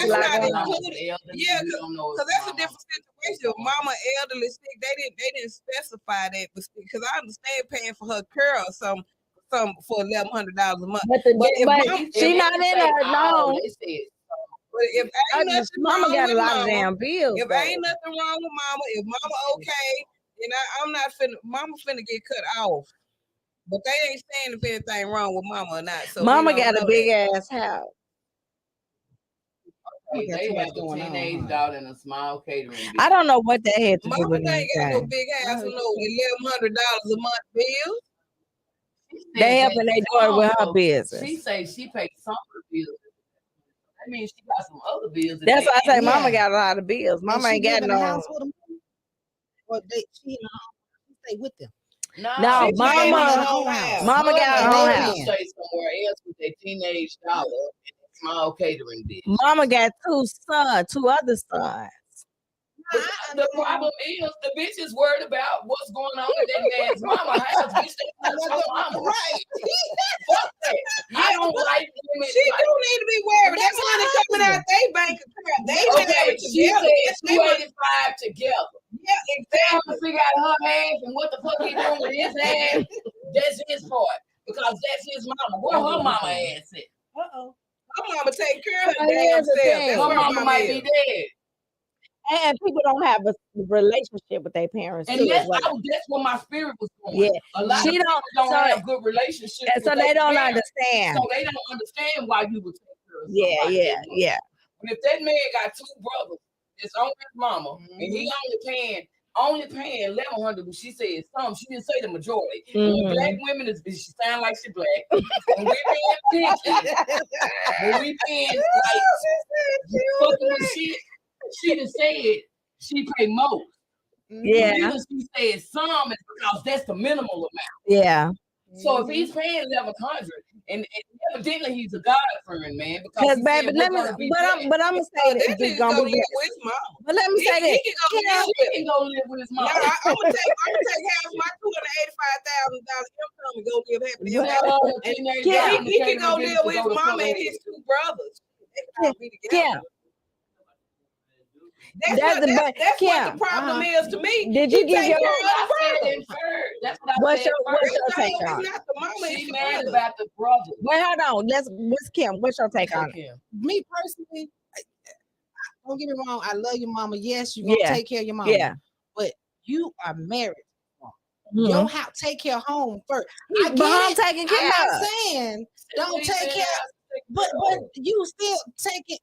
not included. Yeah, because that's a different situation. Mama elderly sick, they didn't specify that, because I understand paying for her care or some for $1,100 a month.
But she not in there, no.
But if ain't nothing
mama
wrong
got
with
a lot
mama,
of damn bills.
If ain't nothing wrong with mama, if mama okay, then I'm not mama finna get cut off. But they ain't saying if anything wrong with mama or not. So
mama got a big ass house.
They have a teenage daughter and a small catering business.
I don't know what they had to do
mama
with
ain't got no big house and no $1,100 a month bills.
They helping their daughter with her business.
She say she paid some of the bills. I mean, she got some other bills.
That's why I say mama got a lot of bills. Mama ain't got no
house with them. Or she stay with them.
No, mama got her own house.
Stay somewhere else with their teenage daughter and a small catering business.
Mama got 2 other sons.
The problem is the bitch is worried about what's going on in that man's mama house. Bitch, that's your mama. Right. Fuck that. I don't like women.
She do need to be worried. That's money coming out they bank account. They
okay, she said 285 together.
Yeah, exactly.
Figure out her ass and what the fuck he doing with his ass. That's his part. Because that's his mama. Where her mama ass at?
Her mama take care of her damn self.
Her mama might be dead.
And people don't have a relationship with their parents.
And that's where my spirit was going.
Yeah.
A lot of people don't have good relationships.
And so they don't understand.
So they don't understand why you would take care of
Yeah.
And if that man got 2 brothers, it's on his mama, and he only paying $1,100, but she said some. She didn't say the majority. Black women she sound like she black. When we paying when we paying like fucking with shit. She done said she pay most.
Yeah.
She said some is because that's the minimal amount.
Yeah.
So if he's paying $1,100, and evidently he's a God-fearing man,
because baby, I'm gonna say that he's gonna be
with his mom.
But let me say that
he can go live with his mom.
I'm gonna take half my $285,000 income and go live happy. He can go live with his mama and his 2 brothers.
Yeah.
That's what the problem is to me.
Did you give your
That's what I said.
What's your take on
it? She mad about the brother.
Wait, hold on. What's Kim? What's your take on it?
Me personally, don't get me wrong. I love your mama. Yes, you're gonna take care of your mama.
Yeah.
But you are married.
Mm-hmm.
Your house, take care of home first. I
But
get
home
it.
taking care
I'm
of.
not saying don't take care, but you still take it.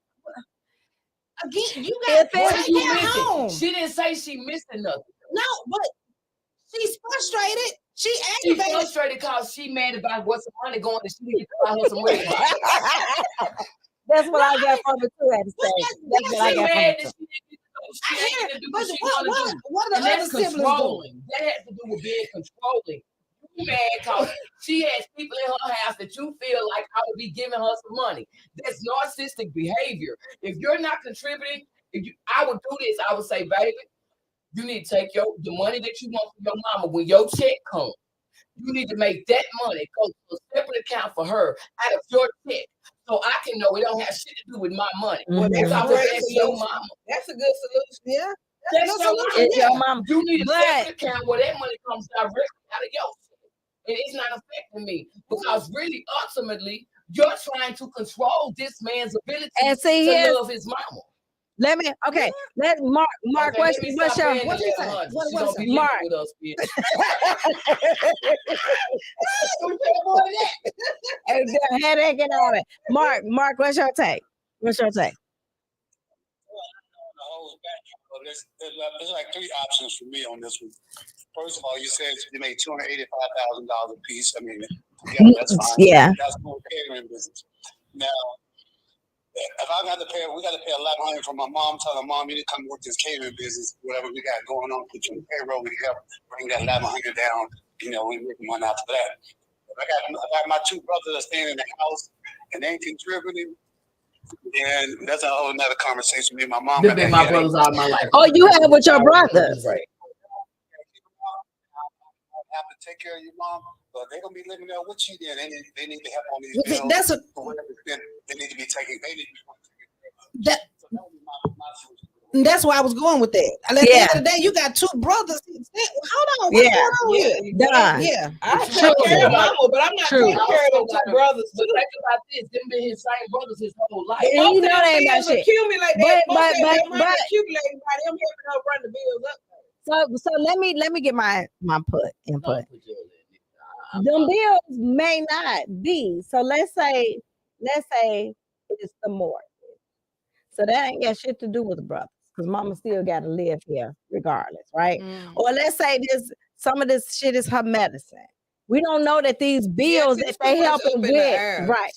Again, you got to take care of home.
She didn't say she missing nothing.
No, but she's frustrated. She's
frustrated because she mad about what's some money going and she didn't get to buy her some red box.
That's what I got from it too at the stage. That's what I got from it too.
What are the other siblings doing?
That has to do with being controlling. You mad because she has people in her house that you feel like I would be giving her some money. That's narcissistic behavior. If you're not contributing, I would do this. I would say, baby, you need to take the money that you want from your mama when your check comes. You need to make that money go to a separate account for her out of your check. So I can know it don't have shit to do with my money.
Well,
that's your mama.
That's a good solution.
Yeah.
That's
your mama.
You need a separate account where that money comes directly out of your check. And it's not affecting me because really, ultimately, you're trying to control this man's ability to love his mama.
Let Mark. What's your Mark? Headache and all that. Mark, what's your take?
There's like three options for me on this one. First of all, you said you made $285,000 a piece. I mean, yeah, that's fine.
Yeah,
that's no catering business. Now, if I got to pay, we got to pay $1,100 for my mom. Telling Mom, you need to come work this catering business, whatever we got going on. Put you on payroll. We help bring that $1,100 down. You know, we make money after that. If I got my two brothers that staying in the house and they ain't contributing, then that's a whole nother conversation. Me and my mom.
They've been my brothers all my life.
Oh, you have with your brothers,
right?
Have to take care of your mom, but they're gonna be living there with you. Then they need to help on these bills. They need to be taking. They need to be
that. That's why I was going with that. At the end of the day, you got two brothers. Hold on, what's going on here?
Yeah.
I take care of mama, but I'm not taking care of two brothers.
But think about this: them been his same brothers his whole life.
And you know they ain't about shit.
Accumulate that, but accumulating by them helping her run the bills up.
So let me get my input. Them bills may not be. So let's say it's the mortgage. So that ain't got shit to do with the brothers because mama still got to live here regardless, right? Or let's say some of this shit is her medicine. We don't know that these bills that they helping with, right?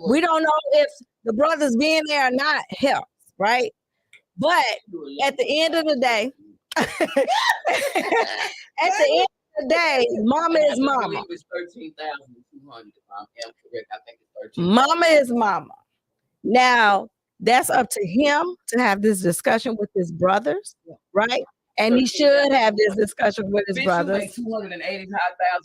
We don't know if the brothers being there or not helps, right? But at the end of the day, mama is mama.
It's 13,200. I am correct. I think it's 13.
Mama is mama. Now that's up to him to have this discussion with his brothers, right? And he should have this discussion with his brothers.
$285,000 a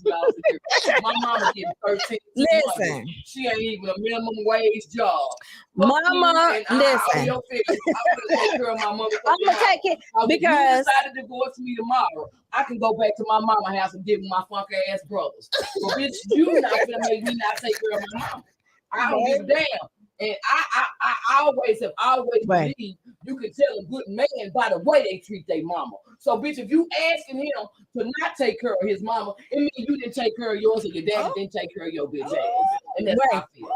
year. My mama getting 13.
Listen,
she ain't even a minimum wage job.
Mama, listen.
I'm gonna take care of my mother.
I'm gonna take it because
if you decide to divorce me tomorrow, I can go back to my mama house and give my funky ass brothers. But bitch, you not gonna make me not take care of my mama. I don't give a damn. And I always believe you can tell a good man by the way they treat their mama. So, bitch, if you asking him to not take care of his mama, it means you didn't take care of yours or your daddy didn't take care of your bitch ass. And that's how I feel.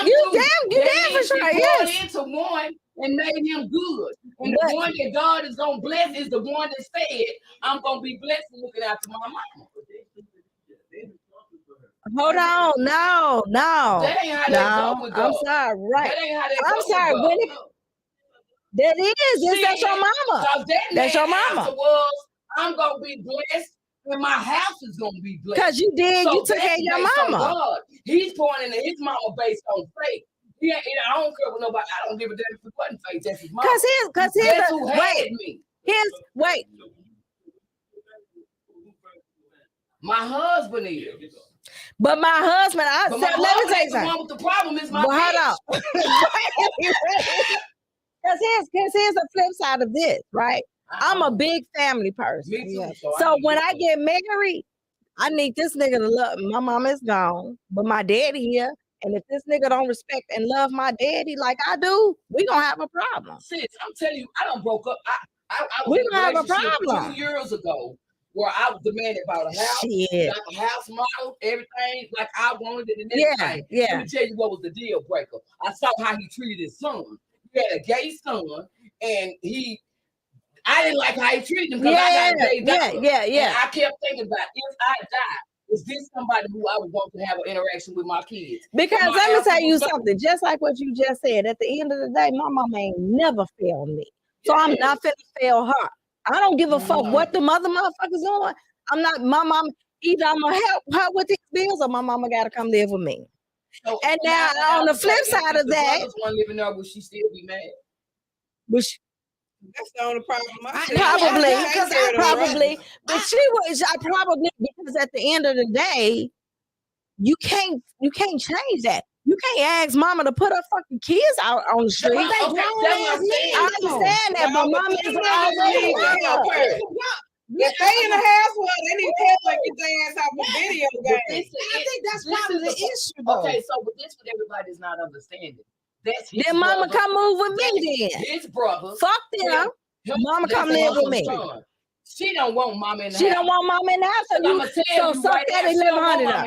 You damn for sure. Yes.
Into one and made him good. And the one that God is gonna bless is the one that said, I'm gonna be blessed and looking after my mama.
Hold on, no.
That ain't how that go with
I'm sorry, right?
That ain't how that
I'm sorry, Winnie. That is, that's your mama. That's your mama.
Was, I'm gonna be blessed, and my house is gonna be blessed.
Cause you took care of your mama.
He's pointing at his mama based on faith. I don't care with nobody. I don't give a damn if it wasn't faith. That's his mama.
Cause wait.
My husband is.
But my husband, let me tell you something.
The problem is my
hold on. Because here's the flip side of this, right? I'm a big family person.
Me too.
So when I get married, I need this nigga to love. My mama is gone, but my daddy here. And if this nigga don't respect and love my daddy like I do, we gonna have a problem.
Sis, I'm telling you, I done broke up. I was
We
in a
gonna have a
relationship
problem.
2 years ago where I was the man that bought a house,
Shit.
got the house model, everything like I wanted it and everything.
Yeah.
Let me tell you what was the deal breaker. I saw how he treated his son. He had a gay son, and I didn't like how he treated him because I got a gay daughter. And I kept thinking about, if I die, is this somebody who I would want to have an interaction with my kids?
Because let me tell you something, just like what you just said, at the end of the day, my mama ain't never failed me. So I'm not finna fail her. I don't give a fuck what the motherfuckers doing. I'm not, my mom, either I'm gonna help her with these bills or my mama gotta come live with me.
So,
and now on the flip side of that,
one living there, would she still be mad?
That's the only problem.
Probably, but she was. I probably, because at the end of the day, you can't change that. You can't ask mama to put her fucking kids out on the street.
I
understand that, but mama is always.
If they in the house, well, they need to help like get their ass off the video game.
I think that's probably the issue, though.
Okay, so but this what everybody's not understanding. That's his
then mama
brother.
come move with me then.
His brother.
Fuck them. Mama come live with me.
She don't want mama in the house.
She don't want mama in the house. So suck that 1100 up.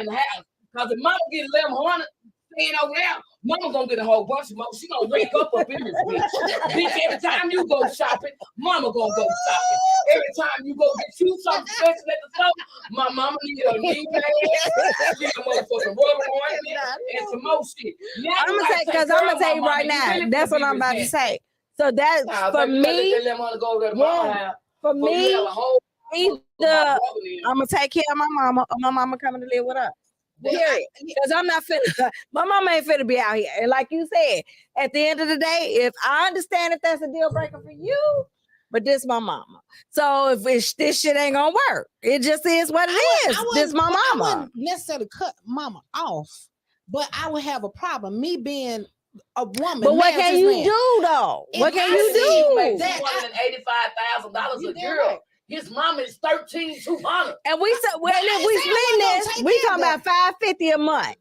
Because if mama get 1100 staying over there, mama gonna get a whole bunch of money. She gonna wake up in this bitch. Bitch, every time you go shopping, mama gonna go shopping. Every time you go get you something special at the store, my mama need a knee pad, get a motherfucking rubber ornament, and some more shit.
I'm gonna tell you right now. That's what I'm about to say. So that's for me. For me, either I'm gonna take care of my mama or my mama coming to live with us. Period. Because I'm not finna, my mama ain't finna be out here. And like you said, at the end of the day, if I understand if that's a deal breaker for you, but this my mama. So if this shit ain't gonna work, it just is what it is. This my mama.
I wouldn't necessarily cut mama off, but I would have a problem. Me being a woman.
But what can you do though? What can you do?
$285,000 a year. His mama is $13,200.
And we said, well, if we spend this, we talking about $550 a month.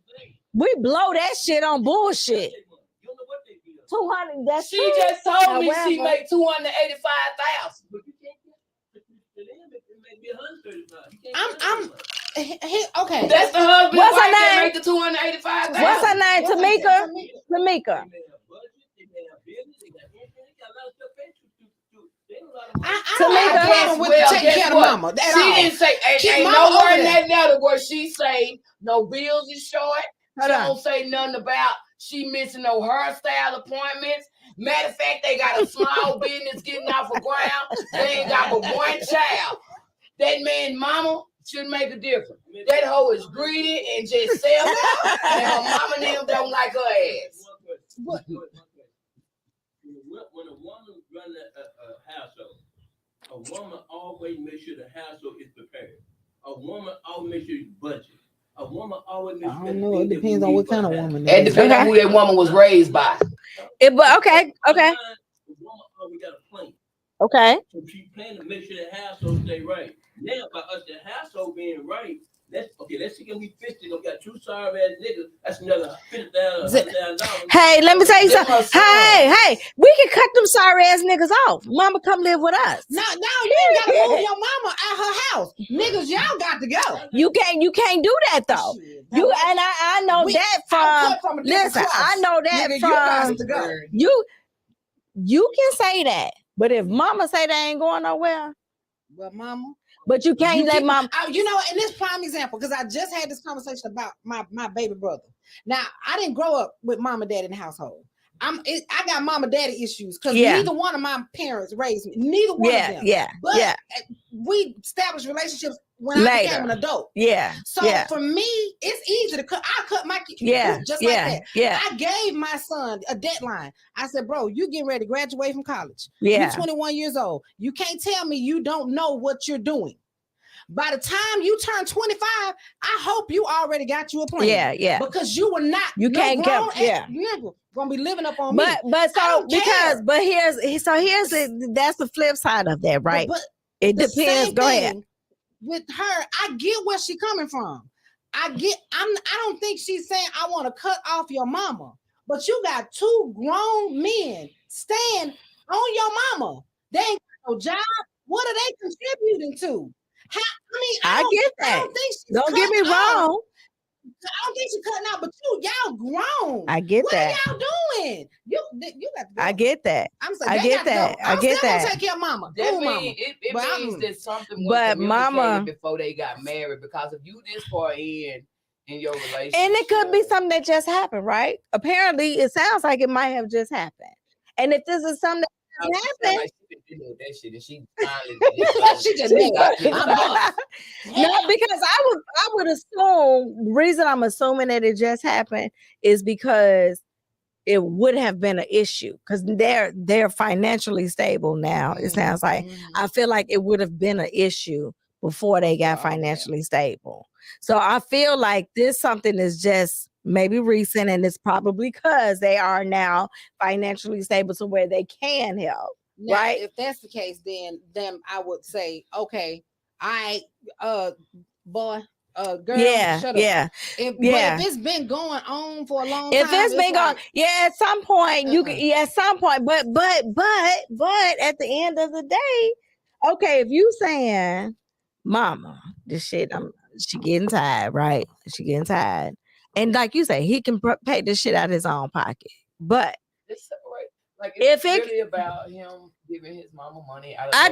We blow that shit on bullshit. 200. That's
she true. Just told me she make $285,000.
I'm okay.
That's the husband.
What's her name?
Make the $285,000.
What's her name? Tamika.
I with taking care of mama.
She didn't say ain't nowhere in that letter where she say no bills is short. She don't say nothing about she missing no hairstyle appointments. Matter of fact, they got a small business getting off the ground. They ain't got but one child. That man mama should make a difference. That hoe is greedy and just selfish. And her mama and them don't like her ass.
What? When a woman runs a household, a woman always makes sure the household is prepared. A woman always makes sure it's budget. A woman always makes sure.
I don't know. It depends on what kind of woman.
It depends on who that woman was raised by.
But okay.
The woman always got a plan.
Okay.
So she planned to make sure the household stay right. Now, by us, the household being right, let's see, can we fix it? We got two sorry ass niggas. That's another $50,000.
Hey, let me tell you something. Hey, we can cut them sorry ass niggas off. Mama, come live with us.
No, you ain't gotta move your mama out her house. Niggas, y'all got to go.
You can't do that though. You and I know that from listen, I know that from you. You can say that, but if mama say they ain't going nowhere,
well, mama.
But you can't let mom.
You know, and this prime example, because I just had this conversation about my baby brother. Now, I didn't grow up with mom and dad in the household. I got mama daddy issues because neither one of my parents raised me. Neither one of them. But we established relationships when I became an adult. So for me, it's easy to cut. I cut my kids just like that. I gave my son a deadline. I said, bro, you getting ready to graduate from college. You're 21 years old. You can't tell me you don't know what you're doing. By the time you turn 25, I hope you already got you a plan. Because you will not.
You can't get.
Nigga gonna be living up on me.
But here's that's the flip side of that, right? But it depends. Go ahead.
With her, I get where she coming from. I don't think she's saying I want to cut off your mama, but you got two grown men staying on your mama. They ain't got no job. What are they contributing to?
I get that.
I don't think she's
don't get me wrong.
I don't think she's cutting out, but y'all grown.
I get
what
that.
What are y'all doing? You got to go.
I get that.
I'm saying,
I get that.
I get that.
That.
Take care of mama.
That
Ooh,
means
mama.
it means that something was
but mama
before they got married. Because if you this far in your relationship,
and it could be something that just happened, right? Apparently, it sounds like it might have just happened. And if this is something that happened,
like she been dealing with that shit, and she finally
she just
no, because I would assume the reason I'm assuming that it just happened is because it would have been an issue because they're financially stable now. It sounds like I feel like it would have been an issue before they got financially stable. So I feel like this something is just maybe recent, and it's probably because they are now financially stable to where they can help.
Now,
right?
If that's the case, then I would say, okay, boy, girl, shut up.
Yeah.
But if it's been going on for a long time,
if it's been going, at some point you can, at some point, but at the end of the day, okay, if you saying, mama, this shit, she getting tired, right? She getting tired, and like you say, he can pay this shit out of his own pocket, but
it's separate. Like it's really about him giving his mama money out of
I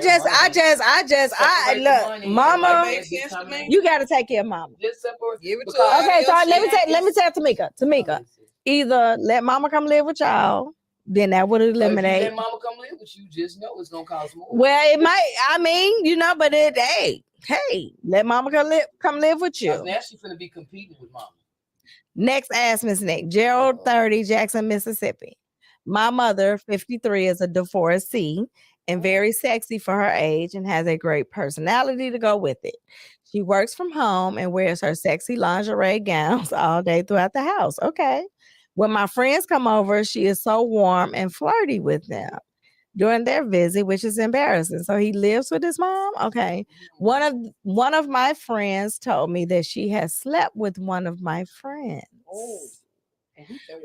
look, mama, you got to take care of mama.
Just separate.
Give it to her.
Okay, so let me tell Tamika. Either let mama come live with y'all, then that would eliminate.
Let mama come live with you, just know it's gonna cost more.
Well, it might. I mean, but hey, let mama come live with you.
Now she's gonna be competing with mama.
Next, ask MzNik. Gerald 30, Jackson, Mississippi. My mother, 53, is a divorcee and very sexy for her age and has a great personality to go with it. She works from home and wears her sexy lingerie gowns all day throughout the house. Okay. When my friends come over, she is so warm and flirty with them during their visit, which is embarrassing. So he lives with his mom? Okay. One of my friends told me that she has slept with one of my friends.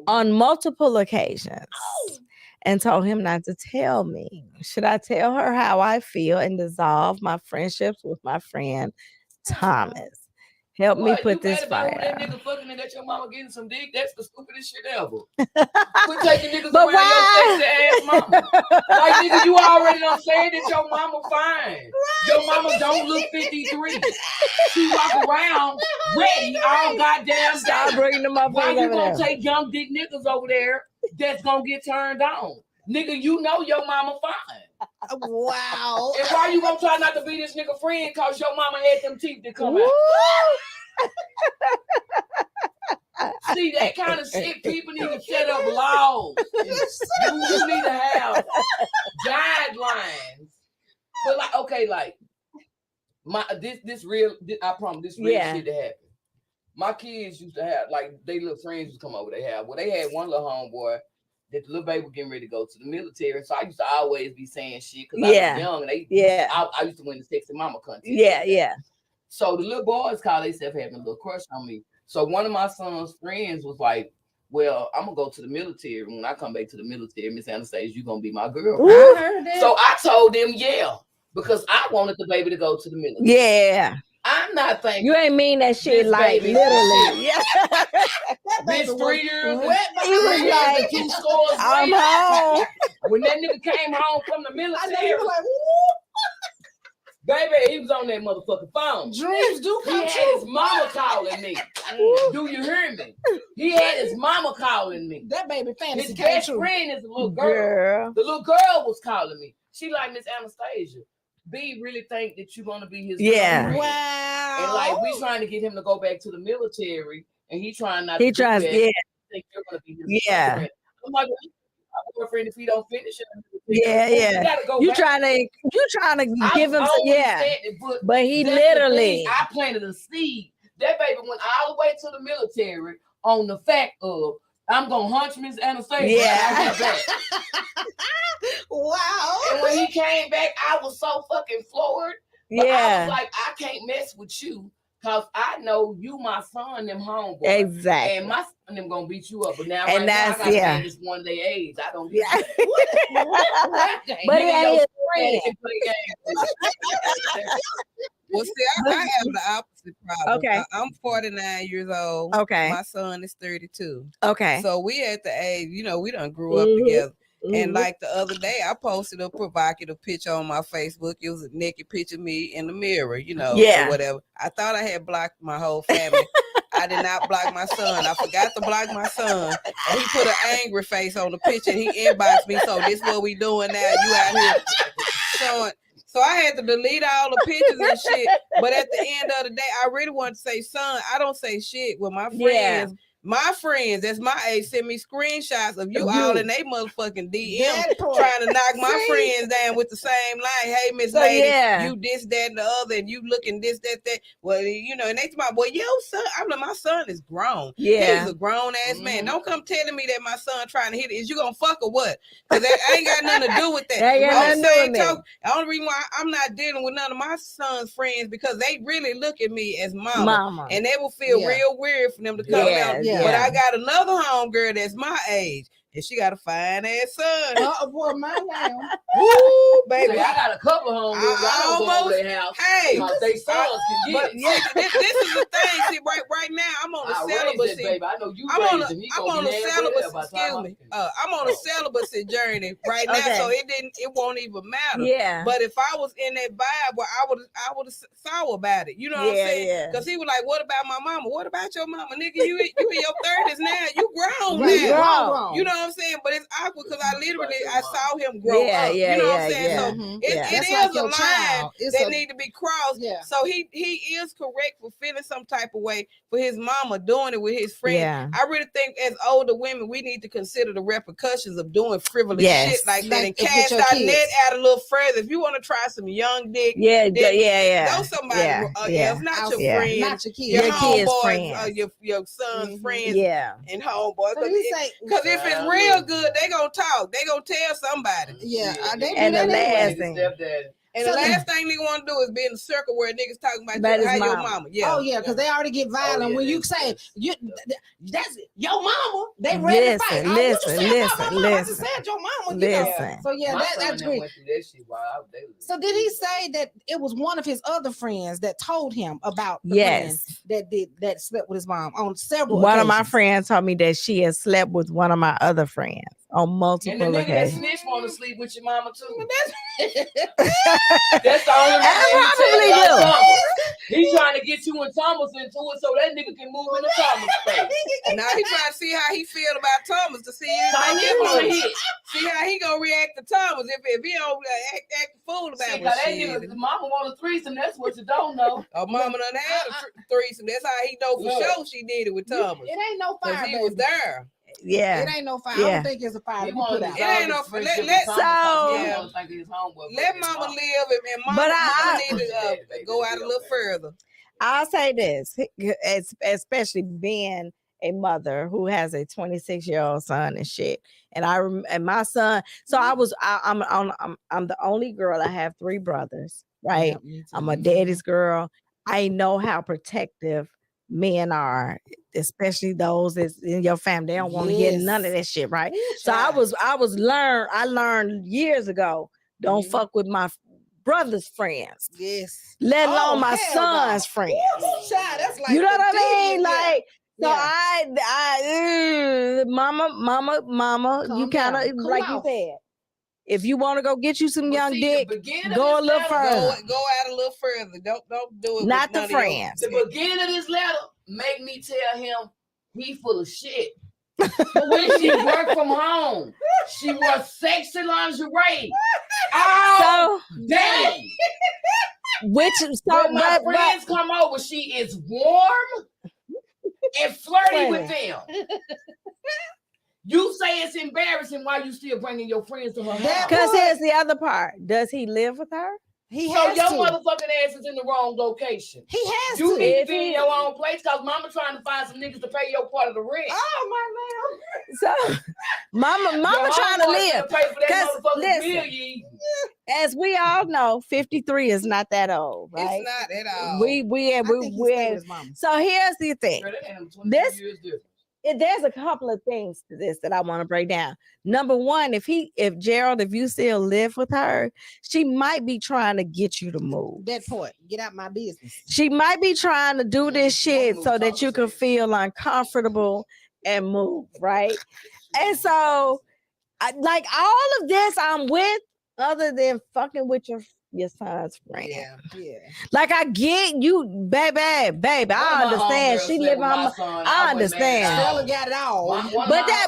On multiple occasions and told him not to tell me. Should I tell her how I feel and dissolve my friendships with my friend Thomas? Help me put this fire.
That nigga fucking and that your mama getting some dick. That's the stupidest shit ever. Quit taking niggas around your sexy ass mama. Like nigga, you already done said that your mama fine. Your mama don't look 53. She walk around ready all goddamn day.
Bringing them up.
Why you gonna take young dick niggas over there that's gonna get turned on? Nigga, you know your mama fine.
Wow.
And why you gonna try not to be this nigga friend? Cause your mama had them teeth to come out. See, that kind of shit, people need to set up laws. You need to have guidelines. But like, okay, like I promise this real shit to happen. My kids used to have, like, they little friends would come over. They had one little homeboy that the little baby was getting ready to go to the military. So I used to always be saying shit because I was young and I used to win the sexy mama contest.
Yeah. So
the little boys called themselves having a little crush on me. So one of my son's friends was like, well, I'm gonna go to the military. When I come back to the military, Miss Anastacia, you're gonna be my girl.
I heard that.
So I told them, because I wanted the baby to go to the military.
Yeah.
I'm not thinking.
You ain't mean that shit like baby, literally. Yeah.
This 3 years.
He was like,
2 scores.
I'm home.
When that nigga came home from the military, I was like, baby, he was on that motherfucking phone.
Dreams do come true.
He had his mama calling me. Do you hear me? He had his mama calling me.
That baby fantasy
his
came
best
true.
friend is a little girl. The little girl was calling me. She like, Miss Anastacia, B really think that you're gonna be his girlfriend.
Wow.
And like we trying to get him to go back to the military, and he trying not.
He tries.
Think you're gonna be his girlfriend. I'm like, boyfriend, if he don't finish it,
you trying to give him but he literally
I planted a seed. That baby went all the way to the military on the fact of I'm gonna hunch Miss Anastacia.
Wow.
And when he came back, I was so fucking floored. But I was like, I can't mess with you Cause I know you, my son, them homeboys.
Exactly.
And my son, them gonna beat you up. But now,
And
now I
that's,
gotta manage one of their age. I don't get that.
But it ain't
Well, see, I have the opposite problem.
Okay.
I'm 49 years old.
Okay.
My son is 32.
Okay.
So we at the age, we done grew up together. And like the other day, I posted a provocative picture on my Facebook. It was a naked picture of me in the mirror, or whatever. I thought I had blocked my whole family. I did not block my son. I forgot to block my son. And he put an angry face on the picture and he inboxed me. So this what we doing now. You out here showing. So I had to delete all the pictures and shit. But at the end of the day, I really want to say, son, I don't say shit with my friends. Yeah. My friends, that's my age, send me screenshots of you all in they motherfucking DM trying to knock my friends down with the same line. Hey, Miss Lady, you this, that, and the other, and you looking this, that. Well, and they talk, boy, yo, son, I'm like, my son is grown. Yeah. He's a grown ass man. Don't come telling me that my son trying to hit it. Is you gonna fuck or what? Because that ain't got nothing to do with that. The only reason why I'm not dealing with none of my son's friends because they really look at me as mama. And they will feel real weird for them to come out. But I got another homegirl that's my age, and she got a fine ass son.
Boy, my damn.
Woo, baby.
I got a couple homegirls. I don't go over their house.
Hey,
they sons can get.
But this is the thing. See, right now, I'm on a celibacy.
Baby. I know you
I'm on a celibacy. Excuse me. I'm on a celibacy journey right now, so it won't even matter. Yeah. But if I was in that vibe, where I would have saw about it. You know what I'm saying? Because he was like, "What about my mama? What about your mama, nigga? You in your 30s now. You grown now. You know what I'm saying? But it's awkward because I saw him grow up. You know what I'm saying? So it is a line that need to be crossed. Yeah. So he is correct for feeling some type of way for his mama doing it with his friends. Yeah. I really think as older women, we need to consider the repercussions of doing frivolous shit like that and cast our net out a little further. If you want to try some young dick, go somebody else, not your friend, not your kid, your homeboys, your son's friends, and homeboys. Because if it's real good, they gonna talk. They gonna tell somebody.
Yeah,
and the last thing.
And the last thing they want to do is be in a circle where niggas talking about your mama. Yeah.
Oh yeah, because they already get violent when you say that's your mama. They ready to fight. Listen. I just said your mama. Listen. So yeah, that's great. So did he say that it was one of his other friends that told him about the man that slept with his mom on several occasions?
One of my friends told me that she had slept with one of my other friends on multiple occasions.
And the nigga that snitch want to sleep with your mama too. That's the only reason he Thomas. He's trying to get you and Thomas into it so that nigga can move into Thomas' space.
Now he trying to see how he feel about Thomas to see see how he gonna react to Thomas if he don't act fool about what she is.
The mama want a threesome. That's what you don't know.
Mama done had a threesome. That's how he know for sure she did it with Thomas.
It ain't no fire.
He was there.
Yeah,
it ain't no fire. I don't think it's a fire.
It ain't no fire. Let mama live and mama need to go out a little further.
I'll say this, especially being a mother who has a 26-year-old son and shit. And my son, so I'm the only girl. I have 3 brothers, right? Yeah, I'm a daddy's girl. I know how protective men are, especially those that's in your family. They don't want to get none of that shit, right? So I learned years ago, don't fuck with my brother's friends. Yes. Let alone my son's friends.
That's like,
you know what I mean? Like, so I mama, you kind of, like you said, if you want to go get you some young dick, go a little further.
Go out a little further. Don't do it.
Not the friends.
The beginning of this letter make me tell him he full of shit. But when she worked from home, she wore sexy lingerie all day. When my friends come over, she is warm and flirty with them. You say it's embarrassing. Why you still bringing your friends to her house?
Because here's the other part. Does he live with her?
He
So
has
your
to.
motherfucking ass is in the wrong location.
He has
You
to.
need to be in your own place because mama trying to find some niggas to pay your part of the rent.
Oh my
So, mama
Your
trying to
homeboy
live.
finna pay for that
'Cause,
motherfucking
listen,
bill, you eat.
As we all know, 53 is not that old, right?
It's not at all.
We
man. I think he stayed with his mama.
So here's the thing.
Girl, that ain't 22
This-
years difference.
There's a couple of things to this that I want to break down. Number one, if Gerald, if you still live with her, she might be trying to get you to move.
That point. Get out my business.
She might be trying to do this shit so that you can feel uncomfortable and move, right? And so, like all of this, I'm with, other than fucking with your son's friend.
Yeah.
Like I get you, baby. I understand. She live on I understand.
Stella got it all.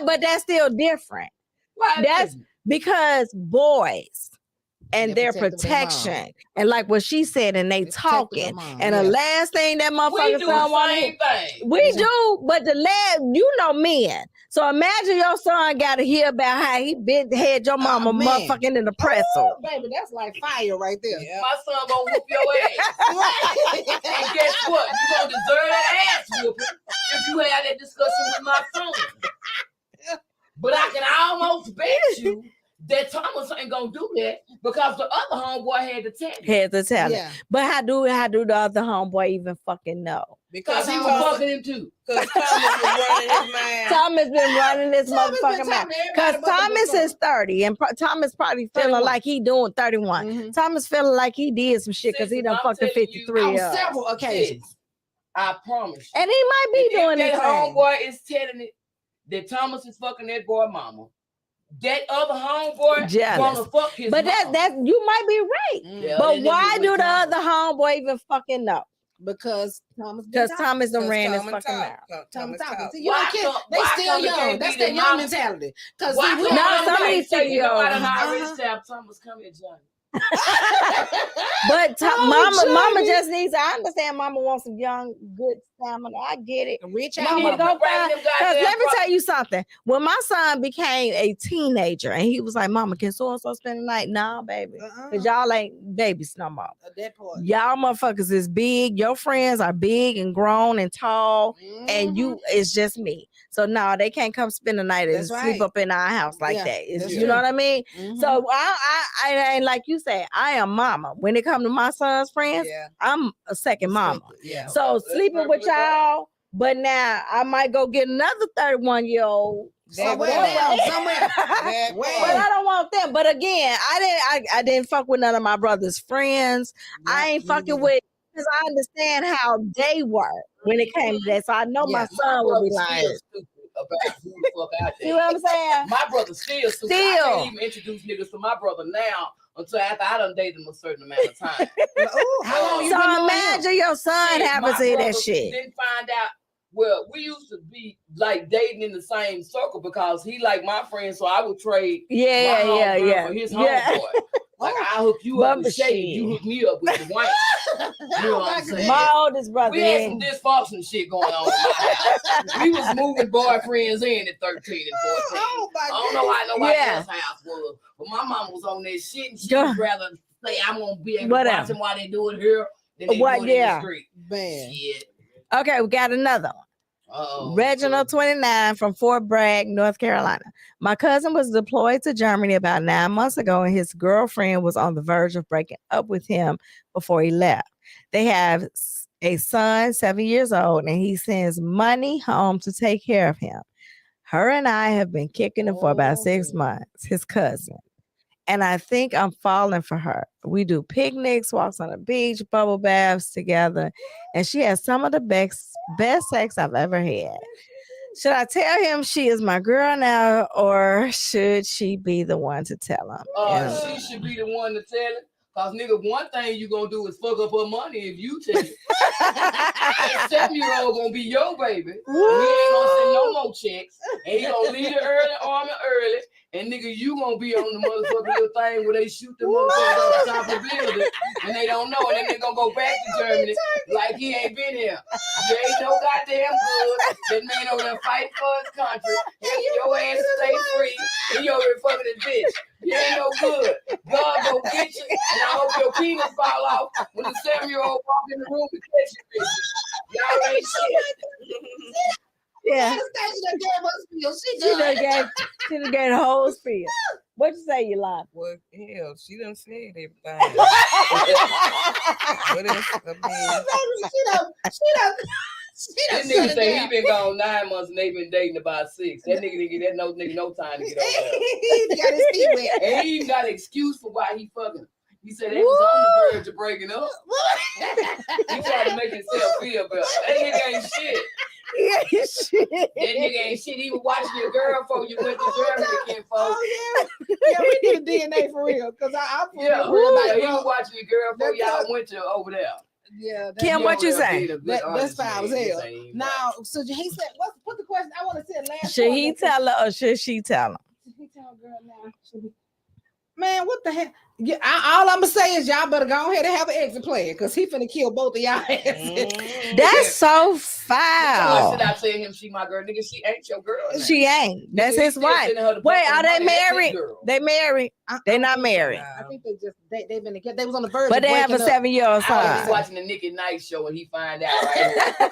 But that's still different. That's because boys and their protection and like what she said, and they talking, and the last thing that motherfucker son want to we do, but the last, you know, men. So imagine your son got to hear about how he had your mama motherfucking in the pretzel.
Oh, baby, that's like fire right there.
Yeah. My son gonna whoop your ass. And guess what? You gonna deserve that ass whooping if you had that discussion with my son. But I can almost bet you that Thomas ain't gonna do that because the other homeboy had to tell him. But how do the other homeboy even fucking know? Because he was fucking him too.
Because Thomas was running his mind.
Thomas been running this motherfucking mouth. Because Thomas is 30 and Thomas probably feeling like he doing 31. Mm-hmm. Thomas feeling like he did some shit because he done fucking 53
on several occasions. I promise you.
And he might be doing
that.
That
homeboy is telling it that Thomas is fucking that boy mama. That other homeboy wanna fuck his mama.
That you might be right. Yeah, but why do the other homeboy even fucking know?
Because Thomas
done ran his fucking mouth.
Thomas talking. See, they still young. That's their young mentality. Because
somebody say yo.
Thomas, come here, Johnny.
But mama just needs. I understand. Mama wants some young, good stamina. I get it.
Rich
mama go find. Because let me tell you something. When my son became a teenager and he was like, "Mama, can so and so spend the night?" Nah, baby, because y'all ain't babies no more. Y'all motherfuckers is big. Your friends are big and grown and tall, and it's just me. So no, they can't come spend the night and sleep up in our house like that. You know what I mean? So I ain't like you say, I am mama. When it comes to my son's friends, I'm a second mama. So sleeping with y'all, but now I might go get another 31-year-old somewhere. But I don't want them. But again, I didn't fuck with none of my brother's friends. I ain't fucking with, because I understand how they were when it came to that. So I know my son would be like,
about who the fuck out there.
You know what I'm saying?
My brother still. I can't even introduce niggas to my brother now until after I done dated him a certain amount of time.
How long you been knowing imagine your son having to say that shit.
Didn't find out. Well, we used to be like dating in the same circle because he like my friend, so I would trade for his homeboy. Like I hook you up with Shady, you hook me up with the white. You know what I'm saying?
My oldest brother.
We had some dysfunction shit going on in my house. We was moving boyfriends in at 13 and 14. I don't know why nobody else's house was, but my mom was on that shit, and she would rather say I'm gonna be able to watch them while they do it here than they do it in the street.
Man.
Shit.
Okay, we got another one. Reginald, 29, from Fort Bragg, North Carolina. My cousin was deployed to Germany about 9 months ago, and his girlfriend was on the verge of breaking up with him before he left. They have a son, 7 years old, and he sends money home to take care of him. Her and I have been kicking him for about 6 months, his cousin. And I think I'm falling for her. We do picnics, walks on the beach, bubble baths together. And she has some of the best sex I've ever had. Should I tell him she is my girl now, or should she be the one to tell him?
She should be the one to tell him. Cause nigga, one thing you gonna do is fuck up her money if you tell it. That 7-year-old gonna be your baby. Woo! He ain't gonna send no more checks. And he gonna leave the army early. And nigga, you gonna be on the motherfucking little thing where they shoot the motherfuckers on the top of the building. And they don't know. And then they gonna go back to Germany like he ain't been here. You ain't no goddamn good. That man over there fighting for his country. And your ass stay free. And you over here fucking this bitch. You ain't no good. God gonna get you, and I hope your penis fall off when the 7-year-old walk in the room and catch you, bitches. Y'all ain't shit.
Yeah.
Anastacia done gave us spiel.
She done gave the whole spiel. What you say, Yalonda?
Well, hell, she done said everything. What else? I mean,
This nigga say he been gone 9 months and they been dating about 6. That nigga didn't get no time to get over there.
He got his feet wet.
And he even got an excuse for why he fucking. He said they was on the verge of breaking up. He tried to make himself feel better. That nigga ain't shit. That nigga ain't shit. He was watching your girl before you went to Germany, kinfolk.
Oh, yeah, we need a DNA for real. Because I
he was watching your girl before y'all went to over there.
Yeah,
Kim, what you say?
That's foul as hell. Now, so he said, what's the question? I want to say last.
Should he tell her or should she tell him?
Should he tell a girl now? Man, what the heck? Yeah, all I'm gonna say is y'all better go ahead and have an exit plan because he finna kill both of y'all asses.
That's so foul.
Should I tell him she my girl? Nigga, she ain't your girl. Now.
She ain't. That's his wife. Wait, are they married? They married. They not married.
I think they've been together. They was on the verge.
But they have a 7-year-old son.
I was watching the Nik Nite show and he find out right.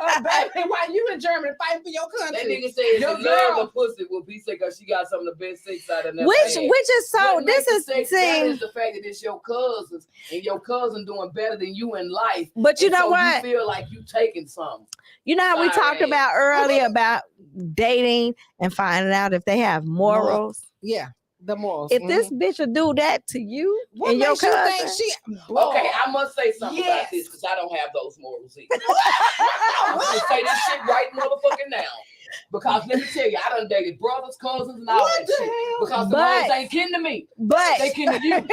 Oh, baby, why you in Germany fighting for your country?
That nigga said your girl the pussy will be sick because she got some of the best sex out of never
which is so. This is
the fact that it's your cousins and your cousin doing better than you in life.
But you know what?
You feel like you taking something.
You know how we talked about earlier about dating and finding out if they have morals.
Yeah, the morals.
If this bitch will do that to you and your cousin,
okay, I must say something about this because I don't have those morals either. I'm gonna say this shit right motherfucking now. Because let me tell you, I done dated brothers, cousins, and all that shit. Because the morals ain't kin to me.
But
they kin to you. And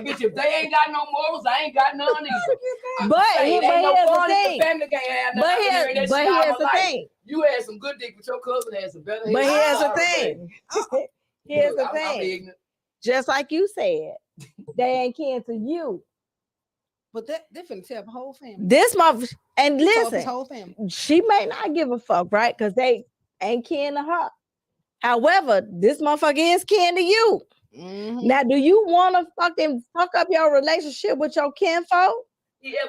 bitch, if they ain't got no morals, I ain't got none either.
But here's the thing.
Family can't have
but here's the thing.
You had some good dick, but your cousin had some better.
But here's the thing. Here's the thing. Just like you said, they ain't kin to you.
But they finna tell the whole family.
This mother, and listen,
whole family.
She may not give a fuck, right? Because they ain't kin to her. However, this motherfucker is kin to you. Mm-hmm. Now, do you want to fucking fuck up your relationship with your kinfolk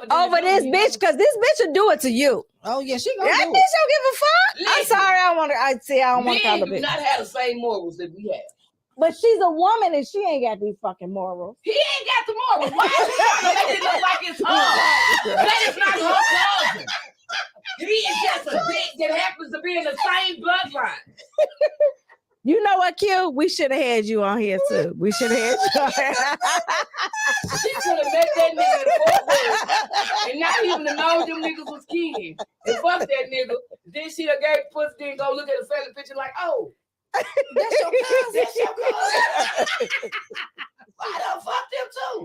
over this bitch? Because this bitch will do it to you.
Oh yeah, she gonna
that
do
bitch don't give a fuck.
Listen,
I'm sorry, I don't want to call the bitch.
Not have the same morals that we have.
But she's a woman and she ain't got these fucking morals.
He ain't got the morals. Why is he make it look like it's her? That is not her cousin. He is just a bitch that happens to be in the same bloodline.
You know what, Q? We should have had you on here too. We should have had you on here.
She could have met that nigga in Fort Worth and not even to know them niggas was kin. And fuck that nigga. Then she done gave pussy, then go look at the family picture like, oh. That's your cousin. That's your cousin. Why the fuck them too?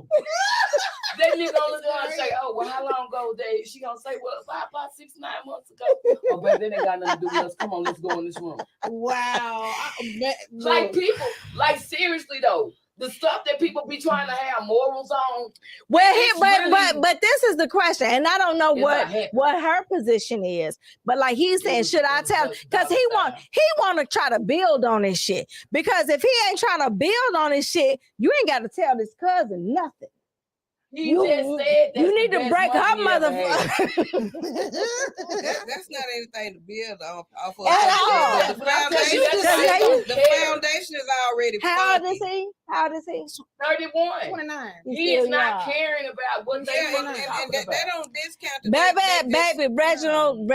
That nigga gonna look and say, oh, well, how long ago they? She gonna say, well, about 6, 9 months ago. Oh, but then they got nothing to do with us. Come on, let's go in this room.
Wow.
Like people, like seriously though. The stuff that people be trying to have morals on.
Well, but this is the question, and I don't know what her position is. But like he's saying, should I tell? Because he want to try to build on this shit. Because if he ain't trying to build on this shit, you ain't got to tell this cousin nothing.
You just said
you need to break her motherfucker.
That's not anything to build off of.
At all.
The foundation is already.
How old is he?
31.
29.
He is not caring about what they
and they don't discount the
baby. Reginald.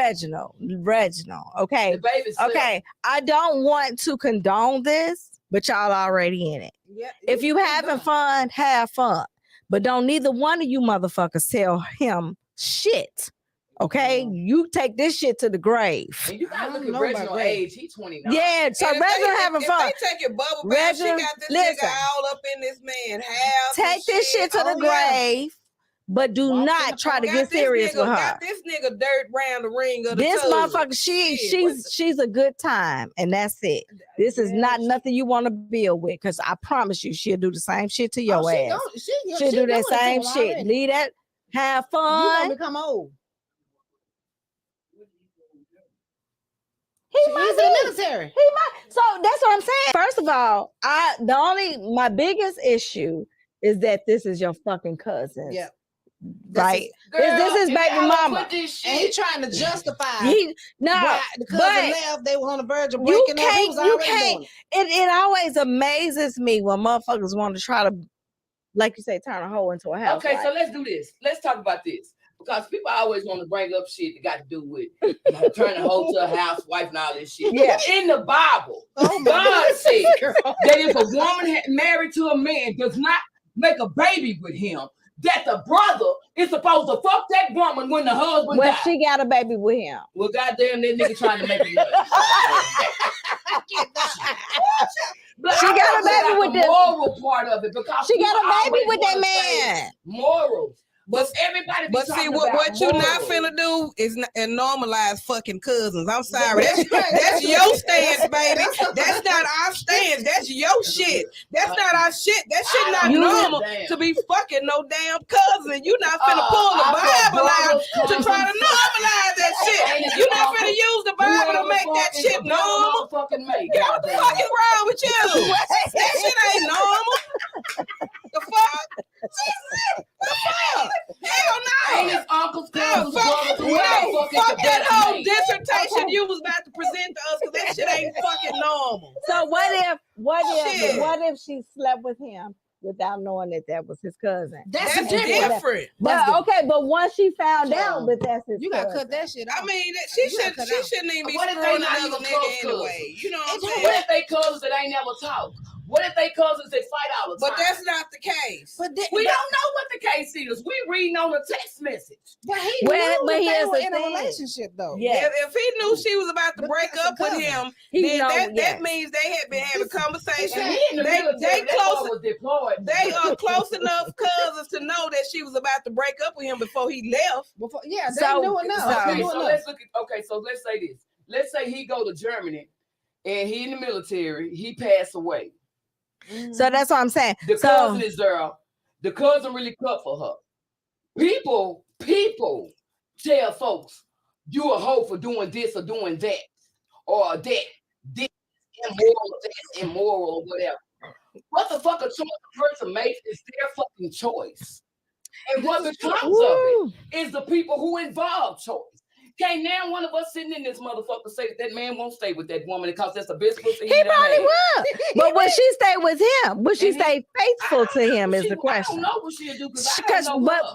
Okay. Okay. I don't want to condone this, but y'all already in it. Yeah, if you having fun, have fun. But don't neither one of you motherfuckers tell him shit. Okay? You take this shit to the grave.
And you gotta look at Reginald's age. He's 29.
Yeah, so Reginald having fun.
If they take your bubble bath, she got this nigga all up in this man house.
Take this shit to the grave. But do not try to get serious with her.
Got this nigga dirt round the ring of the
this motherfucker, she's a good time, and that's it. This is not nothing you want to build with, because I promise you, she'll do the same shit to your ass. She'll do that same shit. Leave that, have fun.
You gonna become old. He's in the military.
He might. So that's what I'm saying. First of all, my biggest issue is that this is your fucking cousin.
Yeah.
Right. This is baby mama.
And he trying to justify.
The
cousin left. They were on the verge of breaking up. You can't.
It always amazes me when motherfuckers want to try to, like you say, turn a hoe into a house.
Okay, so let's do this. Let's talk about this. Because people always want to bring up shit that got to do with turning a hoe to a housewife and all this shit.
Yeah.
In the Bible, God said that if a woman married to a man does not make a baby with him, that the brother is supposed to fuck that woman when the husband dies.
She got a baby with him.
Well, goddamn, that nigga trying to make it.
She got a baby with
the moral part of it because
she got a baby with that man.
Morals. But everybody,
but see what you not finna do is normalize fucking cousins. I'm sorry, that's your stance, baby. That's not our stance. That's your shit. That's not our shit. That shit not normal to be fucking no damn cousin. You not finna pull the Bible out to try to normalize that shit. You not finna use the Bible to make that shit normal. What the fuck is wrong with you? That shit ain't normal. The fuck? The fuck? Hell no!
Ain't his uncle's cousins?
Fuck that whole dissertation you was about to present to us, because that shit ain't fucking normal.
So what if she slept with him without knowing that was his cousin?
That's different.
But once she found out that that's his,
you gotta cut that shit off.
I mean, she shouldn't even be screwing another nigga anyway. You know what I'm saying?
What if they cousins that ain't never talked? What if they cousins that fight all the time?
But that's not the case.
We don't know what the case is. We reading on a text message.
But he knew they were in a relationship, though.
Yeah.
If he knew she was about to break up with him, then that means they had been having conversations. They are close enough cousins to know that she was about to break up with him before he left.
They knew enough.
So let's say this. Let's say he go to Germany and he in the military. He passed away.
So that's what I'm saying.
The cousin is there. The cousin really cut for her. People tell folks you a hoe for doing this or doing that, or this immoral, or whatever. What the fuck a choice the person makes is their fucking choice. And what becomes of it is the people who involve choice. Can't now one of us sitting in this motherfucker say that man won't stay with that woman because that's the best pussy
he probably will. But will she stay with him? Will she stay faithful to him is the question.
I don't know what she'll do because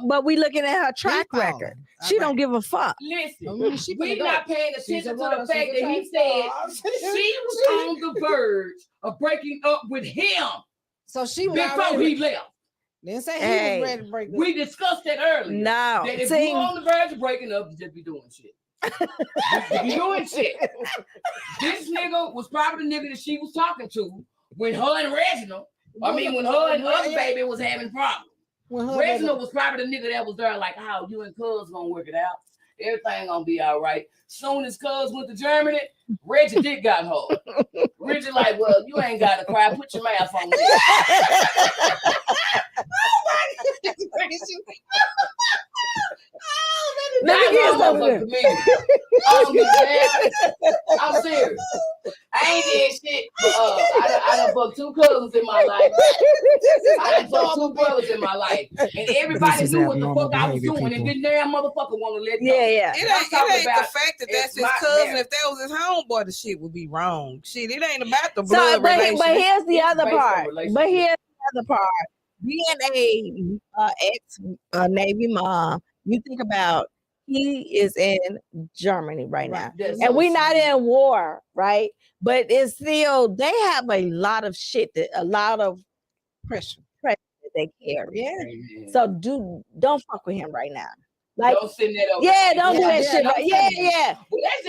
but we looking at her track record. She don't give a fuck.
Listen, we not paying attention to the fact that he said she was on the verge of breaking up with him.
So she was
before he left.
Didn't say he was ready to break up.
We discussed that earlier.
No.
That if you're on the verge of breaking up, you just be doing shit. You doing shit. This nigga was probably the nigga that she was talking to when her and Reginald, when her and other baby was having problems. Reginald was probably the nigga that was there like, how you and Cuz gonna work it out. Everything gonna be all right. Soon as Cuz went to Germany, Reggie dick got hard. Reggie like, well, you ain't got to cry. Put your mouth on me.
Let me get something.
I'm serious. I ain't did shit. I done fucked 2 cousins in my life. I done fucked 2 brothers in my life. And everybody knew what the fuck I was doing. And then damn motherfucker want to let go.
Yeah. It ain't the fact that that's his cousin. If that was his homeboy, the shit would be wrong. Shit, it ain't about the blood relationship.
But here's the other part. Being a ex-Navy mom, you think about he is in Germany right now. And we're not in war, right? But it's still, they have a lot of shit, a lot of pressure that they carry.
Yeah.
So don't fuck with him right now. Like,
don't send that over.
Yeah, don't do that shit. Yeah.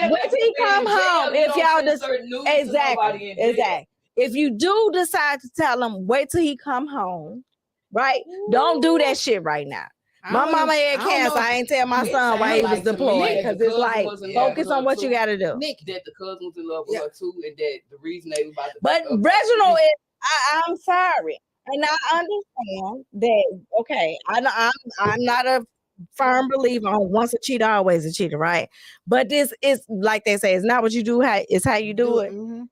Wait till he come home. If y'all just exactly. If you do decide to tell him, wait till he come home, right? Don't do that shit right now. My mama had cancer. I ain't tell my son why he was deployed because it's like focus on what you got to do.
Nik, that the cousin was in love with her too, and that the reason they was about to.
But Reginald is. I'm sorry, and I understand that. Okay, I'm not a firm believer on once a cheater, always a cheater, right? But this is like they say, it's not what you do, it's how you do it.
Mm-hmm.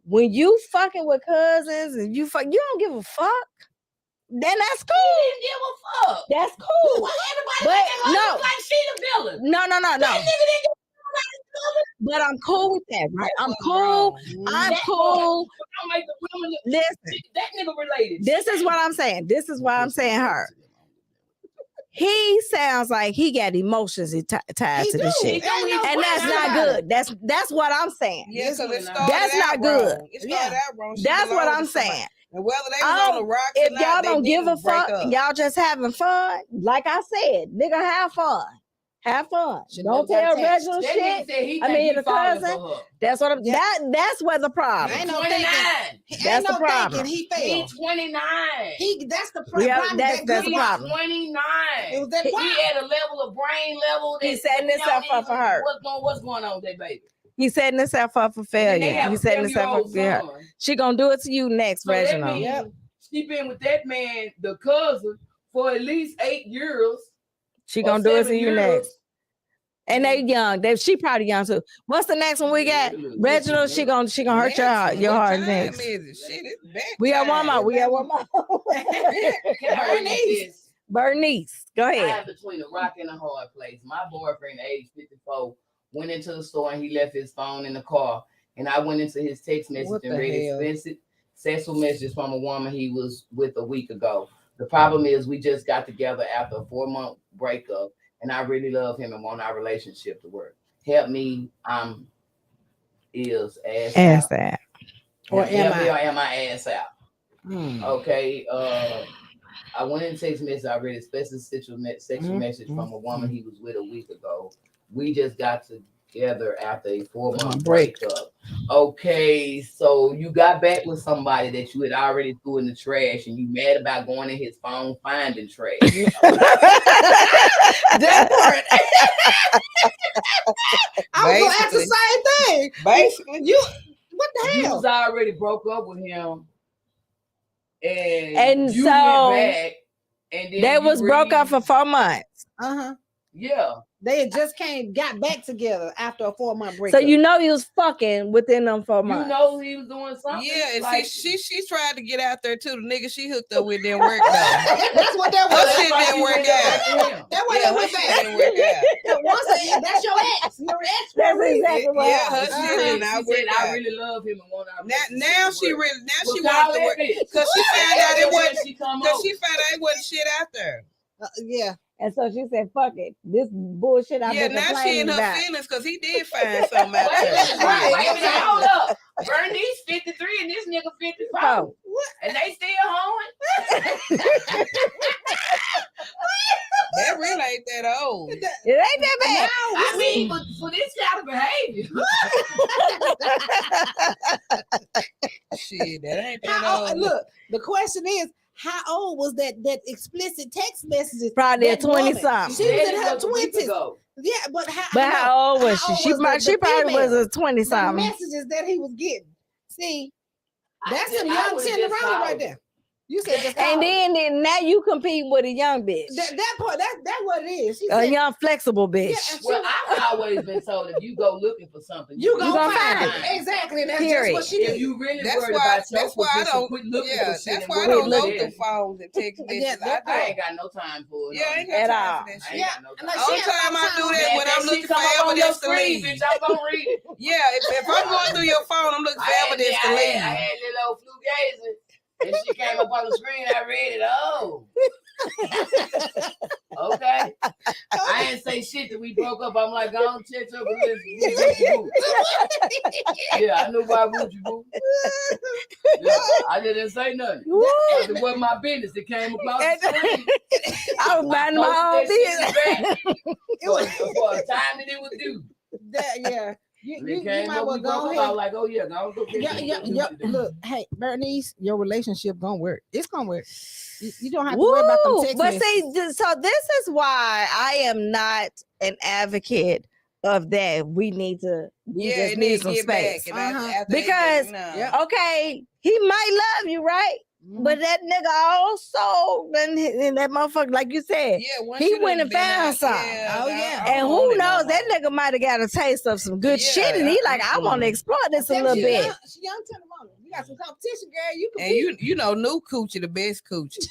When you fucking with cousins and you don't give a fuck, then that's cool.
He didn't give a fuck.
That's cool.
Why everybody
But
making her
no.
look like she the villain?
No.
That nigga didn't give a fuck.
But I'm cool with that, right? I'm cool. I'm cool.
Don't make the women look.
Listen,
That nigga related.
this is what I'm saying. This is why I'm saying her. He sounds like he got emotions tied to this shit. And that's not good. That's what I'm saying.
Yeah, because it started
That's
out
not good.
wrong. It started out wrong. She
That's what
belonged
I'm
to somebody.
saying.
And whether they was on the rocks or
If
not,
y'all
they
don't give a
didn't break
fuck,
up.
y'all just having fun. Like I said, nigga, have fun. Have fun.
She
Don't
never got
tell
attached.
Reginald
That
shit.
nigga said he
I
think
mean,
he
the
falling
cousin.
for her.
That's what I'm. That's where the problem.
Ain't no
29.
That's the problem.
He
He
failed.
29.
That's the
Yeah,
problem.
that's the
He's
problem.
29.
It was that
He
problem.
at a level of brain level that
He's setting
we don't
himself up
even-
for her.
What's going on with that baby?
He's setting himself up for
And they
failure.
have
He's
a
setting himself up
7-year-old
for failure.
son.
She gonna do it to you next,
So that
Reginald.
means she been with that man, the cousin, for at least 8 years.
She
or
gonna do it to
7
you
years.
next. And they young. She probably young too. What's the next one we got? Reginald. She gonna hurt your heart. Your
What
heart
time
next.
is it? Shit, it's back
We got one
time.
more. We got one more.
Can I read this?
Bernice, go
I
ahead.
am between a rock and a hard place. My boyfriend, age 54, went into the store and he left his phone in the car. And I went into his text message
What
and
the
read
hell?
expensive sexual messages from a woman he was with a week ago. The problem is we just got together after a 4-month breakup, and I really love him and want our relationship to work. Help me. I'm ass
Ask
out.
that.
Or
Help
am
me
I?
or am I ass out? Okay. I went in text message. I read a special sexual message from a woman he was with a week ago. We just got together after a 4-month breakup. Okay, so you got back with somebody that you had already threw in the trash, and you mad about going in his phone finding trash.
That part.
I was gonna ask the same thing.
Basically,
What the
You
hell?
was already broke up with him,
And
you
so
went back, and then
they
you
was broke up for 4 months.
Yeah.
They had just got back together after a 4-month break.
So you know he was fucking within them 4 months.
You know he was doing something.
yeah, and
like,
she tried to get out there too. The nigga she hooked up with didn't work though.
That's what that
Her
was.
shit didn't work out.
That's why
Yeah,
they
her
went
shit
back.
didn't work out.
Once again, that's your ex. Your ex.
That's exactly what
Yeah, her
happened.
shit did not
She
work
said, I
out.
really love him and want our
Now
relationship
she
to work.
really now
Well,
she
call
wants to
that
work
bitch.
because she found out it wasn't
She come
because
over.
she found out it wasn't shit out there.
Yeah.
And so she said, fuck it. This bullshit I've
Yeah,
been
now she
complaining
in her
about.
feelings because he did find something out
Wait a
there.
minute, wait a minute, hold up. Bernice 53 and this nigga 54.
Oh.
And they still hoeing?
That really ain't that old.
It ain't that bad.
I mean, but for this kind of behavior.
Shit, that ain't that
How
old.
old? Look, the question is, how old was that explicit text messages?
Probably a
that woman?
20-something.
She was in
That
her
was a week
20s.
ago.
Yeah, but how?
But
I know.
how old was
How
she?
old was
She probably was
female?
a 20-something.
The messages that he was getting. See, that's some
I
young
would've just
Cinderella
called
right
her.
there. You said just
And
call.
then now you compete with a young bitch.
that part, that's what it is. She
A
said,
young flexible bitch.
yeah, and
Well, I've always been told if you go looking for something,
you gonna
gonna
find
find
it. Exactly. And that's
Period.
just what she
If
did.
you really
That's
worried
why.
about your
That's why I
position,
don't.
quit looking
Yeah,
for shit
that's
and
why I
work
don't
with
go
it.
through phones and text messages.
that
I ain't got no time for it.
Yeah, I ain't got
At
time
all.
for that
I
shit.
ain't
Yeah,
got no
and
time.
like,
Only
she had
time I do that
Man,
when
if
I'm
that
looking
shit
for
come up on your
evidence to
screen,
leave.
bitch, I'm gonna read it.
Yeah, if I'm going through your phone, I'm looking for evidence to
I
leave.
had little old flu gazing, and she came up on the screen. I read it. Oh, okay. I ain't say shit that we broke up. I'm like, go on, check up with this. Yeah, I knew why would you boo. Yeah, I didn't say nothing. It wasn't my business. It came across the screen.
I was minding my own business.
For a time that it was due.
Yeah. You
It came
might
up,
well
we
go
broke up. I
ahead.
was like, oh yeah, go get
Yeah. Look, hey, Bernice, your relationship gonna work. It's gonna work. You don't have to worry about them
Woo!
text
But
messages.
see, so this is why I am not an advocate of that. We just need some space.
And
Because okay, he might love you, right? But that nigga also, and that motherfucker, like you said, he went and found something. And who knows, that nigga might have got a taste of some good shit, and he like, I want to explore this a little bit.
She young testimony. You got some competition, girl. You can
you know, new coochie, the best coochie.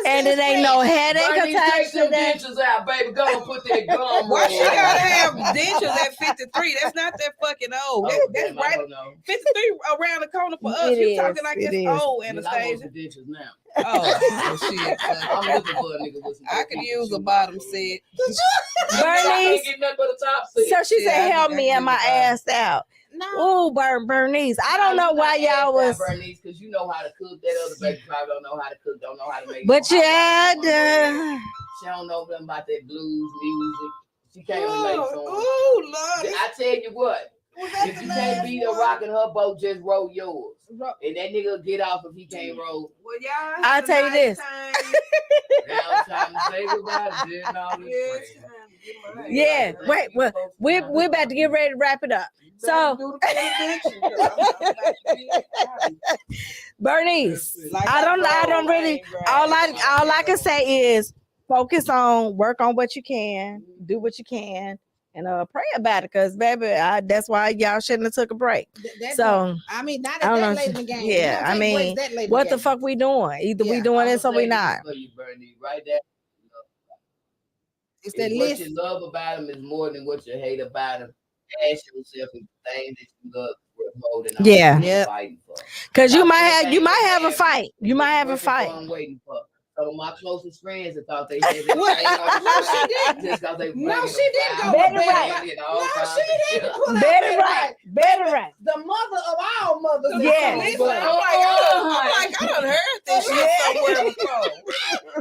And it ain't no headache attached to that.
Dentures out, baby. Go and put that gum.
Why she gotta have dentures at 53? That's not that fucking old. That's right. 53 around the corner for us. You talking like it's old, Anastacia.
Dentures now.
Oh, shit.
I'm looking for a nigga with some.
I could use a bottom set.
Bernice. So she said, help me, am I assed out?
No.
Ooh, Bernice. I don't know why y'all was.
Bernice, because you know how to cook. That other baby probably don't know how to cook, don't know how to make.
But yeah,
she don't know nothing about that blues music. She can't relate to them.
Oh, Lord.
I tell you what. If you can't beat her rocking her boat, just roll yours. And that nigga get off if he can't roll.
Well, y'all,
I'll tell you this.
Now it's time to say goodbye to Jen and all this.
Yeah, wait, well, we're about to get ready to wrap it up. So, Bernice, I don't really. All I can say is focus on, work on what you can, do what you can, and pray about it. Cause baby, that's why y'all shouldn't have took a break. So
I mean, not at that late in the game.
Yeah, I mean, what the fuck we doing? Either we doing this or we not.
Right there.
It's that
what
list.
you love about them is more than what you hate about them. Ask yourself if things that you love more than fighting for.
Because you might have a fight. You might have a fight.
I'm waiting for. Some of my closest friends that thought they had this thing on.
No, she didn't go
Better
with
right.
No, she didn't pull out
Better right. Better right.
The mother of all mothers.
Yeah.
I'm like, I done heard this shit somewhere before.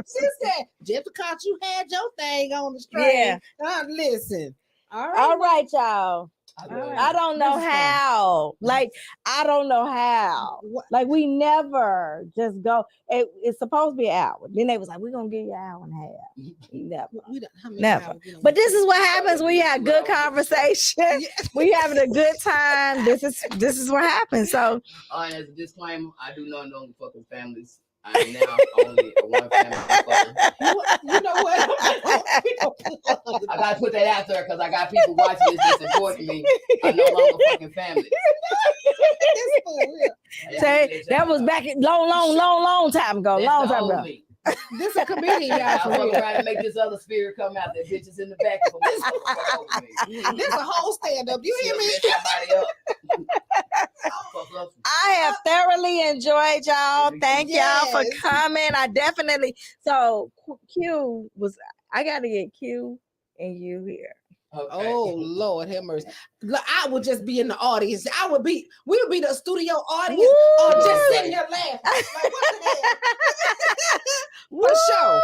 She said, just because you had your thing on the string. Listen.
All right, y'all. I don't know how. Like, I don't know how. Like, we never just go. It's supposed to be an hour. Then they was like, we're going to give you an hour and a half. Never. But this is what happens when you have good conversation. We having a good time. This is what happens. So,
as a disclaimer, I do not know the fucking families. I am now only a one family.
You know what?
I gotta put that out there because I got people watching this that's important to me. I'm no longer fucking family.
Say that was back long time ago. Long time ago.
This is a comedian, y'all.
I'm trying to make this other spirit come out. That bitch is in the back of me.
This is a whole stand up. You hear me?
I have thoroughly enjoyed y'all. Thank y'all for coming. I definitely. So Q was. I got to get Q and you here.
Okay. Oh Lord, have mercy! Look, I would just be in the audience. We would be the studio audience, or just sitting here laughing. Like, what the hell? For sure,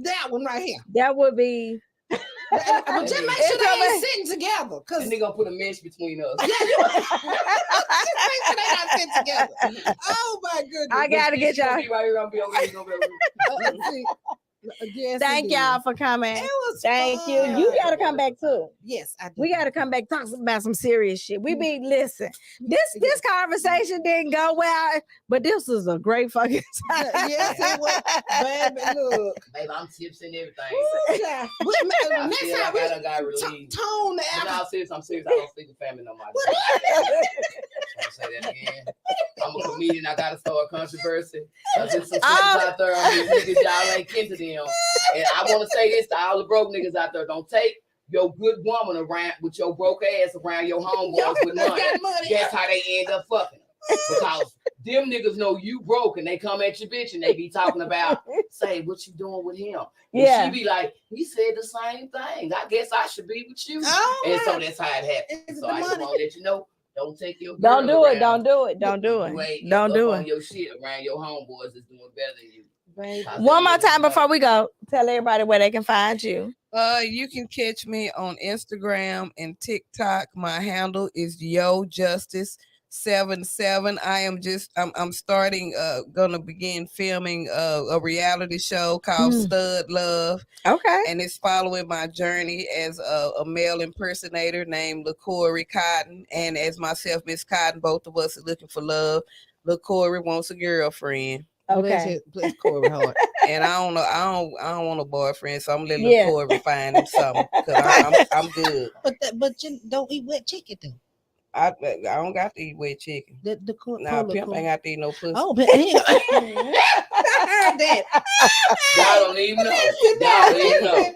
that one right here.
That would be.
But just make sure they ain't sitting together,
cause they gonna put a mesh between us.
Yeah, just make sure they not sitting together. Oh my goodness!
I gotta get y'all.
Right here, I'll be over here.
Yes,
thank y'all for coming. Thank
fun.
you. You gotta come back too.
Yes, I do.
We gotta come back talk about some serious shit. Listen. This conversation didn't go well, but this was a great fucking time.
Yes, it was. Baby, look.
Baby, I'm tips and everything.
Next time we tone the
I'm serious. I don't sleep with family no more. I'll say that again. I'm a comedian. I gotta start a controversy. There's some things out there on these niggas y'all ain't kin to them. And I want to say this to all the broke niggas out there: don't take your good woman around with your broke ass around your homeboys with money. That's how they end up fucking. Because them niggas know you broke and they come at your bitch and they be talking about, say, what you doing with him? And she be like, he said the same thing. I guess I should be with you. And so that's how it happened. So I just want to let you know. Don't take your
Don't do it.
Don't
do it. Don't do it.
Your shit around your homeboys is doing better than you.
One more time before we go, tell everybody where they can find you.
You can catch me on Instagram and TikTok. My handle is YoJustice77. I'm starting gonna begin filming a reality show called Stud Love.
Okay.
And it's following my journey as a male impersonator named LaCorey Cotton, and as myself, Miss Cotton. Both of us are looking for love. Lil Corey wants a girlfriend.
Okay. Bless Corey heart.
And I don't know, I don't want a boyfriend, so I'm letting Lil Corey find him something because I'm good.
But you don't eat wet chicken though.
I don't got to eat wet chicken. Nah, pimp ain't got to eat no pussy.
Oh, but I heard that.
Y'all don't even know. Y'all don't even know.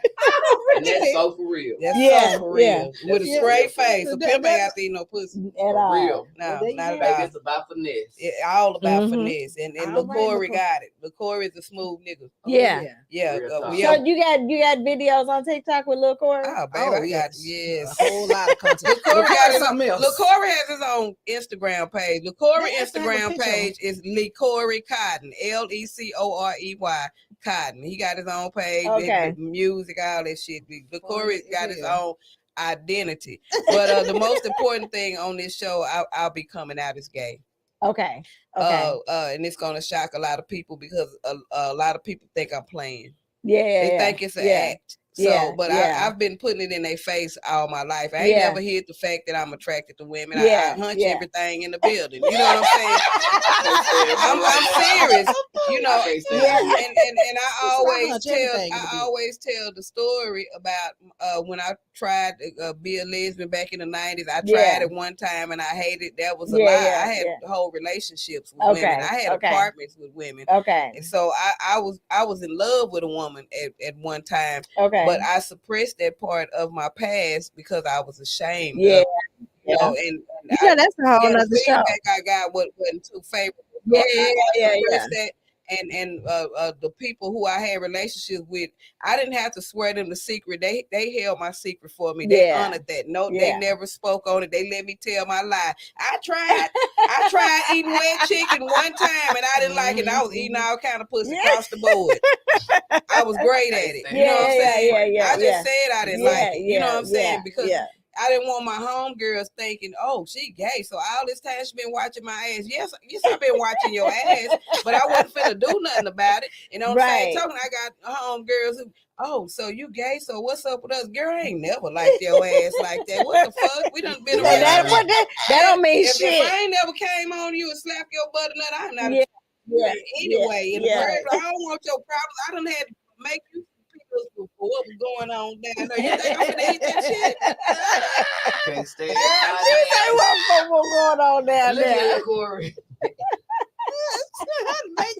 And that's so for real.
That's so for real. With a straight face. A pimp ain't got to eat no pussy.
At all.
Real.
No, not at all.
It's about finesse.
All about finesse. And Lil Corey got it. Lil Corey is a smooth nigga.
Yeah.
So
you got videos on TikTok with Lil Corey?
Oh, baby, I got a
whole lot of content.
Lil Corey has his own Instagram page. Lil Corey Instagram page is Lee Corey Cotton. LECOREY Cotton. He got his own page.
Okay.
Music, all that shit. Lil Corey got his own identity. But the most important thing on this show, I'll be coming out as gay.
Okay.
And it's gonna shock a lot of people because a lot of people think I'm playing.
They
think it's an act. So, but I've been putting it in their face all my life. I ain't never hid the fact that I'm attracted to women. I hunch everything in the building. You know what I'm saying? I'm serious. You know, and I always tell the story about when I tried to be a lesbian back in the 90s. I tried it one time and I hated it. That was a lie. I had whole relationships with women. I had apartments with women. And so I was in love with a woman at one time. But I suppressed that part of my past because I was ashamed. You know, and
that's a whole other show.
I got wasn't too favorable. That. And the people who I had relationships with, I didn't have to swear them the secret. They held my secret for me. They honored that. No, they never spoke on it. They let me tell my lie. I tried eating wet chicken one time and I didn't like it. I was eating all kind of pussy across the board. I was great at it. You know what I'm saying? I just said I didn't like it. You know what I'm saying? Because I didn't want my homegirls thinking, oh, she gay. So all this time she been watching my ass. Yes, I've been watching your ass, but I wasn't finna do nothing about it. And on the same token, I got homegirls who, oh, so you gay? So what's up with us? Girl, I ain't never liked your ass like that. What the fuck? We done been around.
That don't mean shit.
If I ain't never came on you and slapped your butt or nothing, I'm not anyway. In the first, I don't want your problems. I done had to make you for what was going on down there. You think I'm gonna eat that shit?
Can't stand
it. What's going on down there?
Corey.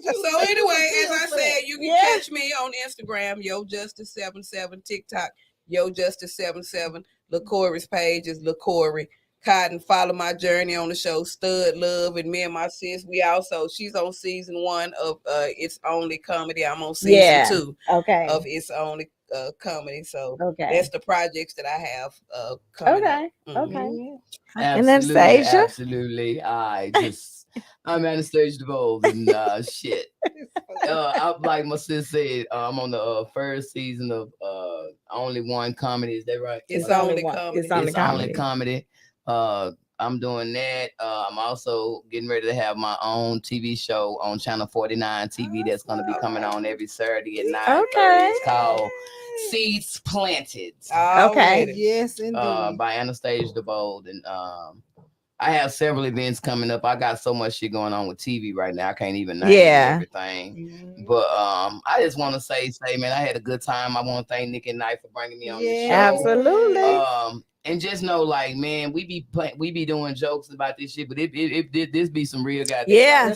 So anyway, as I said, you can catch me on Instagram, YoJustice77, TikTok, YoJustice77. Lil Corey's page is Lil Corey Cotton. Follow my journey on the show Stud Love, and me and my sis, she's on season 1 of It's Only Comedy. I'm on season 2 of It's Only Comedy. So that's the projects that I have coming up.
And Anastacia?
Absolutely. I'm Anastacia DeVold and shit. I'm like my sis said, I'm on the first season of Only One Comedy. Is that right?
It's Only Comedy.
It's Only Comedy. I'm doing that. I'm also getting ready to have my own TV show on Channel 49 TV that's going to be coming on every Saturday at 9:30. It's called Seeds Planted.
Yes, indeed.
By Anastacia DeVold. And I have several events coming up. I got so much shit going on with TV right now. I can't even name everything. But I just want to say, man, I had a good time. I want to thank Nik Nite for bringing me on the show.
Absolutely.
And just know, like, man, we be doing jokes about this shit, but this be some real goddamn.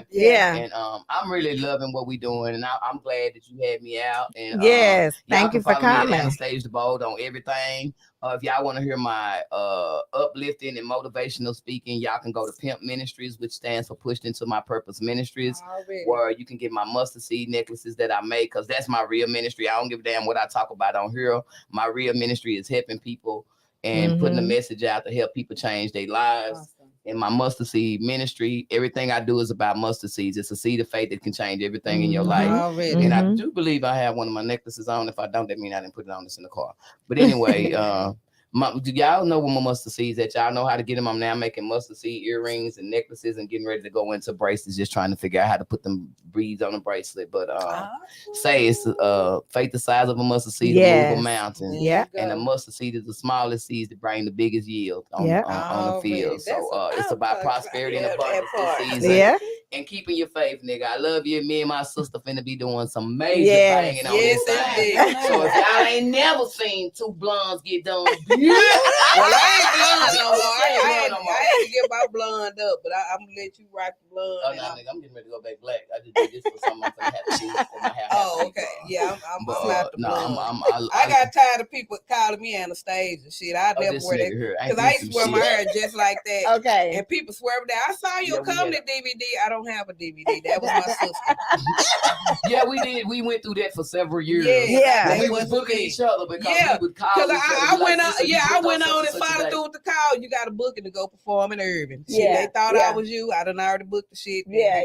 And I'm really loving what we doing, and I'm glad that you had me out. And
thank you for coming.
Anastacia DeVold on everything. If y'all want to hear my uplifting and motivational speaking, y'all can go to Pimp Ministries, which stands for Pushed Into My Purpose Ministries, where you can get my mustard seed necklaces that I make, because that's my real ministry. I don't give a damn what I talk about on here. My real ministry is helping people and putting a message out to help people change their lives. In my mustard seed ministry, everything I do is about mustard seeds. It's a seed of faith that can change everything in your life. And I do believe I have one of my necklaces on. If I don't, that means I didn't put it on. This in the car. But anyway, Do y'all know where my mustard seeds at? Y'all know how to get them. I'm now making mustard seed earrings and necklaces and getting ready to go into bracelets. Just trying to figure out how to put them beads on the bracelet. But say it's faith the size of a mustard seed to move a mountain.
Yeah,
and a mustard seed is the smallest seeds that bring the biggest yield on the field. So it's about prosperity and abundance this season.
Yeah.
And keeping your faith, nigga. I love you. Me and my sister finna be doing some major banging on this thing. So if y'all ain't never seen two blondes get done,
well, I ain't blonde no more. I ain't to get my blonde up, but I'm gonna let you rock the blonde.
Oh no, nigga, I'm getting ready to go back black. I just did this for something I'm gonna have to do for my hair.
Oh, okay. Yeah, I'm out the blonde. I got tired of people calling me Anastacia. Shit, I never wear that because I used to wear my hair just like that.
Okay.
And people swear that I saw your comedy DVD. I don't have a DVD. That was my sister.
Yeah, we did. We went through that for several years.
Yeah.
We was booking each other because we would call each other.
I went on and followed through with the call. You got a booking to go perform in Urban. Shit, they thought I was you. I done already booked the shit.
Yeah.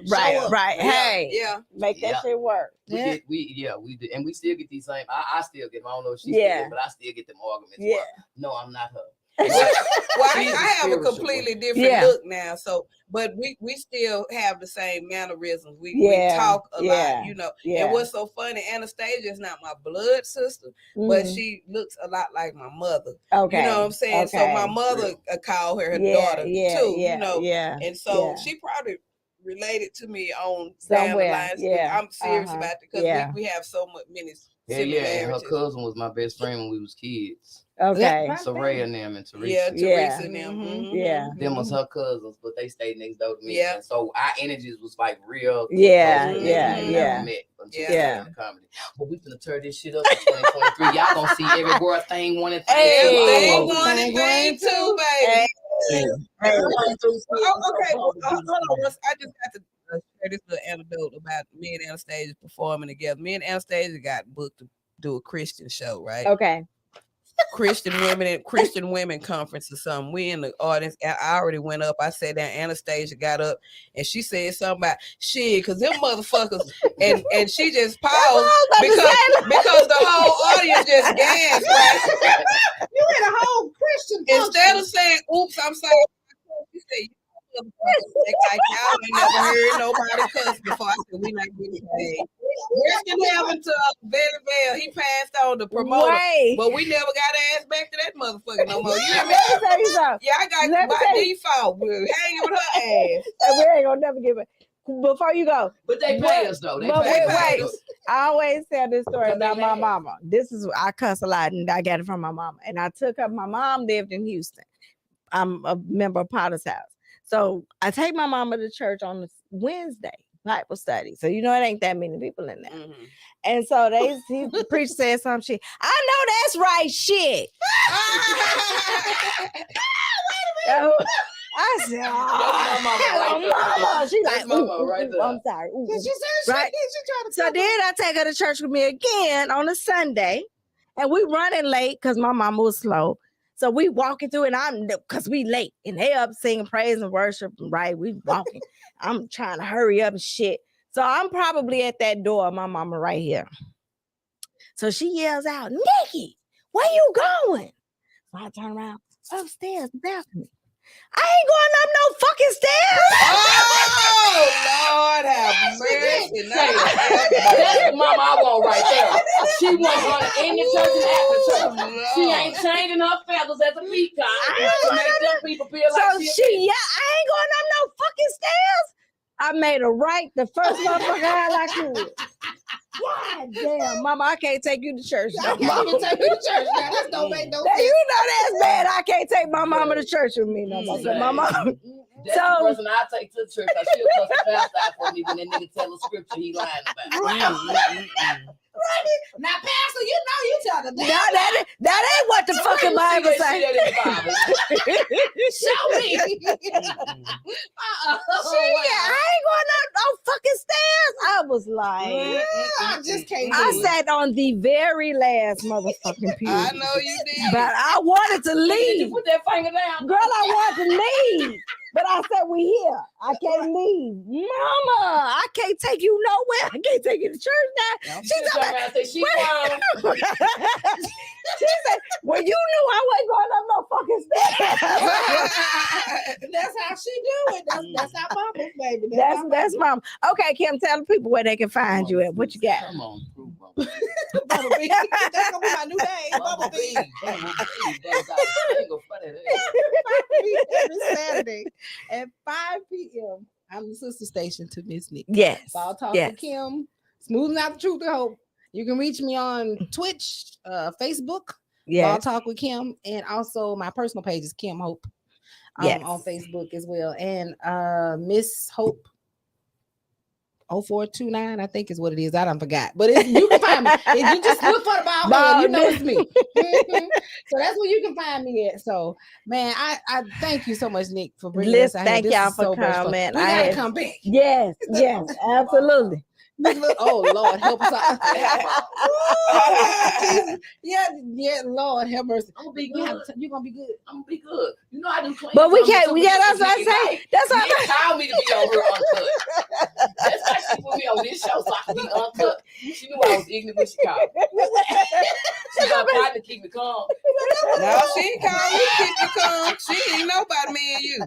Right. Hey. Make that shit work.
We did, and we still get these same. I still get them. I don't know if she still, but I still get them arguments. Yeah. No, I'm not her.
Well, I have a completely different look now. So, but we still have the same mannerisms. We talk a lot, you know. And what's so funny, Anastacia is not my blood sister, but she looks a lot like my mother. Okay, you know what I'm saying? Okay. So my mother called her daughter too, you know. Yeah, and so she probably related to me on down the lines. I'm serious about it because we have so many similarities.
And her cousin was my best friend when we was kids.
Okay.
Soraya and them and Teresa.
Yeah, Teresa and them.
Mm-hmm. Yeah.
Them was her cousins, but they stayed next door to me. Yeah. And so our energies was like real.
Yeah.
Met until comedy. But we finna turn this shit up in 2023. Y'all gonna see every girl thing one and thing.
Hey, one and thing too, baby. Okay. Hold on. I just got to share this little anecdote about me and Anastacia performing together. Me and Anastacia got booked to do a Christian show, right?
Okay.
Christian women conference or something. We in the audience. I already went up. I sat down. Anastacia got up and she said something about shit because them motherfuckers and she just paused because the whole audience just gasped. Right?
You in a whole Christian
instead of saying "oops, I'm sorry," you say like y'all ain't never heard nobody cuss before. I said we not getting paid. Rest in heaven to Very Bell. He passed on the promoter, but we never got ass back to that motherfucker no more. You hear me? Yeah, I got by default. We're hanging with her ass.
And we ain't gonna never give it. Before you go,
but they pay us though. Wait.
I always tell this story about my mama. This is I cuss a lot, and I got it from my mama. And I took her. My mom lived in Houston. I'm a member of Potter's House. So I take my mama to church on the Wednesday Bible study. So you know it ain't that many people in there. Mm-hmm. And so the preacher said some shit. I know that's right shit. I said, mama. She's like, I'm sorry. Right? So then I take her to church with me again on a Sunday. And we running late because my mama was slow. So we walking through and because we late and they up singing praise and worship, right? We walking. I'm trying to hurry up and shit. So I'm probably at that door, my mama right here. So she yells out, Nikki, where you going? So I turn around, upstairs, the balcony. I ain't going up no fucking stairs.
Oh, Lord have mercy.
That's mama I want right there. She wants her in the church and after church. She ain't changing her feathers as a peacock. To make them people feel like
I ain't going up no fucking stairs. I made her right the first motherfucker I could. God damn, mama, I can't take you to church.
I can't even take you to church. Now, that's don't make no sense.
You know that's bad. I can't take my mama to church with me no more. My mama.
That's the person I take to church. I she'll cuss the pastor out for me when that nigga tell a scripture he lying about.
Now, Pastor, you know you talking about
that ain't what the fucking Bible says.
Show me.
I ain't going up no fucking stairs. I was like,
I just can't.
I sat on the very last motherfucking pew.
I know you did,
but I wanted to leave.
Did you put that finger down,
girl? I wanted to leave. But I said, we here. I can't leave. Mama, I can't take you nowhere. I can't take you to church now.
She turned around and said, she wrong.
She said, well, you knew I wasn't going up no fucking stairs.
That's how she do it. That's our mama, baby.
That's mom. Okay, Kim, tell the people where they can find you at. What you got?
Come on, prove
Bubba B. That's gonna be my new name. Bubba B. Every Saturday at 5 p.m. I'm the sister station to MzNik.
Yes.
Ball Talk with Kim. Smoothing out the truth and hope. You can reach me on Twitch, Facebook, Ball Talk with Kim, and also my personal page is Kim Hope on Facebook as well. And Miss Hope 0429, I think is what it is. I don't forgot. But you can find me. If you just look for the ball, you know it's me. So that's where you can find me at. So, man, I thank you so much, Nick, for bringing us out.
Thank
here.
y'all for coming.
We gotta come back.
Yes, absolutely.
Oh Lord, help us out. yeah, Lord, help mercy.
I'm gonna be good.
You're gonna be good.
I'm gonna be good. You know I do clean.
But we can't. That's what I say. That's what
I called me to be on her uncut. That's why she put me on this show so I could be uncut. She knew I was ignorant when she called. She's gonna try to keep me calm.
No, she ain't call you keep you calm. She ain't know about me and you.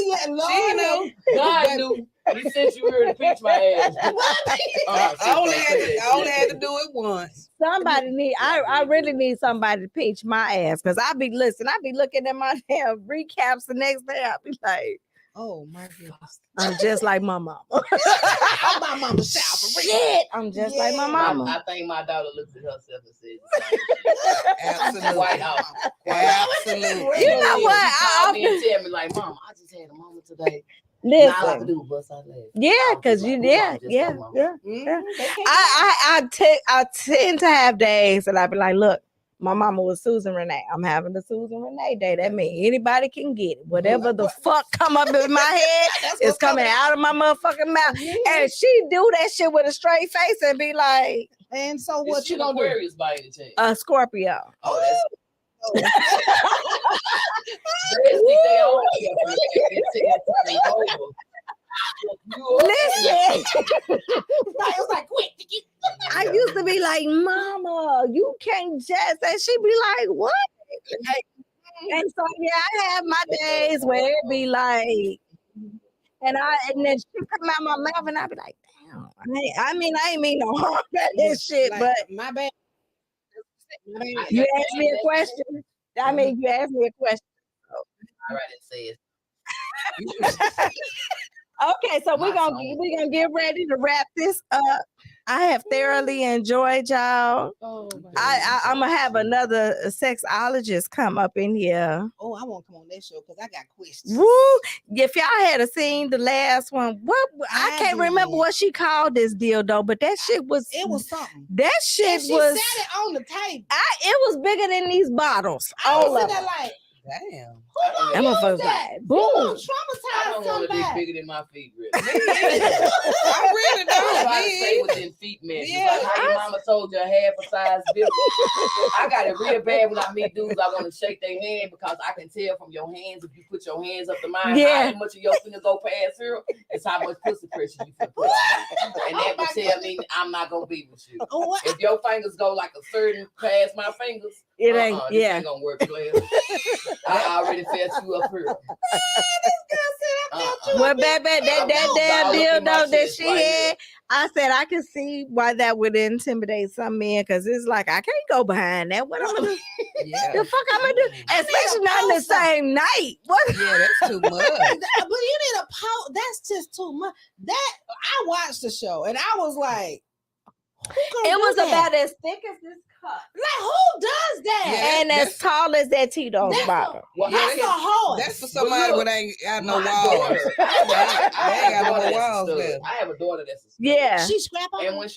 Yeah, Lord,
she know.
God knew. He sent you here to pinch my ass.
I only had to do it once.
Somebody need. I really need somebody to pinch my ass because I be looking at my damn recaps the next day. I be like,
oh my goodness,
I'm just like my mama.
I'm my mama's child.
Shit, I'm just like my mama.
I think my daughter looks at herself and says,
absolutely,
white house.
Absolutely.
You know what?
She called me and tell me like, Mom, I just had a moment today.
Listen.
All I can do bust out laughing.
Yeah, because you, yeah. I tend to have days that I be like, look, my mama was Susan Renee. I'm having the Susan Renee day. That means anybody can get it. Whatever the fuck come up in my head is coming out of my motherfucking mouth. And she do that shit with a straight face and be like,
and so what you gonna
Aquarius by any chance?
A Scorpio.
Oh, that's
Listen, I used to be like, Mama, you can't just, and she be like, what? And so I have my days where it be like, and then she come out my mouth and I be like, damn. I ain't mean no harm at this shit,
like,
but
my bad.
You asked me a question. You asked me a question.
All right, it says.
Okay, so we're gonna get ready to wrap this up. I have thoroughly enjoyed y'all.
Oh,
I'm gonna have another sexologist come up in here.
Oh, I won't come on that show because I got questions.
Woo! If y'all had seen the last one, I can't remember what she called this deal though, but that shit was
something.
That shit
she
was.
She set it on the table.
It was bigger than these bottles.
I was sitting there like,
damn.
I'm a fuck that. Boom.
I don't want to be bigger than my feet, really.
I really don't.
I stay within feet measures. Yeah. Like how your mama told you a half a size bigger. I got it real bad when I meet dudes. I want to shake their hand because I can tell from your hands if you put your hands up to mine, how much of your fingers go past here. It's how much pussy pressure you can put on me. And that would tell me I'm not gonna be with you. If your fingers go like a certain past my fingers, it ain't. This ain't gonna work, player. I already felt you up here.
Well, baby, that damn deal though that she had, I said I could see why that would intimidate some men because it's like I can't go behind that. What I'm gonna do? The fuck I'm gonna do? Especially not in the same night. What?
Yeah, that's too much.
But you need a pause. That's just too much. That I watched the show and I was like,
it was about as thick as this cup.
Like who does that?
Yeah, and as tall as that Tito's bottle.
That's a horse.
That's for somebody that ain't got no walls. I ain't got no walls left.
I have a daughter that's a stud.
Yeah.
She strap on.
And when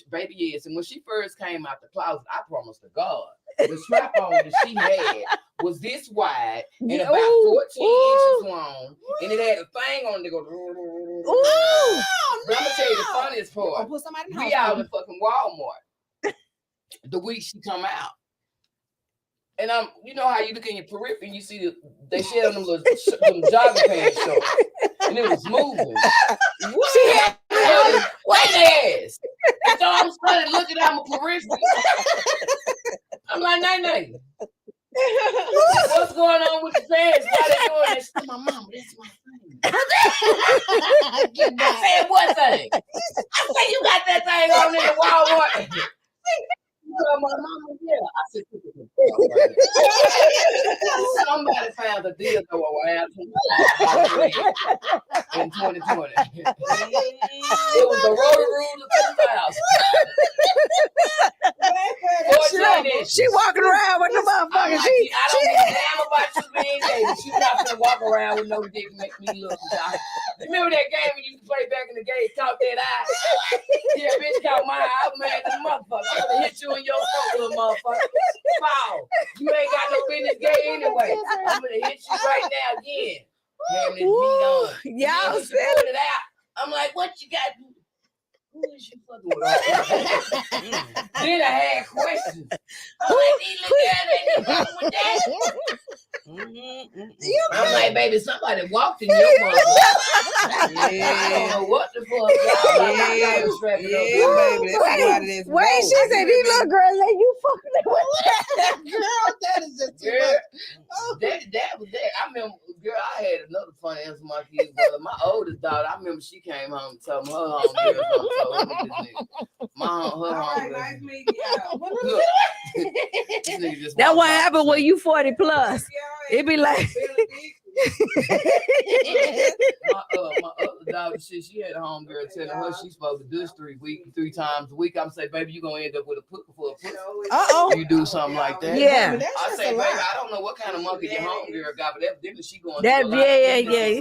when she first came out the closet, I promised to God the strap on that she had was this wide and about 14 inches long, and it had a thing on it that goes. But I'm gonna tell you the funniest part. We out in fucking Walmart the week she come out. And you know how you look in your periphery and you see they shed on them little them jogging pants shorts, and it was moving. What? She had white ass. And so I'm started looking at my periphery. I'm like, Nite. What's going on with the pants? Why they doing this? My mama, that's my thing. I said, what thing? I said, you got that thing on in the Walmart. My mama, yeah. I said, somebody found a dildo around in 2020. It was the Roto-Roo of 2000.
She walking around with the motherfucker.
I don't give a damn about you being gay. She's not gonna walk around with no dick and make me look. Remember that game we used to play back in the day? Caught that eye. Yeah, bitch caught my eye. I'm mad as a motherfucker. I'm gonna hit you in your throat, little motherfucker. Foul. You ain't got no business gay anyway. I'm gonna hit you right now again. Damn this meat on.
Y'all said
it out. I'm like, what you got? Who is you fucking with? Then I had questions. I'm like, these little girls ain't fucking with that. I'm like, baby, somebody walked in your mother. I don't know what the fuck.
Yeah, baby, that's somebody that's
wait, she said these little girls ain't you fucking with that.
Girl, that is just too
Girl,
much.
that was that. I remember, girl, I had another funny answer my kids, brother. My oldest daughter, I remember she came home and told me her home girl told me this nigga. My her home girl.
That's what happened when you 40 plus. It be like
my other daughter, she had a homegirl telling her she's supposed to do this 3 times a week. I'm saying, baby, you gonna end up with a put for a pussy. You do something like that.
Yeah.
I say, baby, I don't know what kind of monkey your homegirl got, but evidently she going
that.
to
Yeah.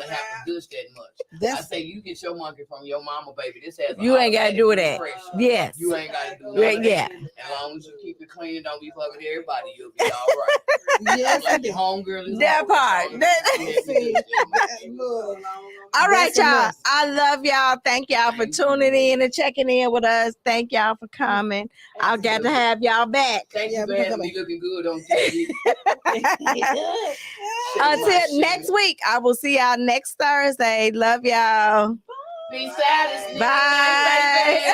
have to douche that much. I say, you get your monkey from your mama, baby. This has
you ain't gotta do that. Yes.
You ain't gotta do that.
Yeah.
As long as you keep it clean, don't be fucking everybody, you'll be all right.
Yes,
like your homegirl is
that part. All right, y'all. I love y'all. Thank y'all for tuning in and checking in with us. Thank y'all for coming. I'll get to have y'all back.
Thank you, man. Be looking good on TV.
Until next week, I will see y'all next Thursday. Love y'all.
Be satisfied.
Bye.